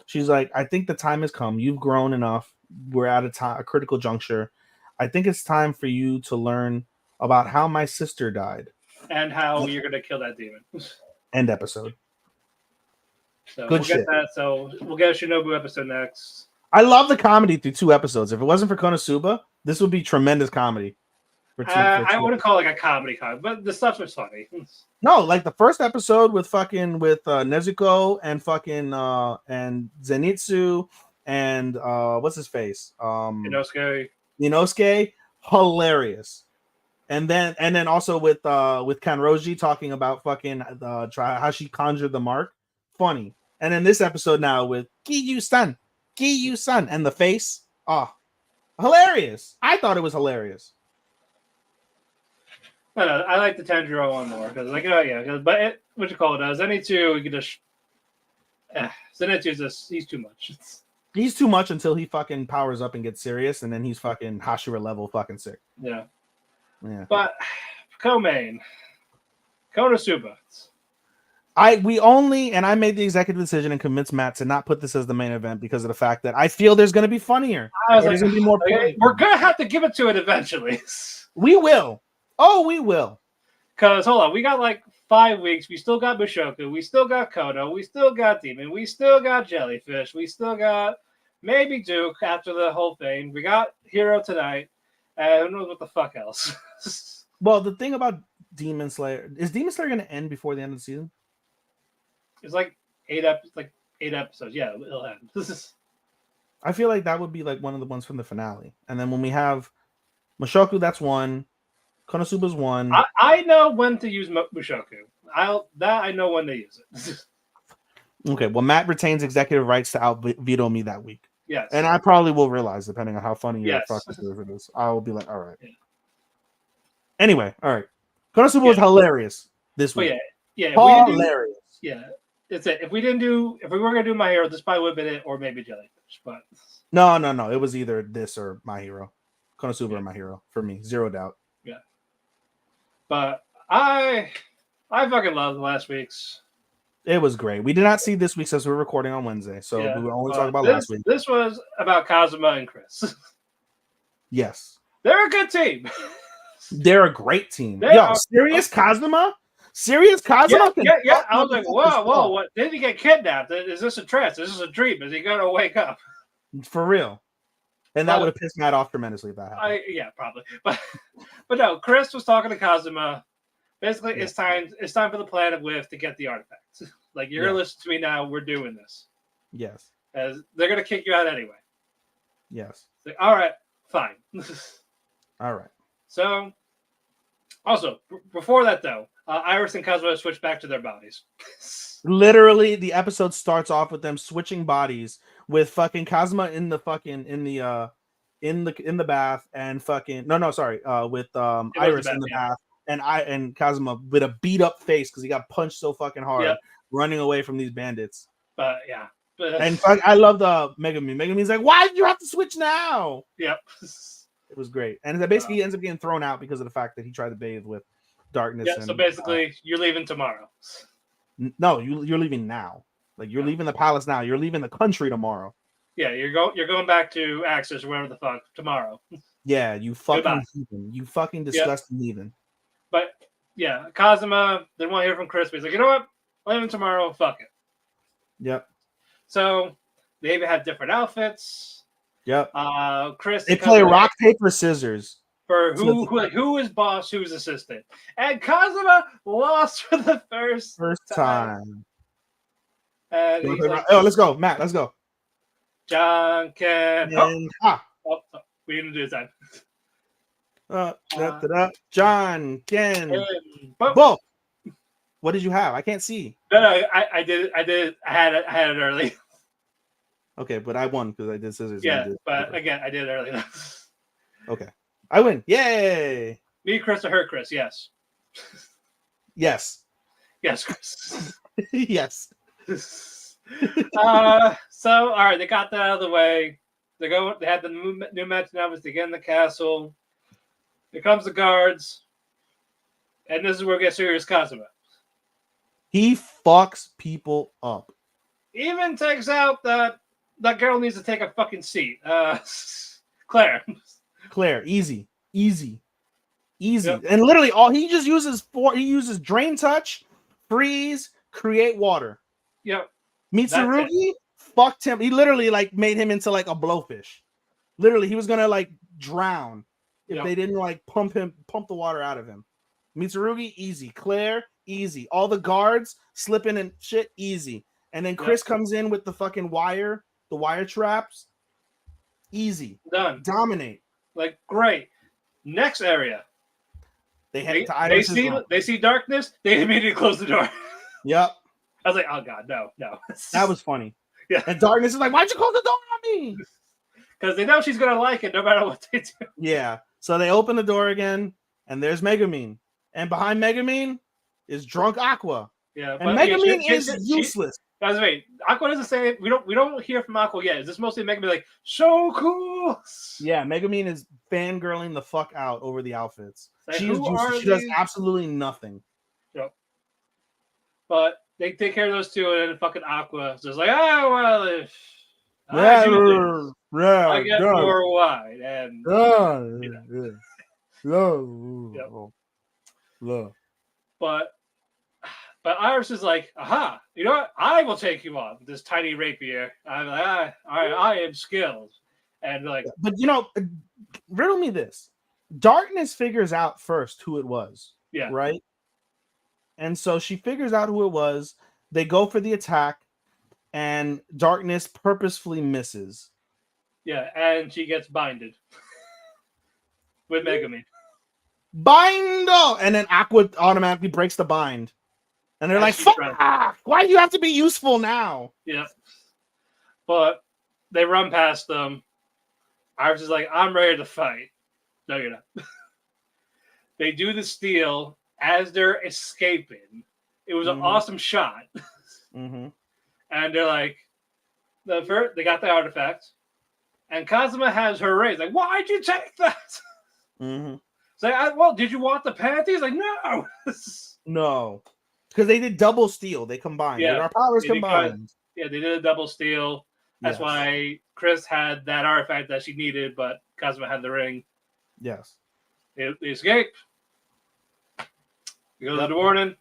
She's like, "I think the time has come. You've grown enough. We're at a critical juncture. I think it's time for you to learn about how my sister died and how you're gonna kill that demon." End episode. So Good we'll shit. get that. So we'll get a Shinobu episode next. I love the comedy through 2 episodes. If it wasn't for Konosuba, this would be tremendous comedy. I wouldn't call it like a comedy, but the stuff was funny. No, like the first episode with Nezuko and fucking and Zenitsu and what's his face? Inosuke, hilarious. And then also with Kanroji talking about fucking how she conjured the mark, funny. And then this episode now with Giyu-san, and the face, hilarious. I thought it was hilarious. I like the Tanjiro one more because what you call it? Zenitsu, you can just Zenitsu's just he's too much. He's too much until he fucking powers up and gets serious, and then he's fucking Hashira level fucking sick. Yeah. But co-main Konosuba. I made the executive decision and convinced Matt to not put this as the main event because of the fact that I feel there's going to be funnier. There's going to be more. We're going to have to give it to it eventually. We will. Oh, we will. Because hold on, we got like 5 weeks. We still got Mushoku. We still got Kono. We still got Demon. We still got Jellyfish. We still got maybe Duke after the whole thing. We got Hero tonight. And who knows what the fuck else? Well, the thing about Demon Slayer is Demon Slayer going to end before the end of the season? It's like 8 episodes. Yeah, it'll end. I feel like that would be like one of the ones from the finale. And then when we have Mushoku, that's 1. Konosuba's 1. I know when to use Mushoku. I know when to use it. Okay, well, Matt retains executive rights to out veto me that week. Yes. And I probably will realize, depending on how funny your fucking it is. I will be like, all right. Yeah. Anyway, all right. Konosuba was hilarious this week. Hilarious. It's it. If we were gonna do My Hero, this probably would have been it, or maybe Jellyfish. But no. It was either this or My Hero. Konosuba or My Hero for me, 0 doubt. Yeah. But I fucking loved last week's. It was great. We did not see this week's as we're recording on Wednesday, so we were only talking about last week. This was about Kazuma and Chris. Yes. They're a good team. They're a great team. Serious Kazuma? Serious Kazuma? Yeah. I was like, whoa, what? Did he get kidnapped? Is this a trance? Is this a dream? Is he going to wake up? For real. And that would have pissed Matt off tremendously if that happened. Yeah, probably. But no, Chris was talking to Kazuma. Basically, it's time for the planet With to get the artifacts. Like, you're going to listen to me now. We're doing this. Yes. As they're going to kick you out anyway. Yes. Like, all right, fine. All right. So, also, before that, though, Iris and Kazuma switch back to their bodies. Literally, the episode starts off with them switching bodies with fucking Kazuma in the bath and fucking with Iris in the bath and Kazuma with a beat up face because he got punched so fucking hard running away from these bandits. But yeah. And I love the Megumi. Megumi's like, why did you have to switch now? Yep. It was great. And that basically he ends up getting thrown out because of the fact that he tried to bathe with darkness. Yeah, so basically you're leaving tomorrow. No, you're leaving now. Like you're leaving the palace now. You're leaving the country tomorrow. Yeah, you're going back to Axis or wherever the fuck tomorrow. Yeah, you fucking heathen. You fucking disgusting heathen. But yeah, Kazuma didn't want to hear from Chris, but he's like, you know what? Leaving tomorrow, fuck it. Yep. So they even have different outfits. Yep. Chris. They play rock, paper, scissors. For who is boss, who's assistant. And Kazuma lost for the first time. And he's like, let's go, Matt. Let's go. John Ken. We didn't do this time. John Ken. What? What did you have? I can't see. No, I did. I had it early. Okay, but I won because I did scissors. Yeah, but again, I did it early. Okay, I win. Yay! Me, Chris, or her, Chris? Yes. Yes. Yes, Chris. Yes. So all right, they got that out of the way. They had the new match now was to get in the castle. Here comes the guards, and this is where it gets serious. Kazuma. He fucks people up. Even takes out that girl needs to take a fucking seat. Claire. Easy. Yep. And literally all he just uses drain touch, freeze, create water. Yep. Mitsurugi fucked him. He literally like made him into like a blowfish. Literally, he was gonna like drown if they didn't like pump the water out of him. Mitsurugi, easy. Claire, easy. All the guards slipping and shit, easy. And then Chris comes in with the fucking wire traps. Easy. Done. Dominate. Like, great. Next area. They see darkness, they immediately close the door. Yep. I was like, oh god, no. That was funny. Yeah. And darkness is like, why'd you close the door on me? Because they know she's gonna like it no matter what they do. Yeah. So they open the door again, and there's Megumin. And behind Megumin is drunk Aqua. Yeah. And Megumin is useless. Guys, wait. Aqua doesn't say it. We don't hear from Aqua yet. Is this mostly Megumin like so cool? Yeah, Megumin is fangirling the fuck out over the outfits. Like, She is useless. She does absolutely nothing. Yep. But they take care of those two, and then fucking Aqua is just like, oh well, I get more wine, and But Iris is like, aha, you know what? I will take you on with this tiny rapier. I'm like, I am skilled. And like, but riddle me this. Darkness figures out first who it was. Yeah. Right? And so she figures out who it was. They go for the attack, and Darkness purposefully misses. Yeah, and she gets binded with Megumin. Bindo! And then Aqua automatically breaks the bind. And they're like, fuck! Why do you have to be useful now? Yeah. But they run past them. Iris is like, I'm ready to fight. No, you're not. They do the steal as they're escaping. It was an awesome shot. Mm-hmm. And they're like, they got the artifact. And Kazuma has her raised. Like, why'd you take that? Mm-hmm. It's like, well, did you want the panties? Like, no. No. Because they did double steal. They combined. Yeah. Our powers combined. They did a double steal. That's why Chris had that artifact that she needed, but Kazuma had the ring. Yes. They escape. They go to the warden.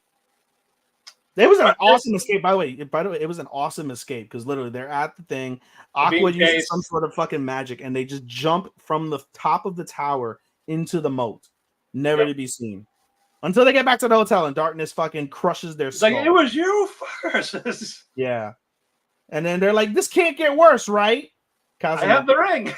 It was an awesome escape. By the way, it was an awesome escape because literally they're at the thing. Aqua uses some sort of fucking magic, and they just jump from the top of the tower into the moat, never to be seen, until they get back to the hotel and Darkness fucking crushes their skull. Like, it was you fuckers. Yeah, and then they're like, "This can't get worse, right?" Kazuma, I have the ring.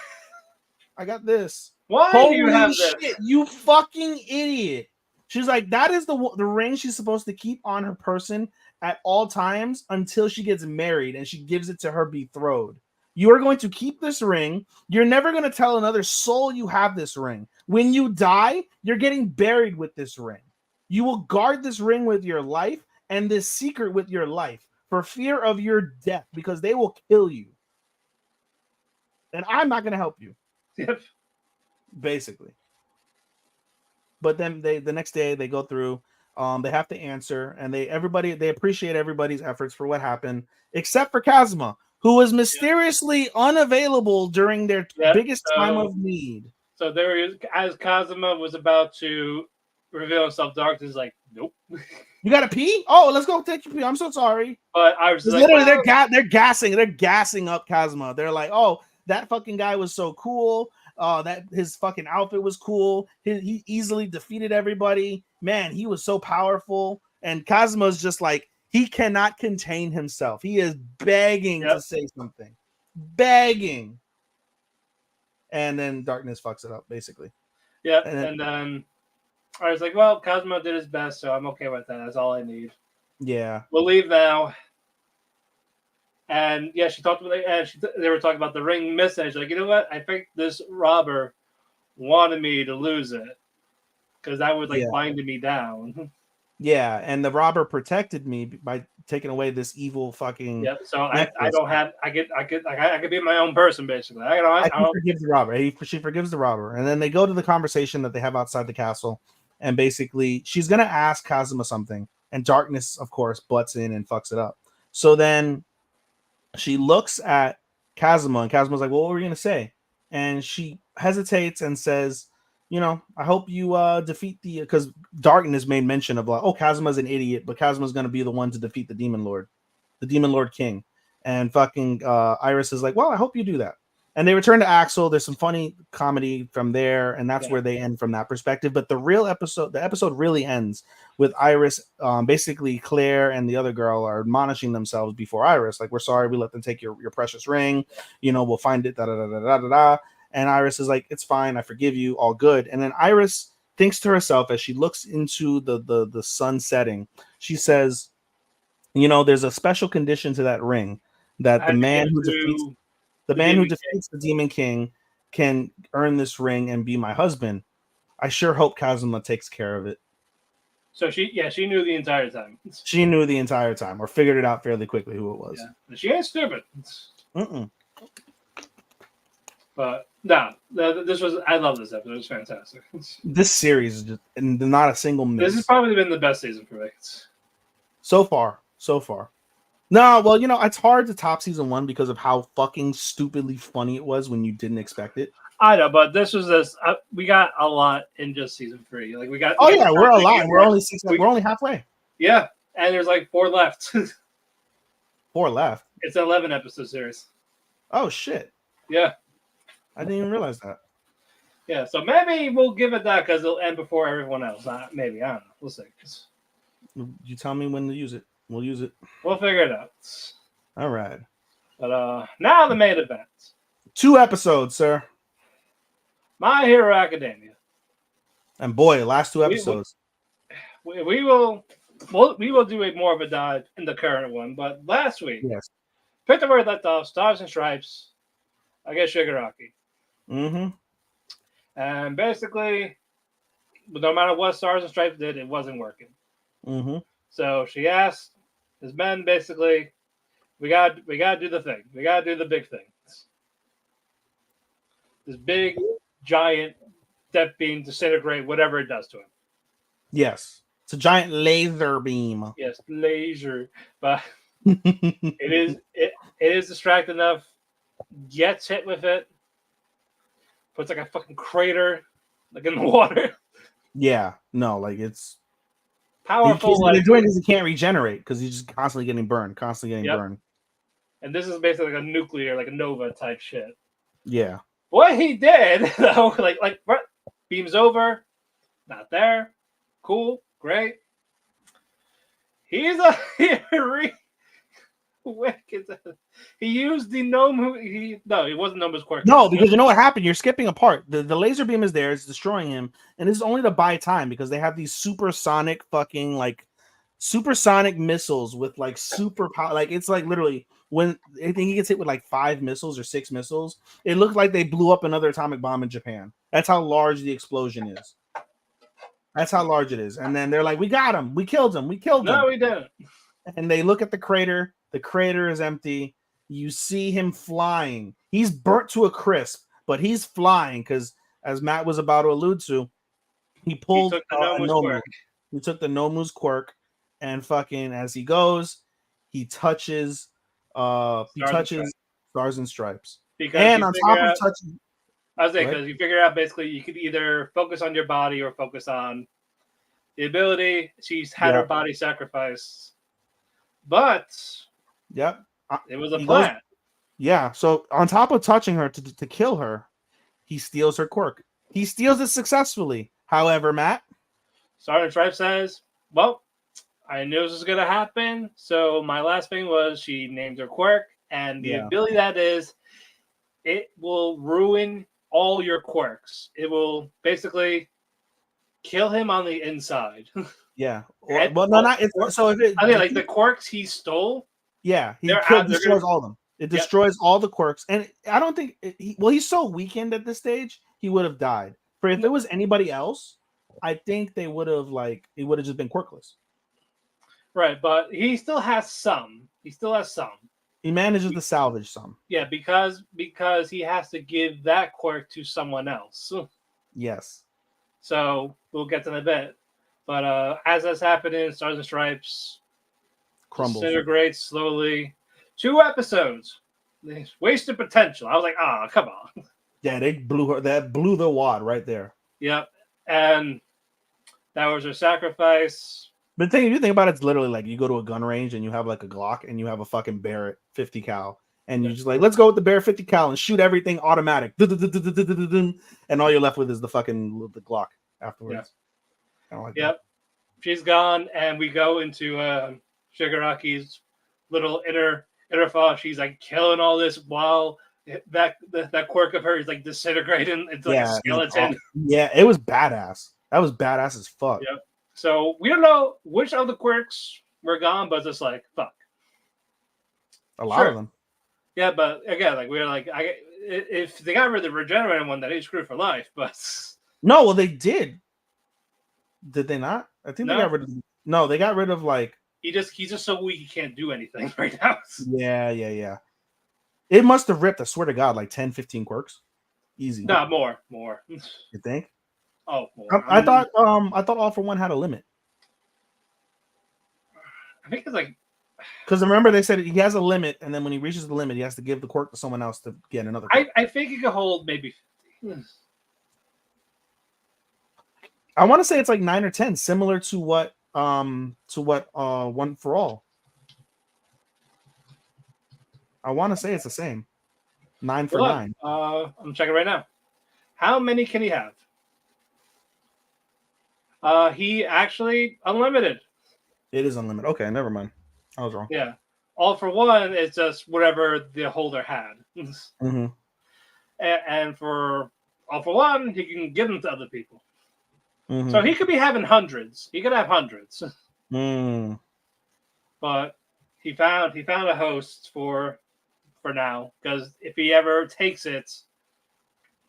I got this. Why do you have this? You fucking idiot. She's like, that is the ring she's supposed to keep on her person at all times until she gets married and she gives it to her betrothed. You are going to keep this ring. You're never going to tell another soul you have this ring. When you die, you're getting buried with this ring. You will guard this ring with your life and this secret with your life for fear of your death because they will kill you. And I'm not going to help you. Yep. Basically. But then the next day they go through, they have to answer, and they appreciate everybody's efforts for what happened, except for Kazuma, who was mysteriously unavailable during their biggest time of need. So as Kazuma was about to reveal himself, Darkness is like, nope. You gotta pee? Oh, let's go take your pee. I'm so sorry. But I was like, literally they're gassing up Kazuma. They're like, oh, that fucking guy was so cool. That his fucking outfit was cool. He easily defeated everybody. Man, he was so powerful. And Kazuma's just like, he cannot contain himself. He is begging to say something. Begging. And then Darkness fucks it up, basically. Yeah, and then I was like, well, Kazuma did his best, so I'm okay with that. That's all I need. Yeah. We'll leave now. And yeah, she talked about they were talking about the ring missing. She's like, you know what? I think this robber wanted me to lose it because that would like Yeah. bind me down. Yeah, and the robber protected me by taking away this evil fucking Yep. So I necklace. don't have I could be my own person basically. I don't Forgives the robber. She forgives the robber, and then they go to the conversation that they have outside the castle, and basically she's gonna ask Kazuma something, and darkness, of course, butts in and fucks it up. So then she looks at Kazuma, and Kazuma's like, "Well, what were you gonna say?" And she hesitates and says, "You know, I hope you defeat the because Darkness made mention of like, oh, Kazuma's an idiot, but Kazuma's gonna be the one to defeat the Demon Lord King." And fucking Iris is like, "Well, I hope you do that." And they return to Axel. There's some funny comedy from there, and that's where they end from that perspective. But the episode really ends with Iris, basically Claire and the other girl are admonishing themselves before Iris, like, "We're sorry, we let them take your precious ring. You know, we'll find it." Da da da da da da da. And Iris is like, "It's fine, I forgive you, all good." And then Iris thinks to herself as she looks into the sun setting, she says, "You know, there's a special condition to that ring that the man who defeats the Demon King can earn this ring and be my husband. I sure hope Kazuma takes care of it." So she knew the entire time. She knew the entire time, or figured it out fairly quickly who it was. Yeah. She ain't stupid. Mm-mm. But no, I love this episode. It was fantastic. This series is just not a single miss. This has probably been the best season for me. So far. No, well, you know, it's hard to top season 1 because of how fucking stupidly funny it was when you didn't expect it. I know, but we got a lot in just season 3. Like we got. Oh yeah, we're a lot. We're only halfway. Yeah, and there's like 4 left. 4 left. It's an 11 episode series. Oh shit. Yeah. I didn't even realize that. Yeah, so maybe we'll give it that because it'll end before everyone else. Maybe, I don't know. We'll see. You tell me when to use it. We'll use it. We'll figure it out. All right. But now the main event. 2 episodes, sir. My Hero Academia. And boy, last 2 episodes. We will do more of a dive in the current one. But last week, yes, picked up where it left off. Stars and Stripes. I guess Shigaraki. Mm-hmm. And basically, no matter what Stars and Stripes did, it wasn't working. Mm-hmm. So she asked his men, basically, we got to do the thing. We got to do the big thing. This big, giant death beam disintegrate whatever it does to him. Yes. It's a giant laser beam. Yes, laser. But it is distracting enough. Gets hit with it. Puts like a fucking crater like in the water. Yeah. No, like it's powerful. What they're doing is he can't regenerate because he's just constantly getting burned. And this is basically like a nuclear, like a Nova type shit. Yeah. What he did, though, like beams over, not there. Cool, great. He's he used the gnome it wasn't Noma's quirk. No, because you know what happened? You're skipping a part. The laser beam is there, it's destroying him, and it's only to buy time because they have these supersonic missiles with like super power. Like it's like literally when I think he gets hit with like 5 missiles or 6 missiles, it looked like they blew up another atomic bomb in Japan. That's how large the explosion is. That's how large it is. And then they're like, "We got him. We killed him. No, we didn't." And they look at the crater. The crater is empty. You see him flying. He's burnt to a crisp, but he's flying because, as Matt was about to allude to, he took the Nomu's quirk, and fucking as he goes, he touches Stars and Stripes. Because touching, I was saying because you figure out basically you could either focus on your body or focus on the ability. She's had her body sacrificed, but it was a plan. So on top of touching her to kill her, he steals her quirk. He steals it successfully. However, Matt, Sergeant Stripe says, "Well, I knew this was going to happen. So my last thing was she named her quirk, and the ability that is, it will ruin all your quirks. It will basically kill him on the inside." Yeah. And- Well, no, not it's, or- so if it. I mean, like the quirks he stole. Yeah, he They're out- they're destroys gonna- all of them. It Yep. destroys all the quirks, and I don't think. Well, he's so weakened at this stage, he would have died. But if it was anybody else, I think they would have it would have just been quirkless. Right, but he still has some. He still has some. He manages to salvage some. Yeah, because he has to give that quirk to someone else. Yes. So we'll get to that in a bit. But as that's happening, Stars and Stripes Crumbles. disintegrates slowly. 2 episodes. Wasted potential. I was like, come on. Yeah, they blew her. That blew the wad right there. Yep. And that was her sacrifice. But if you think about it, it's literally like you go to a gun range and you have like a Glock and you have a fucking Barrett 50 cal. And you're just like, let's go with the Barrett 50 cal and shoot everything automatic. And all you're left with is the Glock afterwards. Yeah. Like yep. She's gone, and we go into Shigaraki's little inner thought. She's like killing all this while that quirk of hers is like disintegrating into like a skeleton. Yeah, it was badass. That was badass as fuck. Yep. So we don't know which of the quirks were gone, but just like fuck. A lot of them. Yeah, but again, like we're like, if they got rid of the regenerating one, then he's screwed for life. But no, well they did. Did they not? I think No. they got rid of. No, they got rid of like. he's just so weak he can't do anything right now. Yeah. It must have ripped. I swear to God, like 10, 15 quirks, easy. No, more. You think? Oh, more. I thought All for One had a limit. I think it's like because remember they said he has a limit, and then when he reaches the limit, he has to give the quirk to someone else to get another quirk. I think it could hold maybe. I want to say it's like 9 or 10, similar to what One for All. I want to say it's the same. 9 for 9. I'm checking right now. How many can he have? He actually unlimited. It is unlimited. Okay, never mind. I was wrong. Yeah. All for One is just whatever the holder had. Mm-hmm. And for All for One, he can give them to other people. Mm-hmm. So he could be having hundreds. He could have hundreds. Mm. But he found a host for now, because if he ever takes it,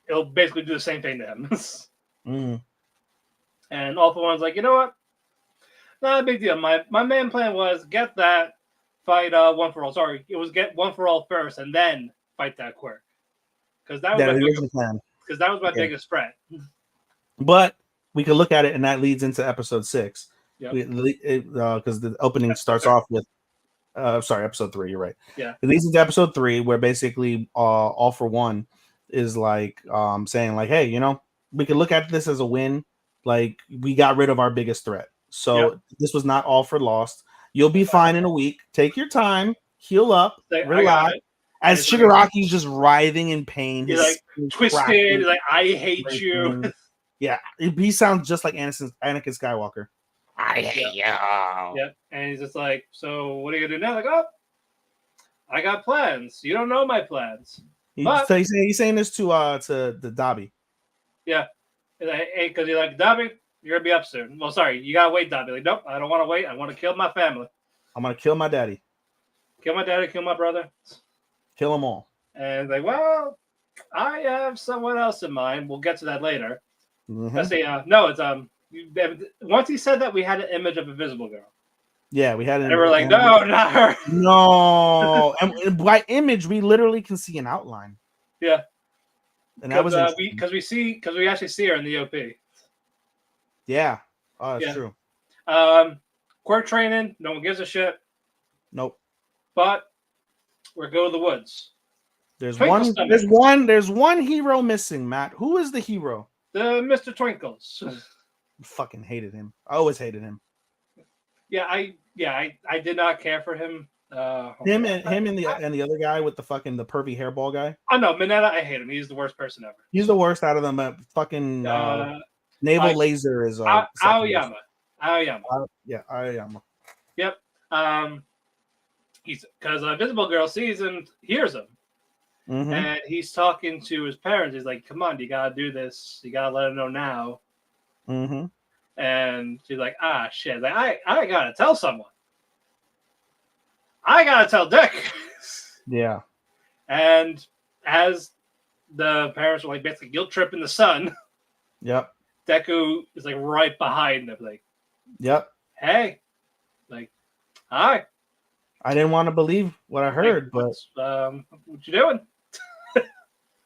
it'll basically do the same thing to him. Mm. And All for One's like, you know what? Not a big deal. My main plan was get that, fight One for All. Sorry, it was get One for All first and then fight that quirk. Because that was my biggest threat. But we could look at it, and that leads into episode 6. Yep. Because the opening starts off with episode 3. You're right. Yeah. It leads into episode 3, where basically All for One is like saying like, hey, we could look at this as a win. Like, we got rid of our biggest threat. So this was not all for lost. You'll be fine in a week. Take your time, heal up, relax. As Shigaraki's just writhing in pain. He's like twisted. He's like, I hate you. Yeah, he sounds just like Anakin Skywalker. I hate you. Yep. And he's just like, so what are you gonna do now? Like, oh, I got plans. You don't know my plans. So he's saying this to the Dobby. Yeah. Because he's like, Dobby, you're gonna be up soon. Well, sorry, you gotta wait, Dobby. Like, nope, I don't want to wait. I want to kill my family. I'm gonna kill my daddy. Kill my daddy. Kill my brother. Kill them all. And like, well, I have someone else in mind. We'll get to that later. Mm-hmm. Let's see. No, it's once he said that, we had an image of Invisible Girl. Yeah, we had. And we're like, no, not her. No, and by image, we literally can see an outline. Yeah, and that was because we actually see her in the OP. Yeah, that's true. Quirk training, no one gives a shit. Nope. But we're going to the woods. There's one hero missing, Matt. Who is the hero? The Mr. Twinkles. Fucking hated him. I always hated him. Yeah, I did not care for him. Him and the other guy with the pervy hairball guy. Oh no, Mineta, I hate him. He's the worst person ever. He's the worst out of them. Fucking Naval Laser is Aoyama. Yeah, Aoyama. Yep. He's because Invisible Girl sees him, hears him, and he's talking to his parents. He's like, "Come on, you gotta do this. You gotta let him know now." Mm-hmm. And she's like, ah, shit. Like, I gotta tell someone. I gotta tell Dick. Yeah. And as the parents are like basically guilt tripping the son, Yep. Deku is like right behind them, like, Yep. hey, like, hi. I didn't want to believe what I heard, like, but what you doing?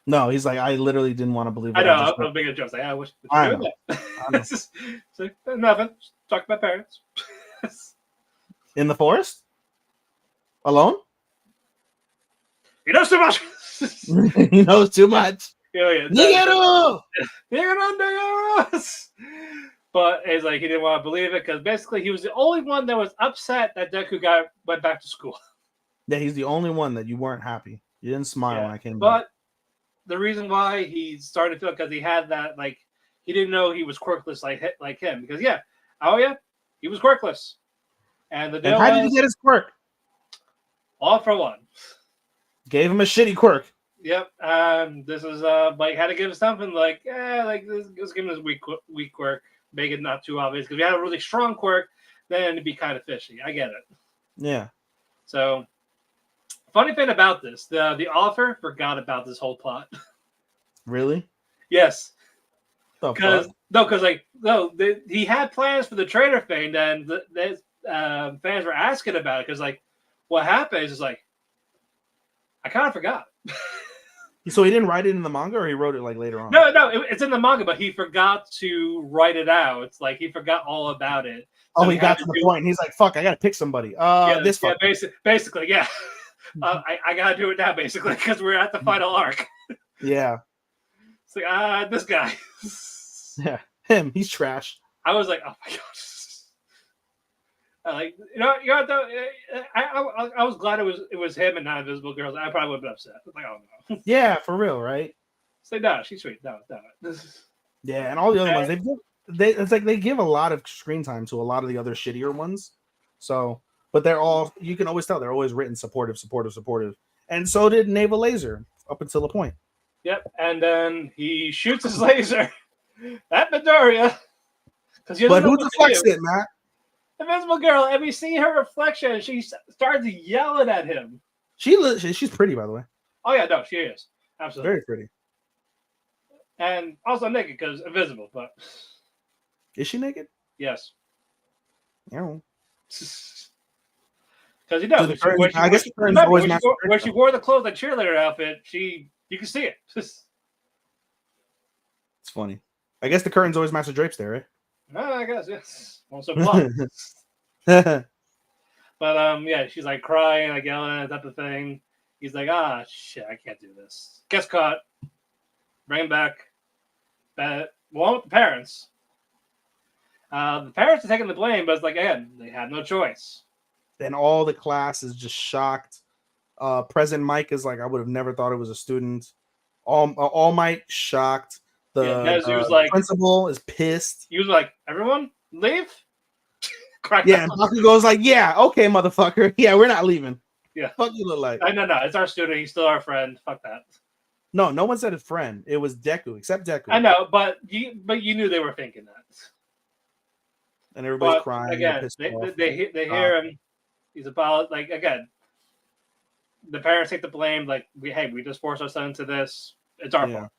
no, he's like, I literally didn't want to believe. I What know, just I'm heard. making a joke. Like, what I you doing? know. It's like, nothing. Just talk to my parents. In the forest, alone. He knows too much. He knows too much. Yeah. Nigeru! But it's like he didn't want to believe it because basically he was the only one that was upset that Deku went back to school. Yeah, he's the only one that you weren't happy. You didn't smile when I came back. But the reason why he started to feel because he had that, like, he didn't know he was quirkless like him. Because he was quirkless. And the deal And how was, did he get his quirk? all for one. Gave him a shitty quirk. Yep. This is like had to give him something like, let's give him this weak quirk, make it not too obvious. Because if you had a really strong quirk, then it'd be kind of fishy. I get it. Yeah. So, funny thing about this, the author forgot about this whole plot. Really? Yes. Because he had plans for the trader thing, and the fans were asking about it because, like, what happens is like, I kind of forgot. so he didn't write it in the manga, or he wrote it like later on. No, it's in the manga, but he forgot to write it out. It's like he forgot all about it. So he got to the point, and he's like, "Fuck, I gotta pick somebody." Basically, yeah. I gotta do it now, basically, because we're at the final arc. Yeah. It's like, this guy. Yeah, him. He's trash. I was like, oh my god. Like, I was glad it was him and not Invisible Girls. I probably would have been upset. Like, oh no. Yeah, for real, right? It's like, no, she's sweet. No. Yeah, and all the other ones, it's like they give a lot of screen time to a lot of the other shittier ones. So, but they're all, you can always tell they're always written supportive. And so did Naval Laser up until a point. Yep, and then he shoots his laser at Midoriya. But who deflects it, Matt? Invisible Girl, and we see her reflection. She starts yelling at him. She's pretty, by the way. Oh yeah, no, she is absolutely Very pretty, and also naked because invisible. But is she naked? Yes. Yeah. Because you know, when she wore the clothes, that cheerleader outfit, you can see it. It's funny. I guess the curtains always match the drapes there, right? I guess yes. Also blood. But yeah, she's like crying, like yelling at that type of thing. He's like, shit, I can't do this. Gets caught. Bring him back. Along with the parents. The parents are taking the blame, but it's like, again, they had no choice. Then all the class is just shocked. President Mike is like, I would have never thought it was a student. All Might shocked. The principal is pissed. He was like, everyone, leave? Yeah, and Bakugo's like, yeah, okay, motherfucker. Yeah, we're not leaving. Yeah. Fuck you look like. No, it's our student. He's still our friend. Fuck that. No one said his friend. It was Deku, except Deku. I know, but you knew they were thinking that. And everybody's crying. Again, they hear him. He's about, like, again, the parents take the blame. Like, we just forced our son into this. It's our fault.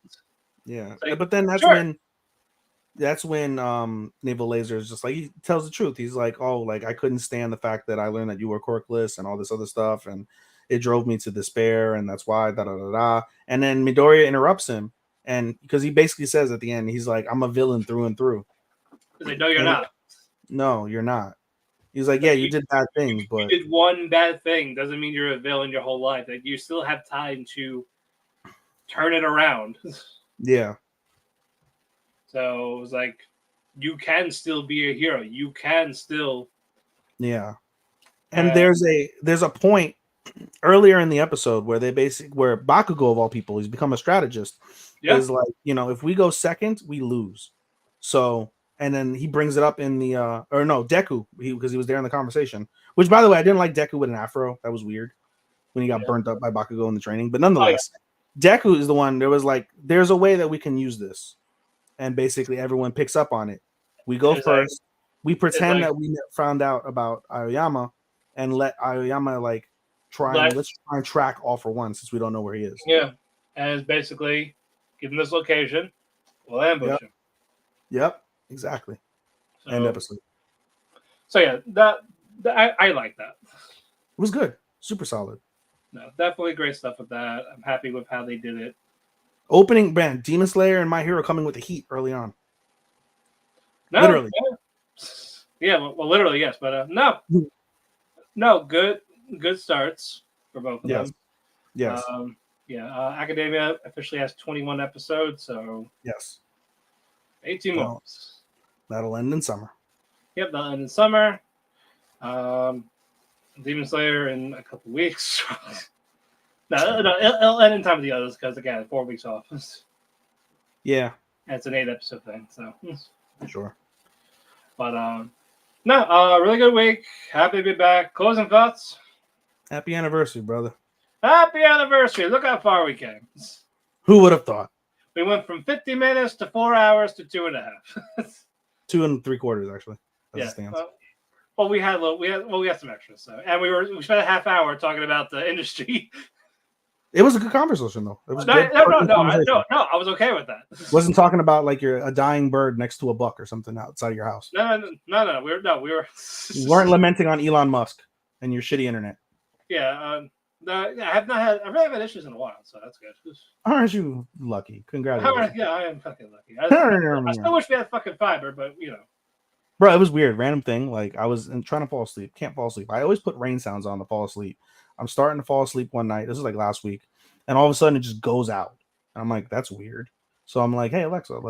Yeah, like, but then that's when Naval Laser is just like, he tells the truth. He's like, oh, like, I couldn't stand the fact that I learned that you were quirkless and all this other stuff, and it drove me to despair, and that's why And then Midoriya interrupts him, and because he basically says at the end, he's like, I'm a villain through and through. He's like, no, you're not. No, you're not. He's like, yeah, you did bad things, but you did one bad thing doesn't mean you're a villain your whole life. Like, you still have time to turn it around. Yeah. So it was like, you can still be a hero. You can still. Yeah. And there's a point earlier in the episode where where Bakugo of all people, he's become a strategist. Yeah. Is like, if we go second, we lose. So, and then he brings it up in the Deku, because he was there in the conversation. Which, by the way, I didn't like Deku with an afro. That was weird when he got burnt up by Bakugo in the training. But nonetheless, Deku is the one. There was like, there's a way that we can use this, and basically everyone picks up on it. We go It's first. We pretend like- that we found out about Aoyama and let Aoyama let's try and track all for one since we don't know where he is. Yeah. And it's basically, given this location, we'll ambush him. Yep, exactly. So, End episode. So yeah, that I like that. It was good. Super solid. No, definitely great stuff with that. I'm happy with how they did it. Opening band, Demon Slayer and My Hero coming with the heat early on. No, Literally. Yeah, well, literally, yes. But no, good starts for both of them. Yes. Academia officially has 21 episodes, so yes. 18 more. That'll end in summer. Yep, that'll end in summer. Demon Slayer in a couple weeks. no, it'll end in time with the others because again, 4 weeks off. Yeah, and it's an 8-episode thing, so sure. But really good week. Happy to be back. Closing thoughts. Happy anniversary, brother. Happy anniversary. Look how far we came. Who would have thought? We went from 50 minutes to 4 hours to 2.5. 2 3/4 actually. Well, we had some extras, so and we spent a half hour talking about the industry. It was a good conversation though. It was no, I was okay with that. Wasn't talking about like you're a dying bird next to a buck or something outside of your house. No. We were. You weren't lamenting on Elon Musk and your shitty internet. Yeah. I've really had issues in a while, so that's good. Aren't you lucky? Congratulations. Yeah, I am fucking lucky. I still wish we had fucking fiber, but you know. Bro, it was weird. Random thing. Like I was trying to fall asleep. Can't fall asleep. I always put rain sounds on to fall asleep. I'm starting to fall asleep one night. This is like last week. And all of a sudden it just goes out. And I'm like, that's weird. So I'm like, hey, Alexa,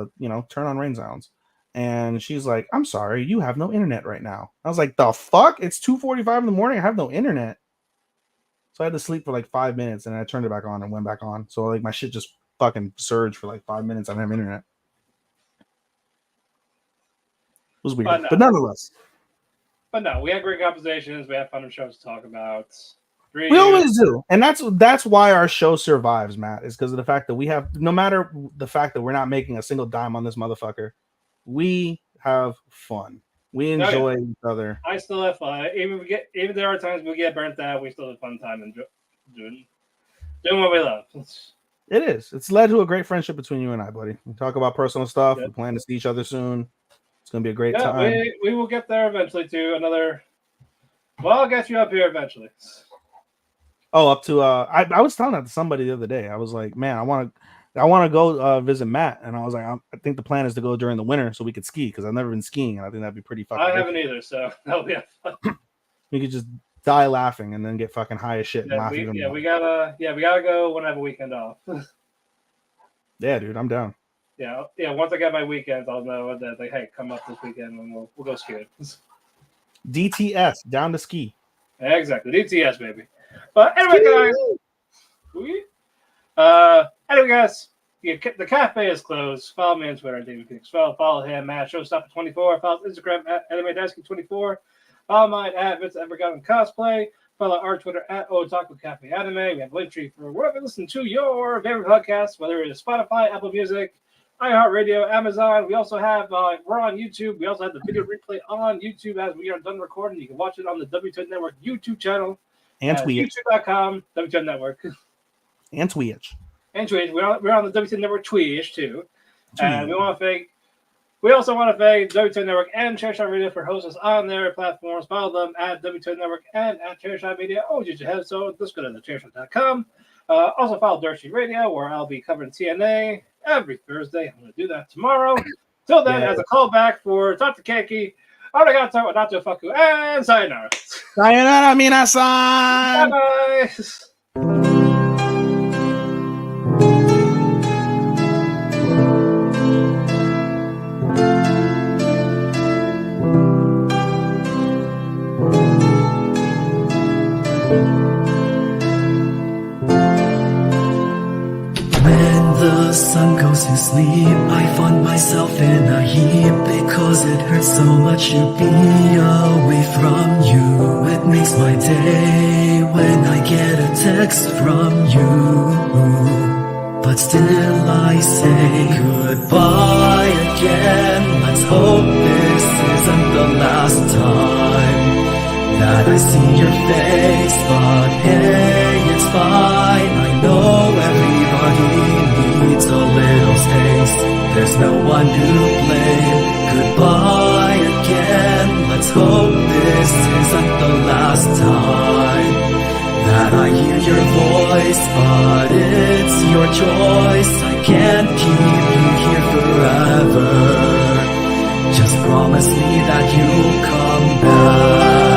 turn on rain sounds. And she's like, I'm sorry, you have no internet right now. I was like, the fuck? It's 2:45 in the morning. I have no internet. So I had to sleep for like 5 minutes and I turned it back on and went back on. So like my shit just fucking surged for like 5 minutes. I didn't have internet. It was weird. But nonetheless. But no, we had great conversations. We had fun shows to talk about. We always do. And that's why our show survives, Matt, is because of the fact that we have, no matter the fact that we're not making a single dime on this motherfucker, we have fun. We enjoy each other. I still have fun. Even there are times we get burnt out, we still have a fun time and doing what we love. It is. It's led to a great friendship between you and I, buddy. We talk about personal stuff. Yep. We plan to see each other soon. It's gonna be a great time. We will get there eventually to another. Well, I'll get you up here eventually. Oh, up to I was telling that to somebody the other day. I was like, man, I want to go visit Matt, and I was like, I think the plan is to go during the winter so we could ski because I've never been skiing, and I think that'd be pretty fucking. I haven't either, so that'll be fun. We could just die laughing and then get fucking high as shit. Yeah, we gotta go when I have a weekend off. Yeah, dude, I'm down. Yeah. Once I get my weekends, I'll know that hey, come up this weekend and we'll go skiing. DTS down to ski. Exactly, DTS baby. But anyway, guys, the cafe is closed. Follow me on Twitter, David Phoenix. Follow him at Showstopper24. Follow Instagram at AnimeDesky24. Follow mine at Vince Evergarden Cosplay. Follow our Twitter at Otalku Cafe Anime. We have a link tree for wherever you listen to your favorite podcast, whether it is Spotify, Apple Music, iHeartRadio, Amazon. We also have we're on YouTube. We also have the video replay on YouTube as we are done recording. You can watch it on the W10 Network YouTube channel. And Twitch. YouTube.com, W10 Network. And Twitch. We're on the W10 Network Twitch too. And we also want to thank W10 Network and Chairshot Radio for hosting us on their platforms. Follow them at W10 Network and at Chairshot Media. Just ahead, so just go to thechairshot.com. Also follow Dirt Sheet Radio, where I'll be covering TNA every Thursday. I'm going to do that tomorrow. Till then, as a callback for Dr. Keiki, arigato, anato faku, and sayonara. Sayonara, minasan! Bye-bye! The sun goes to sleep, I find myself in a heap because it hurts so much to be away from you. It makes my day when I get a text from you, but still I say goodbye again. again. Let's hope this isn't the last time that I see your face. But hey, it's fine. I know everybody needs a little space. There's no one to blame. Goodbye again. Let's hope this isn't the last time that I hear your voice. But it's your choice. I can't keep you here forever. Just promise me that you'll come back.